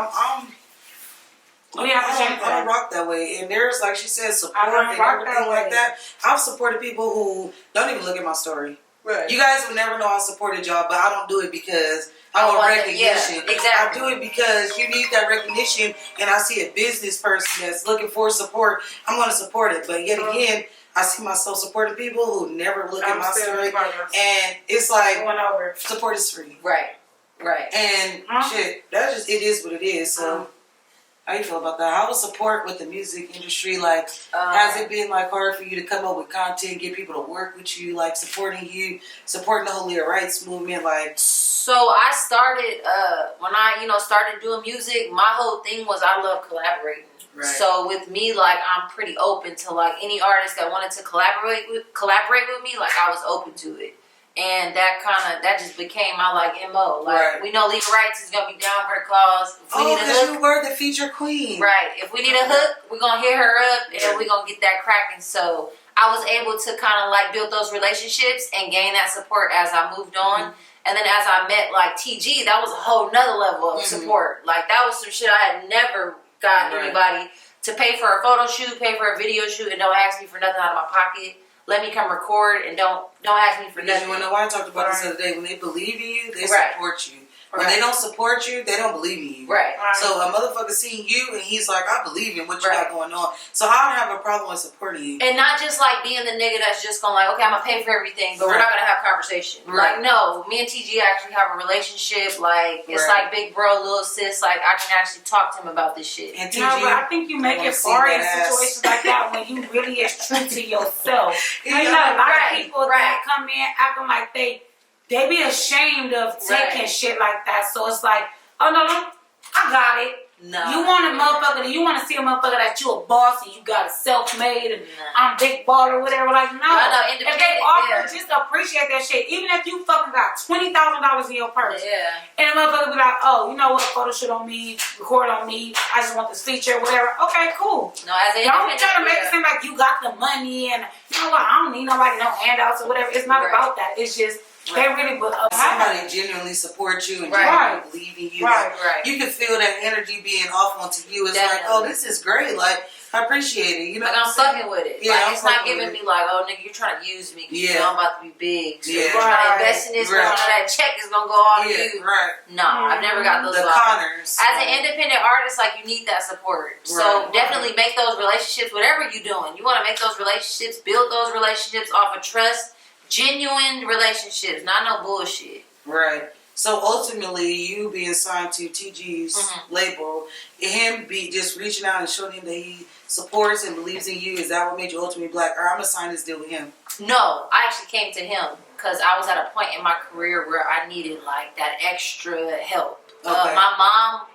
have to change I that. rock that way. And there's, like she said, support I and rock everything that like way. that. I've supported people who don't even look at my story. Right. You guys would never know I supported y'all, but I don't do it because I want recognition. Yeah, exactly. I do it because you need that recognition, and I see a business person that's looking for support. I'm going to support it. But yet again, I see myself supporting people who never look at my story. And it's like, support is free. Right. And shit, that's just, it is what it is. So, how you feel about that? How was support with the music industry? Like, has it been like hard for you to come up with content, get people to work with you, like supporting the whole Leah rights movement? Like, so I started when I started doing music. My whole thing was I love collaborating. Right. So with me, like I'm pretty open to like any artist that wanted to collaborate with me. Like I was open to it. And that just became my like MO. Like we know Leah Rights is gonna be down for the cause. If we need a hook, you were the feature queen. Right. If we need a hook, we're gonna hit her up and we're gonna get that cracking. So I was able to kind of like build those relationships and gain that support as I moved on. And then as I met like TG, that was a whole nother level of support. Like that was some shit I had never gotten anybody to pay for a photo shoot, pay for a video shoot, and don't ask me for nothing out of my pocket. Let me come record and don't ask me for nothing. You know why I talked about this the other day? When they believe in you, they support you. When they don't support you, they don't believe in you. Right. So a motherfucker seeing you and he's like, I believe in what you got going on. So I don't have a problem with supporting you. And not just like being the nigga that's just gonna like, okay, I'm gonna pay for everything, but we're not gonna have conversation. Like, no, me and TG actually have a relationship. Like, it's like big bro, little sis. Like, I can actually talk to him about this shit. And TG, but I think you make it far in situations like that when you really is true to yourself. You know, a lot of people that come in acting like they be ashamed of taking shit like that. So it's like, oh no, I got it. No. You want to see a motherfucker that you a boss and you got a self-made and I'm big baller or whatever. Like, no. If they offer, just appreciate that shit. Even if you fucking got $20,000 in your purse. Yeah. And a motherfucker be like, oh, you know what? Photo shoot on me, record on me. I just want this feature, whatever. Okay, cool. No, don't try to make it seem like you got the money and you know what? I don't need nobody, no handouts or whatever. It's not about that. It's just They really somebody genuinely supports you and Right. genuinely believe in you. Right. Right. You can feel that energy being off onto you. It's like, oh, this is great. Like, I appreciate it. You know, Like, what I'm fucking with it. Yeah, like, I'm it's not fucking giving with me like, oh, nigga, you're trying to use me because you Yeah. know I'm about to be big. So Yeah. you're trying to invest in this, Right. because that check is going to go all to Yeah, you. right. No, I've never got those The vibes. Connors. As an independent artist, like, you need that support. So Right. definitely make those relationships, whatever you're doing. You want to make those relationships, build those relationships off of trust, genuine relationships, not no bullshit. Right. So ultimately, you being signed to TG's label, him be just reaching out and showing him that he supports and believes in you, is that what made you ultimately black? Or I'm gonna sign this deal with him. No, I actually came to him because I was at a point in my career where I needed like that extra help. Okay. My mom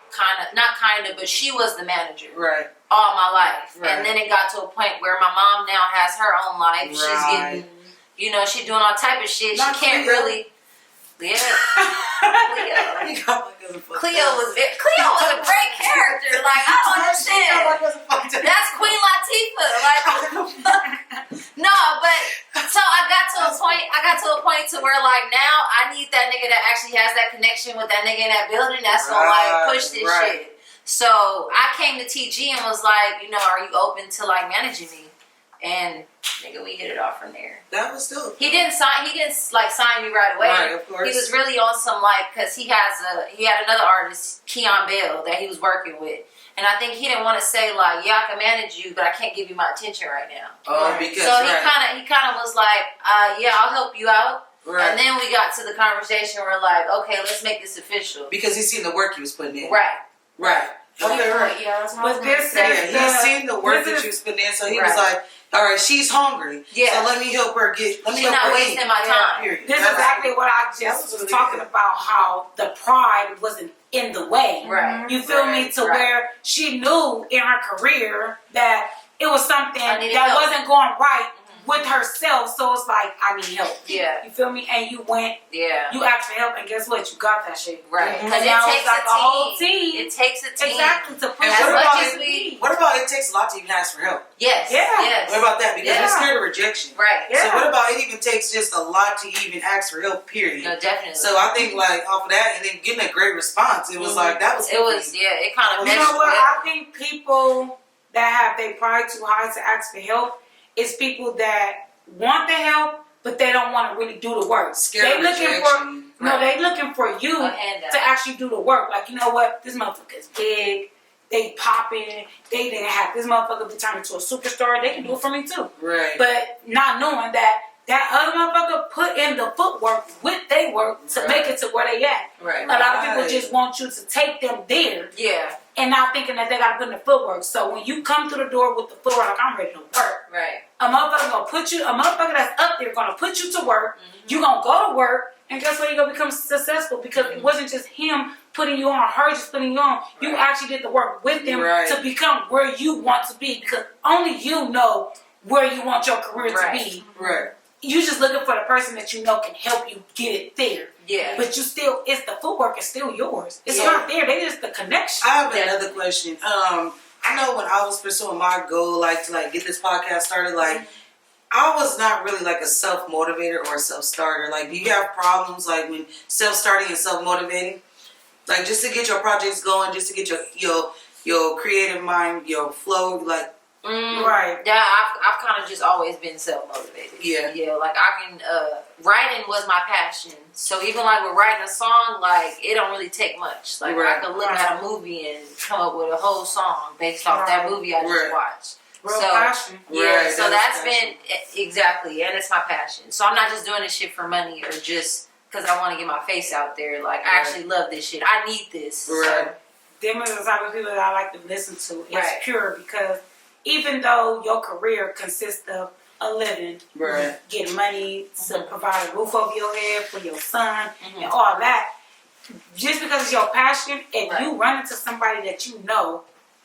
but she was the manager Right. all my life. Right. And then it got to a point where my mom now has her own life. She's Right. getting, she's doing all type of shit. Not She can't Cleo. really. Yeah. Cleo. You got my cousin fucked Cleo up. was a great character. Like, I don't understand. That's Queen Latifah. Like, no, but so I got to a point to where like now I need that nigga that actually has that connection with that nigga in that building that's gonna like push this shit. So I came to TG and was like, are you open to like managing me? And nigga, we hit it off from there. That was dope. He didn't sign me right away. Right, of course. He was really on some cause he had another artist, Keon Bell, that he was working with. And I think he didn't want to say like, yeah, I can manage you, but I can't give you my attention right now. Oh, because So he kind of was like, yeah, I'll help you out. Right. And then we got to the conversation where like, okay, let's make this official. Because he seen the work he was putting in. Right. Right. Okay, right. Yeah, that's what I was But gonna this say. Yeah, he seen the work that you was putting in, so he was like, all right, she's hungry. Yeah. So let me help her She's not wasting my time. Period. This is exactly what I just was talking about, how the pride wasn't in the way. Right. You feel me? To where she knew in her career that it was something that help. wasn't going right with herself. So it's like, I need help. Yeah. You feel me? And you went, Yeah. you asked for help, and guess what? You got that shit. Right. And Because now it it's takes like a whole team. It takes a team. Exactly. To push And As what much about as it? we. What about it takes a lot to even ask for help? Yes. Yeah. Yes. What about that? Because we're Yeah. scared of rejection. Right. Yeah. So what about it even takes just a lot to even ask for help, period. No, definitely. So I think like off of that and then getting a great response, it was like that was It kind of You meshed know what? with. I think people that have their pride too high to ask for help is people that want the help, but they don't want to really do the work. Scared They of looking rejection. for they looking for you A handout. to actually do the work. Like, you know what? This motherfucker's big. They popping. They didn't have this motherfucker be turned into a superstar. They can do it for me too. Right. But not knowing that other motherfucker put in the footwork with their work to make it to where they at. Right. A lot of people just want you to take them there. Yeah. And not thinking that they gotta put in the footwork. So when you come through the door with the footwork, like, I'm ready to work. Right. A motherfucker that's up there gonna put you to work. You gonna go to work, and guess what? You gonna become successful because it wasn't just him putting you on, her just putting you on. You actually did the work with them to become where you want to be, because only you know where you want your career to be. Right. You just looking for the person that you know can help you get it there. Yeah. But it's the footwork is still yours. It's not there. They just the connection. I have another question. I know when I was pursuing my goal, to get this podcast started, I was not really a self-motivator or a self-starter. Do you have problems when self-starting and self-motivating? Just to get your projects going, just to get your creative mind, your flow, Right. Yeah, I've kind of just always been self-motivated. Yeah. Yeah, I can, writing was my passion. So even with writing a song, it don't really take much. I could look at a movie and come up with a whole song based off that movie I just watched. Real passion. Yeah, so that's been, exactly, and it's my passion. So I'm not just doing this shit for money or just because I want to get my face out there. I actually love this shit. I need this. Right. Them are the type of people that I like to listen to. It's pure, because even though your career consists of a living, getting money to provide a roof over your head for your son and all that, just because it's your passion, if you run into somebody that you know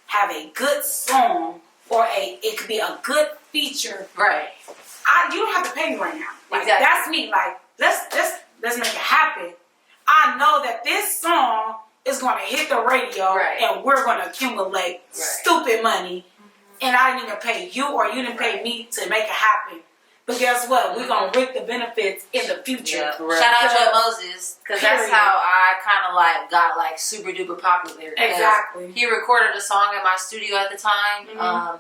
have a good song or it could be a good feature, you don't have to pay me right now. That's me. Let's make it happen. I know that this song is going to hit the radio and we're going to accumulate stupid money. And I didn't even pay you or you didn't pay me to make it happen. But guess what? We're gonna reap the benefits in the future. Yeah. Right. Shout out Joe Moses, because that's Period. how I kind of like got like super duper popular. 'Cause Exactly. He recorded a song in my studio at the time,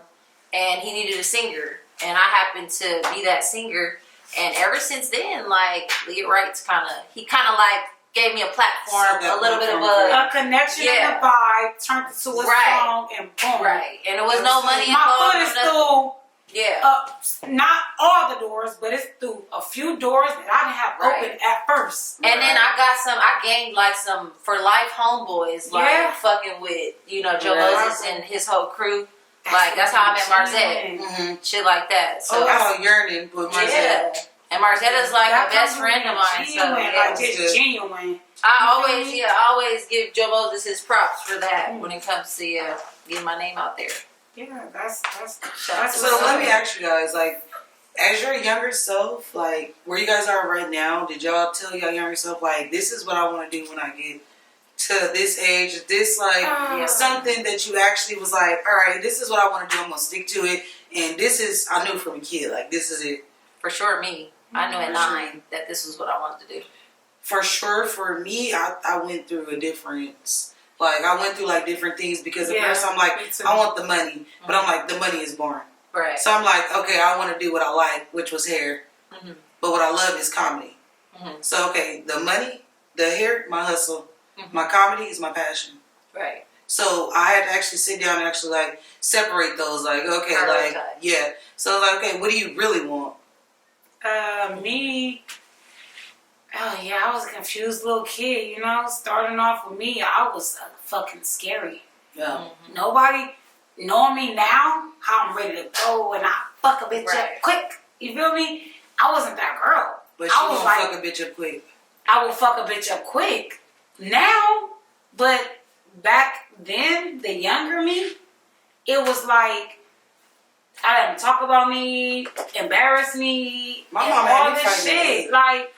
and he needed a singer, and I happened to be that singer. And ever since then, like Leah Wright's he kind of like gave me a platform, a little bit of A connection and a vibe turned into a Right. song and boom. right, and it was no money My involved. foot is or nothing. through Yeah, not all the doors, but it's through a few doors that I didn't have Right. open at first. and then I gained like some for life homeboys, like Yeah. fucking with Joe Right. Moses and his whole crew. Like that's how I met Marzette, Mm-hmm. shit like that. So yearning with myself. yeah, and Marzetta's like That a best comes friend of mine. So genuine, yeah. like just genuine. I always give Joe Moses his props for that when it comes to getting my name out there. Yeah, that's So let me ask you guys, like, as your younger self, like, where you guys are right now, did y'all tell your younger self, like, this is what I want to do when I get to this age? Is this, like, something that you actually was like, all right, this is what I want to do, I'm going to stick to it, and this is, I knew from a kid, like, this is it. For sure, me. I knew at 9 that this was what I wanted to do. For sure, for me, I went through a difference. Like, I went through, like, different things because at first I'm like, I want the money. But I'm like, the money is boring. Right. So I'm like, okay, I want to do what I like, which was hair. Mm-hmm. But what I love is comedy. Mm-hmm. So, okay, the money, the hair, my hustle. My comedy is my passion. Right. So I had to actually sit down and actually, like, separate those. Like, okay, like, yeah. So, like, okay, what do you really want? Me. Oh yeah, I was a confused little kid, Starting off with me, I was fucking scary. Yeah. Nobody knowing me now, how I'm ready to go and I fuck a bitch Right. up quick. You feel me? I wasn't that girl. But I you was gonna like, fuck a bitch up quick. I will fuck a bitch up quick now, but back then, the younger me, it was like I didn't talk about me, embarrass me, My and mom had all me this fighting at shit. 8. Like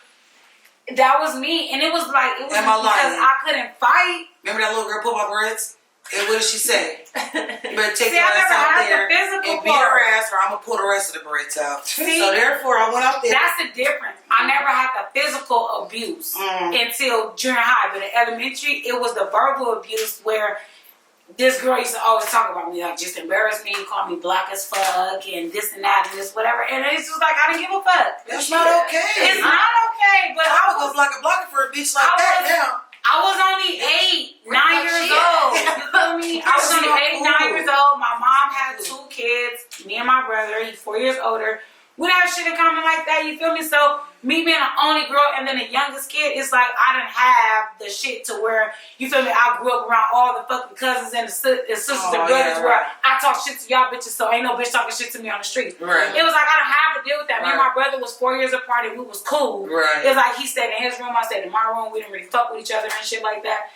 that was me, and it was like it was Am I because lying? I couldn't fight. Remember that little girl pulled my braids? And what did she say? You better take See, your I ass never out had there the physical and beat part. her ass, or I'm gonna pull the rest of the braids out. See? So therefore, I went out there. That's the difference. I never had the physical abuse until junior high, but in elementary, it was the verbal abuse where this girl used to always talk about me, like just embarrass me, call me black as fuck, and this and that and this whatever. And it's just like I didn't give a fuck. That's not okay. It's not okay, but I would go block a blocker for a bitch like that now. I was only 8, 9 years old. You feel me? I was only 8, 9 years old. My mom had 2 kids. Me and my brother. He's 4 years older. We didn't have shit in common like that. You feel me? So me being the only girl and then the youngest kid, it's like I didn't have the shit to where, you feel me? I grew up around all the fucking cousins and the sisters and brothers where I talk shit to y'all bitches, so ain't no bitch talking shit to me on the street. Right. It was like I didn't have to deal with that. Me and my brother was 4 years apart and we was cool. Right. It was like he stayed in his room, I stayed in my room. We didn't really fuck with each other and shit like that.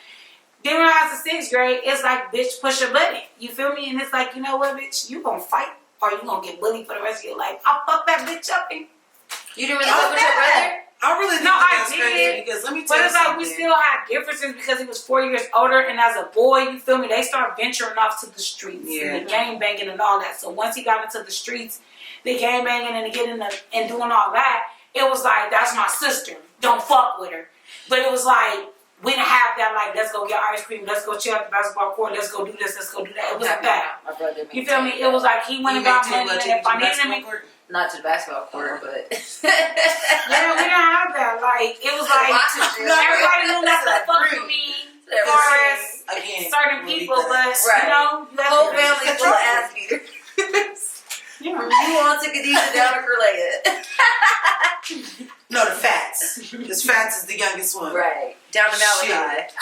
Then when I was in 6th grade, it's like, bitch, push a button. You feel me? And it's like, you know what, bitch? You gonna fight or you gonna get bullied for the rest of your life. I'll fuck that bitch up. And You didn't really fuck with your brother? I really think No, I that's did. crazy because let me tell but you it's like something. we still had differences because he was 4 years older, and as a boy, you feel me, they started venturing off to the streets and the gang banging and all that. So once he got into the streets, the gang banging and getting and doing all that, it was like, that's my sister. Don't fuck with her. But it was like, we didn't have that, like, let's go get ice cream, let's go chill at the basketball court, let's go do this, let's go do that. It wasn't that. My brother You feel me? It was like he went and got money, and if I needed him, not to the basketball court, but yeah, we didn't have that. Like, it was like, everybody knew not to fuck with me as far as certain people, but, you know, you whole have family full of ass beaters. Yeah. You want to Khadijah down to Leah. No, the Fats. This Fats is the youngest one. Right. Down to Malachi.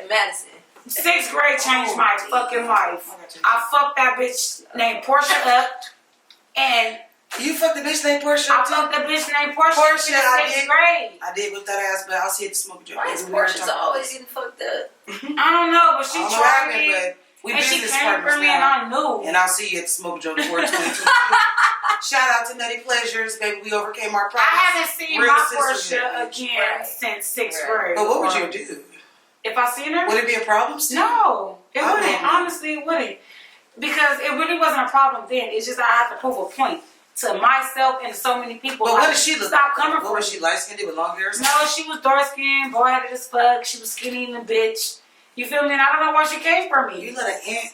Madison. 6th grade changed my fucking life. I fucked that bitch named Portia up, and You fucked the bitch named Portia? I fucked the bitch named Portia Portia, in I 6th did. grade. I did whip that ass, but I'll see it to smoke a joint. Why is Portia's always getting fucked up? I don't know, but she I don't know what tried happened, me, but we and she business came partners for me, now. and I knew. And I'll see you at the smoke joint before 2022. Shout out to Nutty Pleasures, baby. We overcame our problems. I haven't seen Real my sisters Portia here. again since 6th grade. But what would you do? If I seen her? Would it be a problem still? No, it wouldn't. know. Honestly, it wouldn't. Because it really wasn't a problem then. It's just I had to prove a point. to myself and so many people. But like, what did she look stop like? coming What for was me. she, light-skinned with long hair or something? No, she was dark skinned, boy headed as fuck. She was skinny in the bitch. You feel me? And I don't know why she came for me. You let an ant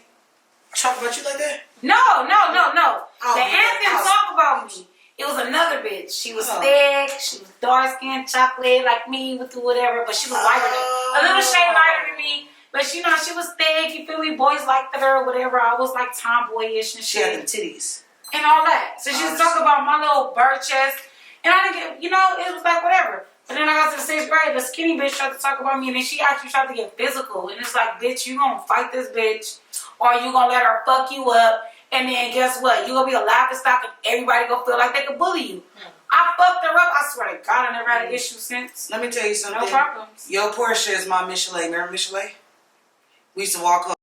talk about you like that? No. Oh, The you aunt got didn't house. talk about me. It was another bitch. She was Oh. thick. She was dark skinned, chocolate like me with the whatever, but she was lighter than a little shade lighter than me. But you know, she was thick. You feel me? Boys liked her, whatever. I was like tomboyish and She had them shit titties. and all that. So she was talking about my little bird chest, and I didn't get. You know, it was like whatever. But then I got to the 6th grade, the skinny bitch tried to talk about me, and then she actually tried to get physical. And it's like, bitch, you gonna fight this bitch, or you gonna let her fuck you up, and then guess what? You gonna be a laughingstock, and everybody gonna feel like they can bully you. I fucked her up. I swear to God, I never had an issue since. Let me tell you something. No problems. Yo, Portia is my Michelet. Remember Michelet? We used to walk up.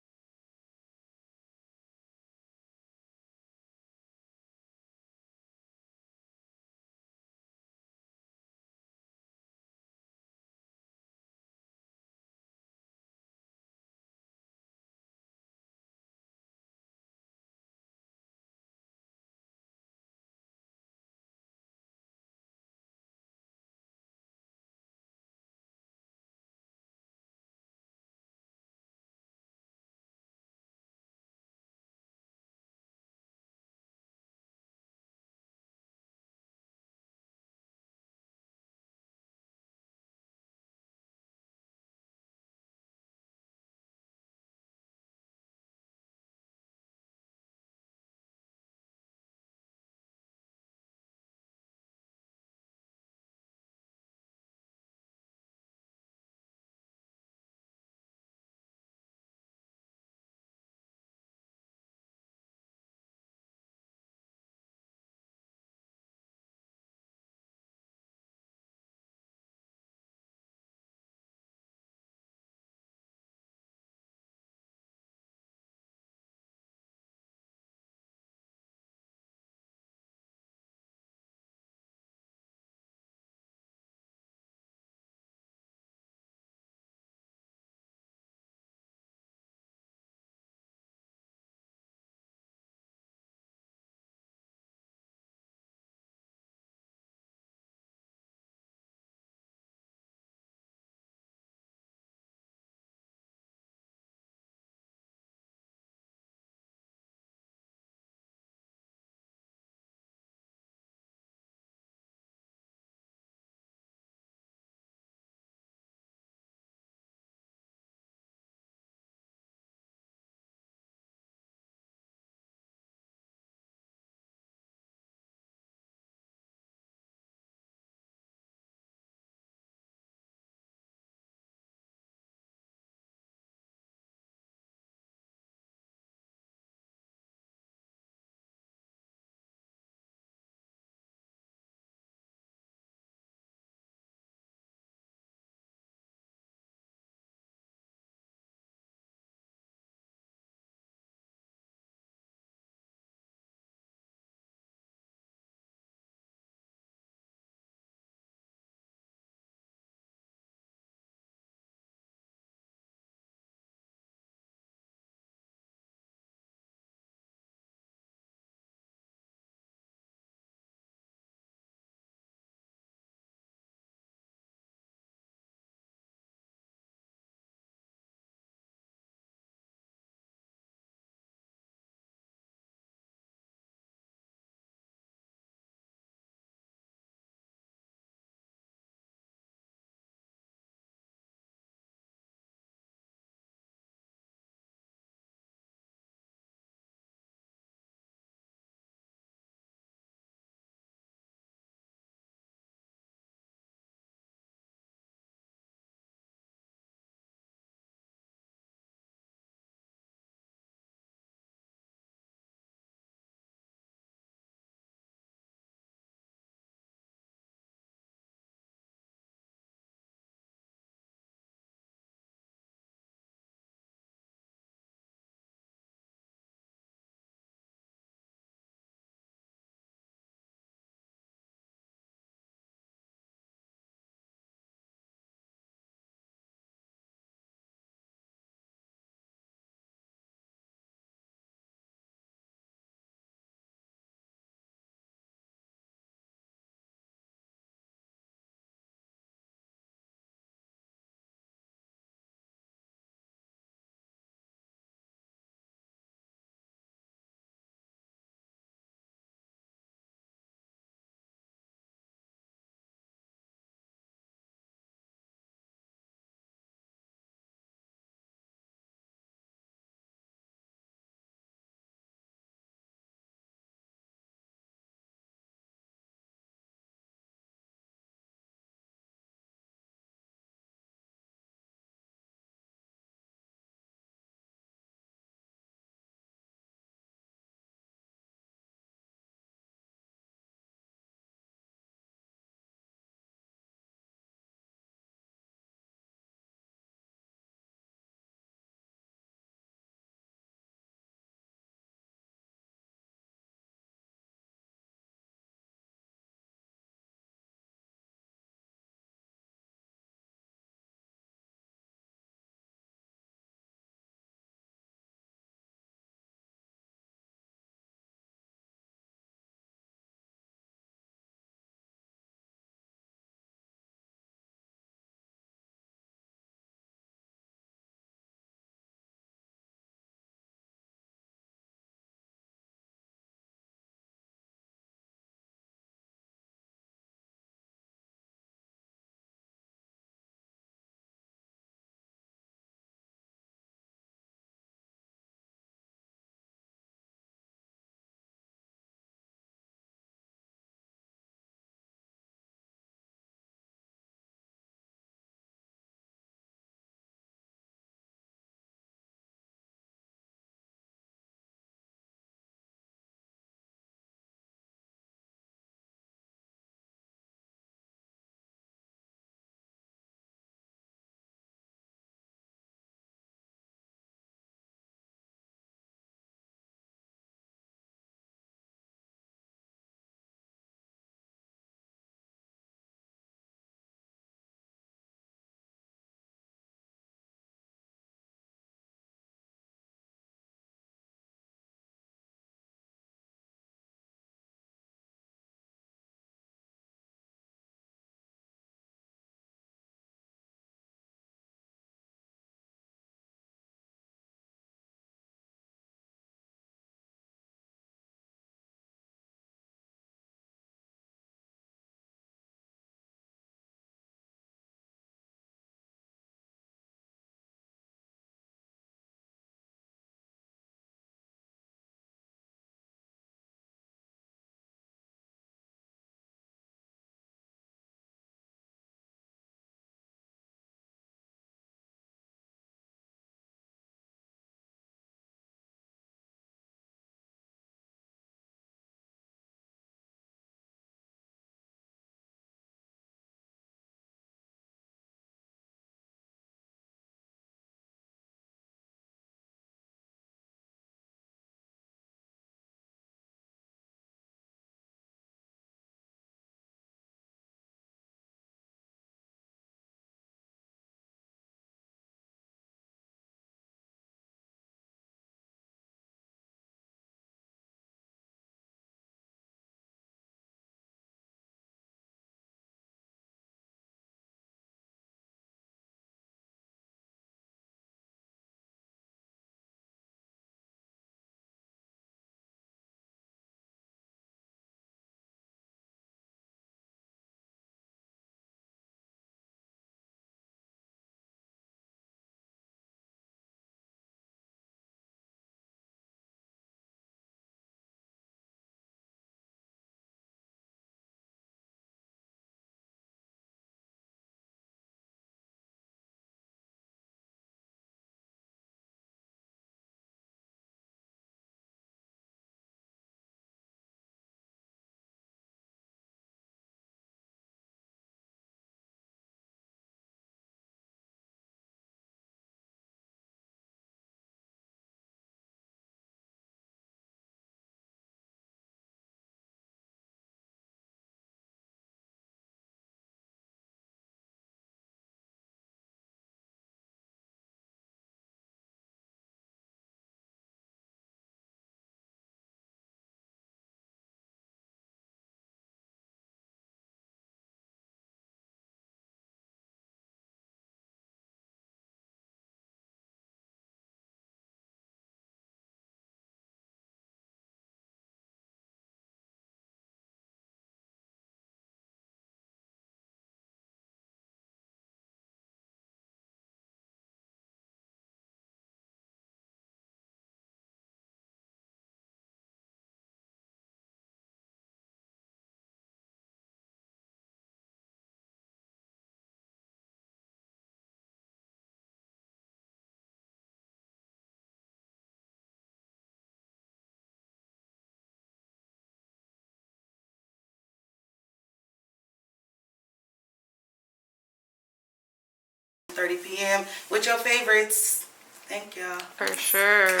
30 p.m. with your favorites. Thank y'all. For sure.